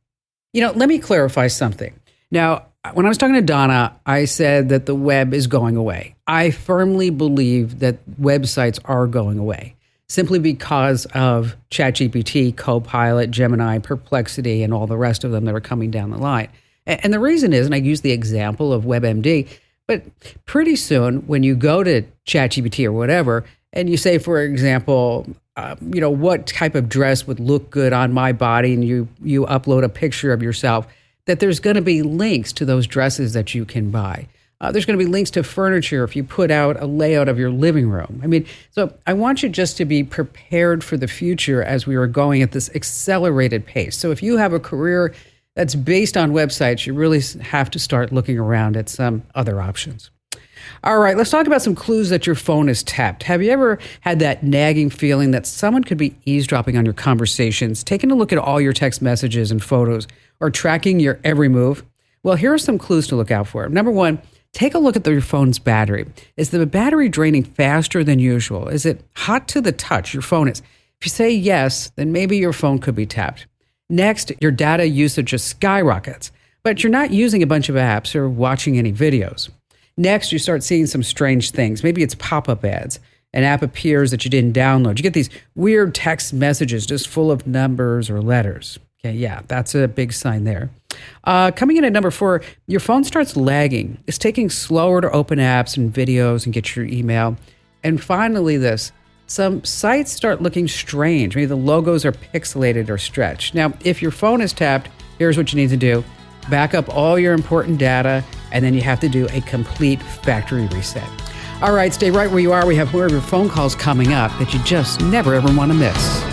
Let me clarify something. Now, when I was talking to Donna, I said that the web is going away. I firmly believe that websites are going away, simply because of ChatGPT, Copilot, Gemini, Perplexity, and all the rest of them that are coming down the line. And the reason is, and I use the example of WebMD, but pretty soon when you go to ChatGPT or whatever, and you say, for example, what type of dress would look good on my body, and you upload a picture of yourself, that there's going to be links to those dresses that you can buy. There's going to be links to furniture if you put out a layout of your living room. So I want you just to be prepared for the future as we are going at this accelerated pace. So if you have a career that's based on websites, you really have to start looking around at some other options. All right, let's talk about some clues that your phone is tapped. Have you ever had that nagging feeling that someone could be eavesdropping on your conversations, taking a look at all your text messages and photos, or tracking your every move? Well, here are some clues to look out for. Number one, take a look at your phone's battery. Is the battery draining faster than usual? Is it hot to the touch? Your phone is. If you say yes, then maybe your phone could be tapped. Next, your data usage just skyrockets. but you're not using a bunch of apps or watching any videos. Next, you start seeing some strange things. Maybe it's pop-up ads. An app appears that you didn't download. You get these weird text messages just full of numbers or letters. Okay, yeah, that's a big sign there. Coming in at number 4, your phone starts lagging. It's taking slower to open apps and videos and get your email. And finally, some sites start looking strange. Maybe the logos are pixelated or stretched. Now, if your phone is tapped, here's what you need to do. Back up all your important data, and then you have to do a complete factory reset. All right, stay right where you are. We have more of your phone calls coming up that you just never, ever want to miss.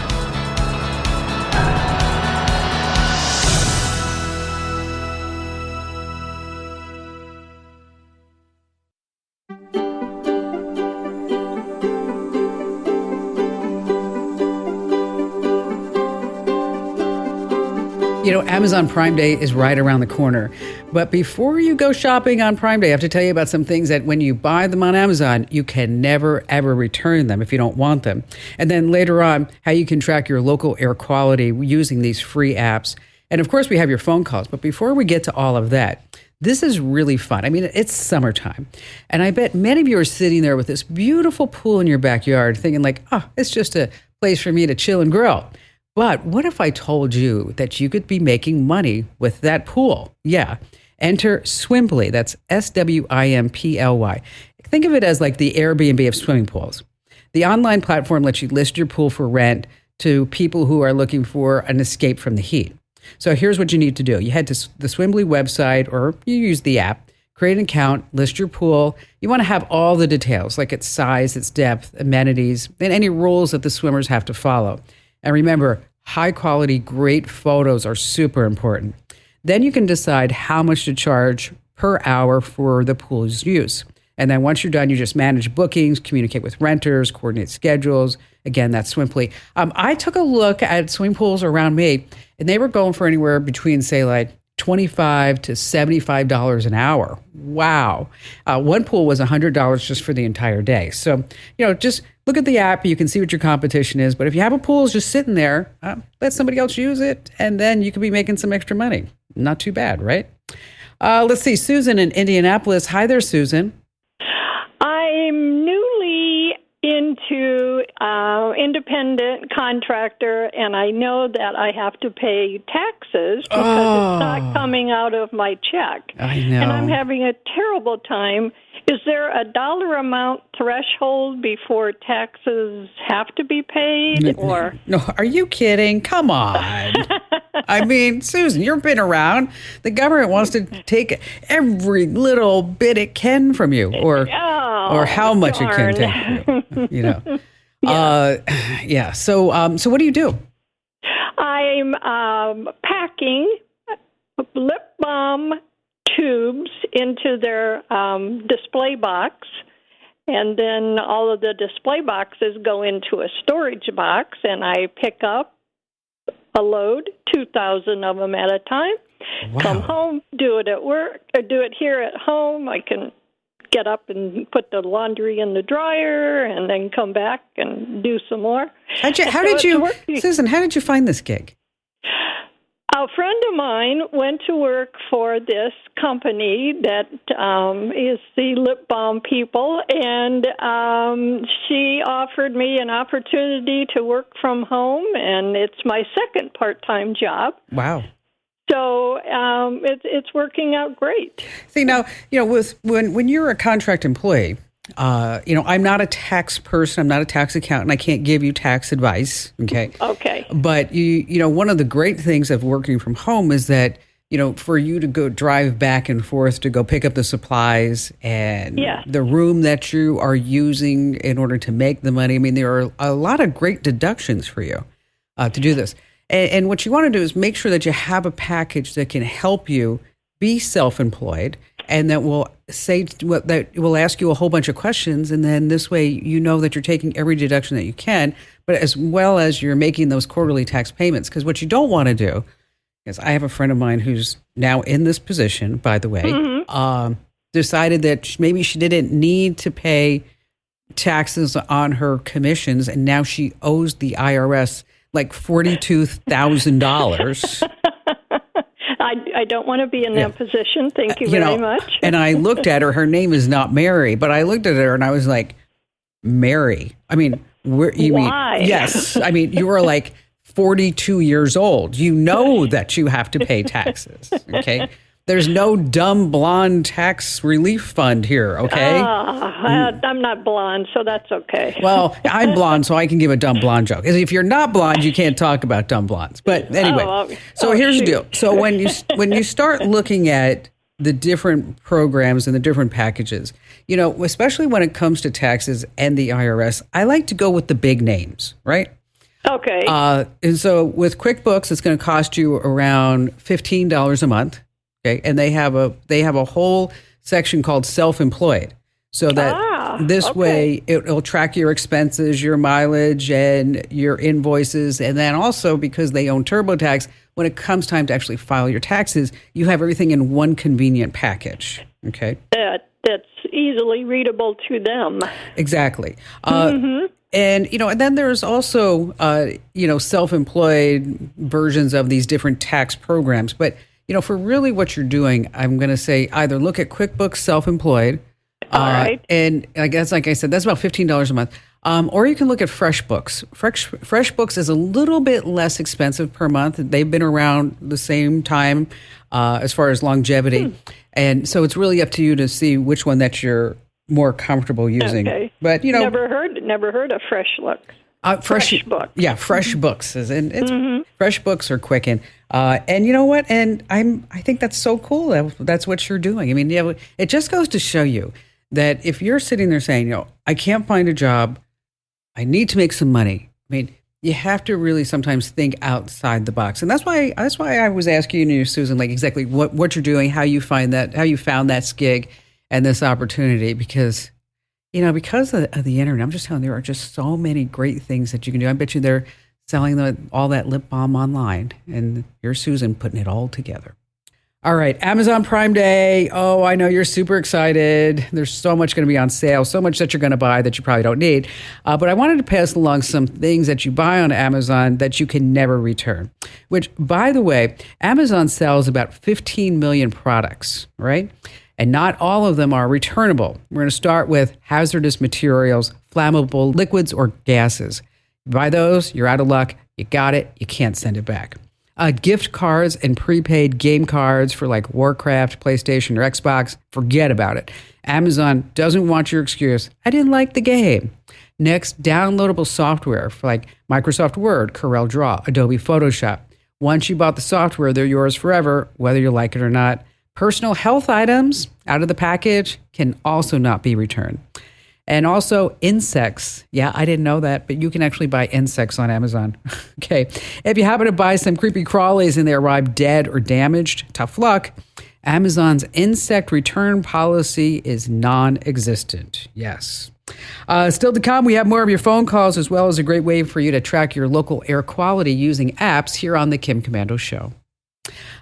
You know, Amazon Prime Day is right around the corner. But before you go shopping on Prime Day, I have to tell you about some things that when you buy them on Amazon, you can never, ever return them if you don't want them. And then later on, how you can track your local air quality using these free apps. And of course, we have your phone calls. But before we get to all of that, this is really fun. I mean, it's summertime. And I bet many of you are sitting there with this beautiful pool in your backyard thinking like, oh, it's just a place for me to chill and grill. But what if I told you that you could be making money with that pool? Yeah. Enter Swimply. That's SWIMPLY. Think of it as like the Airbnb of swimming pools. The online platform lets you list your pool for rent to people who are looking for an escape from the heat. So here's what you need to do. You head to the Swimply website, or you use the app, create an account, list your pool. You want to have all the details, like its size, its depth, amenities, and any rules that the swimmers have to follow. And remember, high quality, great photos are super important. Then you can decide how much to charge per hour for the pool's use. And then once you're done, you just manage bookings, communicate with renters, coordinate schedules. Again, that's Swimply. I took a look at swimming pools around me, and they were going for anywhere between, say, like $25 to $75 an hour. Wow. One pool was $100 just for the entire day. So, just look at the app. You can see what your competition is. But if you have a pool just sitting there, let somebody else use it, and then you could be making some extra money. Not too bad, right? Let's see. Susan in Indianapolis. Hi there, Susan. I'm newly into independent contractor, and I know that I have to pay taxes because it's not coming out of my check. I know. And I'm having a terrible time. Is there a dollar amount threshold before taxes have to be paid? Or no, are you kidding? Come on. I mean, Susan, you've been around. The government wants to take every little bit it can from you, or how much it can take from you. Yeah. So what do you do? I'm packing lip balm tubes into their display box, and then all of the display boxes go into a storage box, and I pick up a load, 2,000 of them at a time. Wow. Come home, do it at work, or do it here at home. I can get up and put the laundry in the dryer, and then come back and do some more. Susan, how did you find this gig? A friend of mine went to work for this company that is the lip balm people, and she offered me an opportunity to work from home, and it's my second part-time job. Wow. So it's working out great. See, now, when you're a contract employee, I'm not a tax person. I'm not a tax accountant. I can't give you tax advice. Okay. Okay. But one of the great things of working from home is that, for you to go drive back and forth to go pick up the supplies and the room that you are using in order to make the money. I mean, there are a lot of great deductions for you to do this. And what you want to do is make sure that you have a package that can help you be self-employed, and that will ask you a whole bunch of questions, and then this way you know that you're taking every deduction that you can, but as well as you're making those quarterly tax payments. Because what you don't want to do is, I have a friend of mine who's now in this position, by the way, decided that maybe she didn't need to pay taxes on her commissions, and now she owes the IRS like $42,000. I don't want to be in that position. Thank you very much. And I looked at her. Her name is not Mary, but I looked at her and I was like, Mary. I mean, Why? mean? Yes. I mean, you were like 42 years old. You know that you have to pay taxes. Okay. There's no dumb blonde tax relief fund here. Okay. I'm not blonde, so that's okay. Well, I'm blonde, so I can give a dumb blonde joke. If you're not blonde, you can't talk about dumb blondes. But anyway, here's the deal. So when you start looking at the different programs and the different packages, especially when it comes to taxes and the IRS, I like to go with the big names, right? Okay. And so with QuickBooks, it's going to cost you around $15 a month. Okay, and they have a whole section called self-employed, so that this way it'll track your expenses, your mileage, and your invoices, and then also because they own TurboTax, when it comes time to actually file your taxes, you have everything in one convenient package. Okay, that's easily readable to them. Exactly. And and then there's also self-employed versions of these different tax programs, but for really what you're doing, I'm going to say either look at QuickBooks Self-Employed. All right. And I guess, like I said, that's about $15 a month. Or you can look at FreshBooks. FreshBooks is a little bit less expensive per month. They've been around the same time as far as longevity. And so it's really up to you to see which one that you're more comfortable using. Okay. But, never heard of FreshBooks. FreshBooks. Yeah, FreshBooks. And it's FreshBooks are Quicken. And you know what? And I think that's so cool. That's what you're doing. I mean, it just goes to show you that if you're sitting there saying, I can't find a job, I need to make some money. I mean, you have to really sometimes think outside the box. And that's why I was asking you, Susan, like exactly what you're doing, how you found that gig and this opportunity, because because of the internet, I'm just telling you, there are just so many great things that you can do. I bet you they're selling all that lip balm online, and you're Susan putting it all together. All right, Amazon Prime Day. Oh, I know you're super excited. There's so much going to be on sale, so much that you're going to buy that you probably don't need. But I wanted to pass along some things that you buy on Amazon that you can never return, which, by the way, Amazon sells about 15 million products, right? And not all of them are returnable. We're going to start with hazardous materials, flammable liquids or gases. You buy those, you're out of luck. You got it, you can't send it back. Gift cards and prepaid game cards for like Warcraft, PlayStation, or Xbox, forget about it. Amazon doesn't want your excuse, I didn't like the game. Next, downloadable software for like Microsoft Word, Corel Draw, Adobe Photoshop. Once you bought the software, they're yours forever, whether you like it or not. Personal health items out of the package can also not be returned. And also insects. Yeah, I didn't know that, but you can actually buy insects on Amazon. Okay. If you happen to buy some creepy crawlies and they arrive dead or damaged, tough luck. Amazon's insect return policy is non-existent. Yes. Still to come, we have more of your phone calls, as well as a great way for you to track your local air quality using apps here on the Kim Komando Show.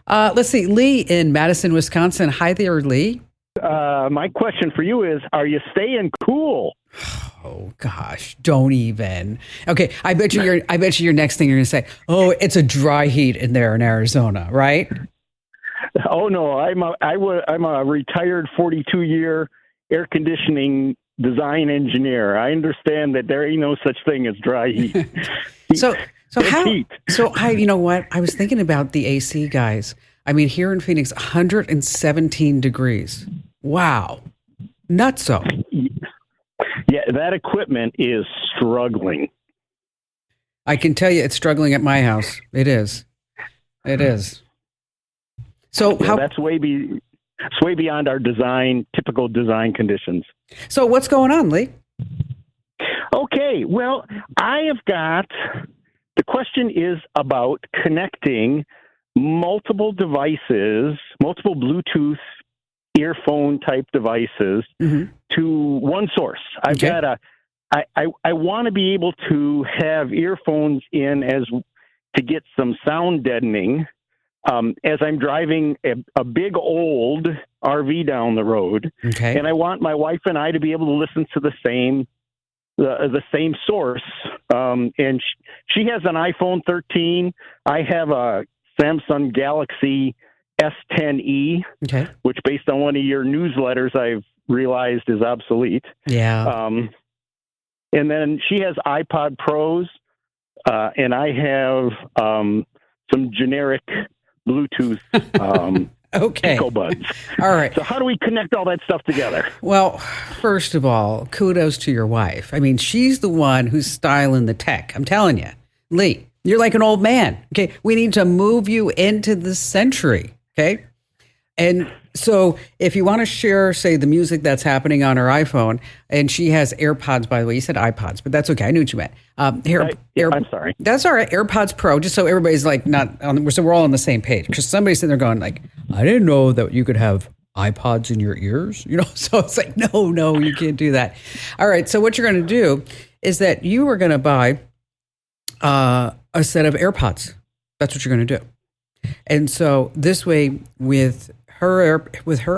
Let's see, Lee in Madison, Wisconsin. Hi there, Lee. My question for you is, are you staying cool? Oh gosh, don't even. Okay, I bet you your next thing you're going to say, oh, it's a dry heat in there in Arizona, right? Oh no, I'm a retired 42-year air conditioning design engineer. I understand that there ain't no such thing as dry heat. So you know what? I was thinking about the AC guys. I mean, here in Phoenix, 117 degrees. Wow. Nutso. Yeah, that equipment is struggling. I can tell you it's struggling at my house. It is. It is. So that's way beyond our typical design conditions. So what's going on, Lee? Okay, well, the question is about connecting multiple devices, multiple Bluetooth earphone type devices to one source. I want to be able to have earphones in to get some sound deadening as I'm driving a big old RV down the road. Okay. And I want my wife and I to be able to listen to the same source. And she has an iPhone 13. I have a Samsung Galaxy S10e, which based on one of your newsletters I've realized is obsolete. Yeah. And then she has iPod Pros, and I have some generic Bluetooth EcoBuds. All right. So how do we connect all that stuff together? Well, first of all, kudos to your wife. I mean, she's the one who's styling the tech. I'm telling you, Lee, you're like an old man. Okay. We need to move you into the century. Okay. And so if you want to share, say, the music that's happening on her iPhone, and she has AirPods, by the way, you said iPods, but that's okay. I knew what you meant. I'm sorry. That's all right. AirPods Pro, just so everybody's like not on, so we're all on the same page. Because somebody's sitting there going like, I didn't know that you could have iPods in your ears, you know? So it's like, no, you can't do that. All right. So what you're going to do is that you are going to buy a set of AirPods. That's what you're going to do. And so this way with her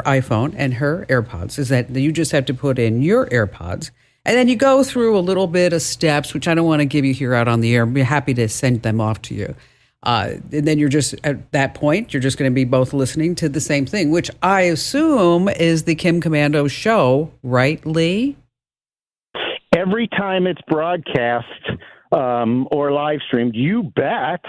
iPhone and her AirPods is that you just have to put in your AirPods, and then you go through a little bit of steps, which I don't want to give you here out on the air. I'd be happy to send them off to you. And then you're just, at that point, you're just going to be both listening to the same thing, which I assume is the Kim Komando show, right, Lee? Every time it's broadcast or live streamed, you bet.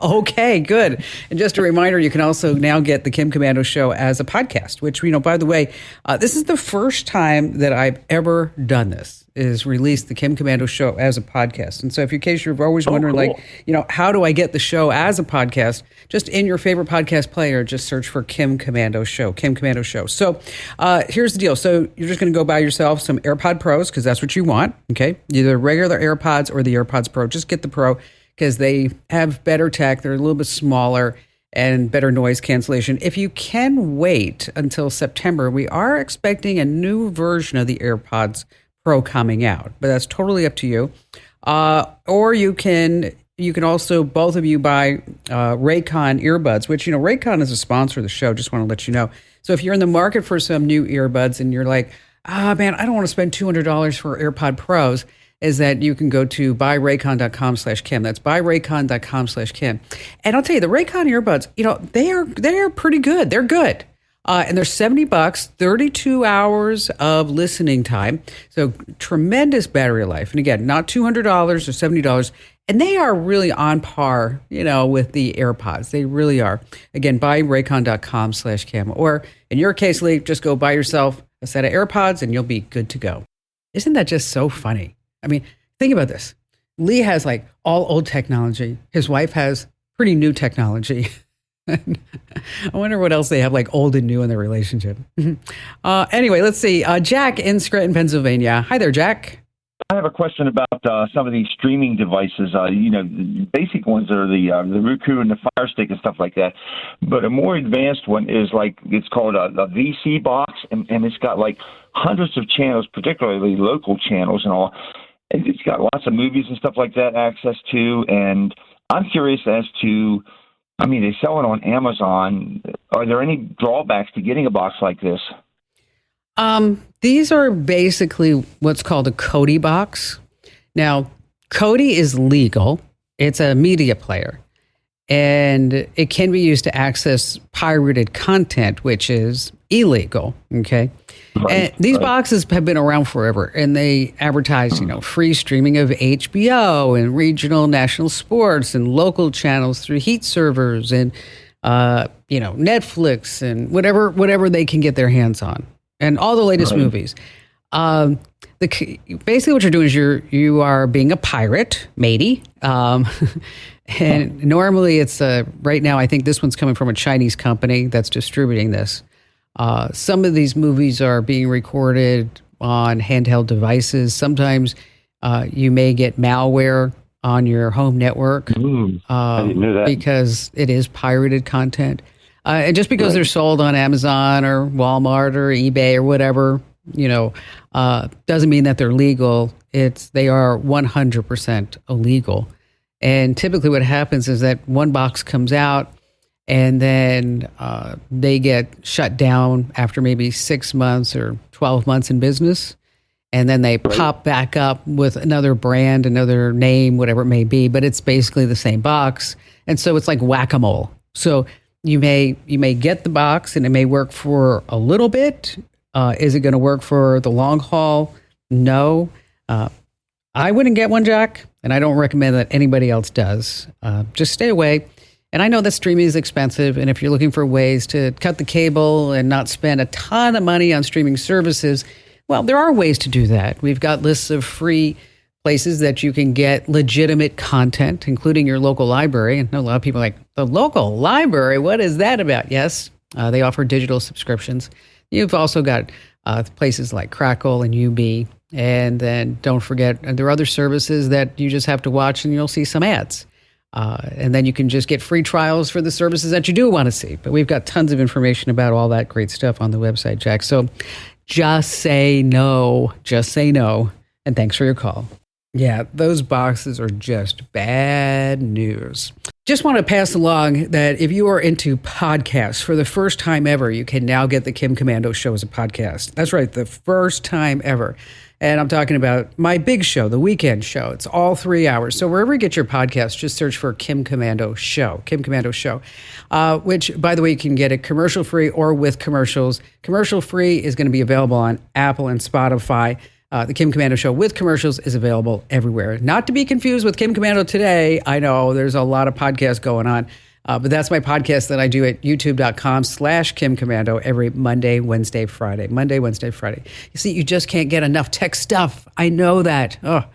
Okay, good. And just a reminder, you can also now get the Kim Komando show as a podcast, which, by the way, this is the first time that I've ever done this, is release the Kim Komando show as a podcast. And so in case you're always wondering, cool. How do I get the show as a podcast? Just in your favorite podcast player, just search for Kim Komando show, Kim Komando show. So here's the deal. So you're just going to go buy yourself some AirPod Pros, because that's what you want. Okay. Either regular AirPods or the AirPods Pro. Just get the Pro because they have better tech. They're a little bit smaller and better noise cancellation. If you can wait until September, we are expecting a new version of the AirPods Pro coming out, but that's totally up to you. Or you can also, both of you, buy Raycon earbuds, which, Raycon is a sponsor of the show. Just want to let you know. So if you're in the market for some new earbuds and you're like, man, I don't want to spend $200 for AirPod Pros, is that you can go to buyraycon.com/Kim. That's buyraycon.com/Kim. And I'll tell you, the Raycon earbuds, they are pretty good. They're good. And they're $70, 32 hours of listening time. So tremendous battery life. And again, not $200 or $70. And they are really on par, with the AirPods. They really are. Again, buyraycon.com/Kim. Or in your case, Lee, just go buy yourself a set of AirPods and you'll be good to go. Isn't that just so funny? I mean, think about this. Lee has all old technology. His wife has pretty new technology. I wonder what else they have old and new in their relationship. Anyway, let's see. Jack in Scranton, Pennsylvania. Hi there, Jack. I have a question about some of these streaming devices. The basic ones are the Roku and the Fire Stick and stuff like that. But a more advanced one is it's called a VC box, and it's got hundreds of channels, particularly local channels and all. And it's got lots of movies and stuff like that access to. And I'm curious as to, they sell it on Amazon. Are there any drawbacks to getting a box like this? These are basically what's called a Kodi box. Now, Kodi is legal. It's a media player, and it can be used to access pirated content, which is illegal. Okay. Right, and these boxes have been around forever, and they advertise, free streaming of HBO and regional national sports and local channels through Heat servers and, Netflix and whatever they can get their hands on, and all the latest movies. Basically what you're doing is you are being a pirate, matey. And normally it's right now, I think this one's coming from a Chinese company that's distributing this. Some of these movies are being recorded on handheld devices. Sometimes you may get malware on your home network I didn't know that. because it is pirated content. And just because they're sold on Amazon or Walmart or eBay or whatever, doesn't mean that they're legal. They are 100% illegal. And typically what happens is that one box comes out and then they get shut down after maybe 6 months or 12 months in business. And then they pop back up with another brand, another name, whatever it may be. But it's basically the same box. And so it's like whack-a-mole. So You may get the box and it may work for a little bit. Is it going to work for the long haul? No. I wouldn't get one, Jack, and I don't recommend that anybody else does. Just stay away. And I know that streaming is expensive, and if you're looking for ways to cut the cable and not spend a ton of money on streaming services, well, there are ways to do that. We've got lists of free places that you can get legitimate content, including your local library. And a lot of people are like, the local library, what is that about? Yes, they offer digital subscriptions. You've also got places like Crackle and UB. And then don't forget, there are other services that you just have to watch and you'll see some ads. And then you can just get free trials for the services that you do want to see. But we've got tons of information about all that great stuff on the website, Jack. So just say no. Just say no. And thanks for your call. Yeah, those boxes are just bad news. Just want to pass along that if you are into podcasts, for the first time ever, you can now get the Kim Komando Show as a podcast. That's right, the first time ever. And I'm talking about my big show, the weekend show. It's all 3 hours. So wherever you get your podcast, just search for Kim Komando Show, Kim Komando Show, which, by the way, you can get it commercial-free or with commercials. Commercial-free is going to be available on Apple and Spotify. The Kim Komando Show with commercials is available everywhere. Not to be confused with Kim Komando Today. I know there's a lot of podcasts going on, but that's my podcast that I do at youtube.com/Kim Komando every Monday, Wednesday, Friday. Monday, Wednesday, Friday. You see, you just can't get enough tech stuff. I know that. Oh.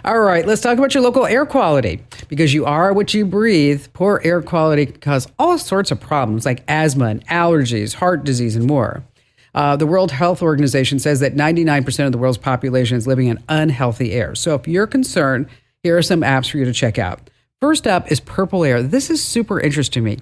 All right, let's talk about your local air quality, because you are what you breathe. Poor air quality can cause all sorts of problems like asthma and allergies, heart disease, and more. The World Health Organization says that 99% of the world's population is living in unhealthy air. So if you're concerned, here are some apps for you to check out. First up is Purple Air. This is super interesting to me.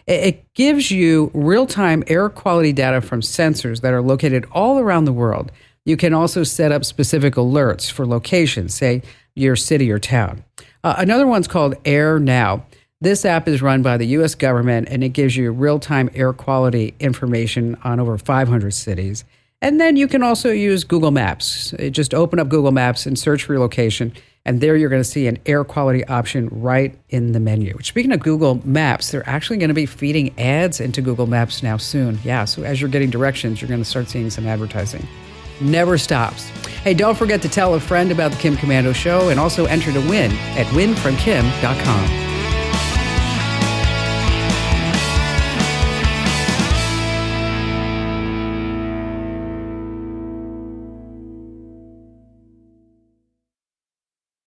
It gives you real-time air quality data from sensors that are located all around the world. You can also set up specific alerts for locations, say your city or town. Another one's called Air Now. This app is run by the U.S. government, and it gives you real-time air quality information on over 500 cities. And then you can also use Google Maps. Just open up Google Maps and search for your location, and there you're going to see an air quality option right in the menu. Speaking of Google Maps, they're actually going to be feeding ads into Google Maps now soon. Yeah, so as you're getting directions, you're going to start seeing some advertising. Never stops. Hey, don't forget to tell a friend about the Kim Komando Show and also enter to win at winfromkim.com.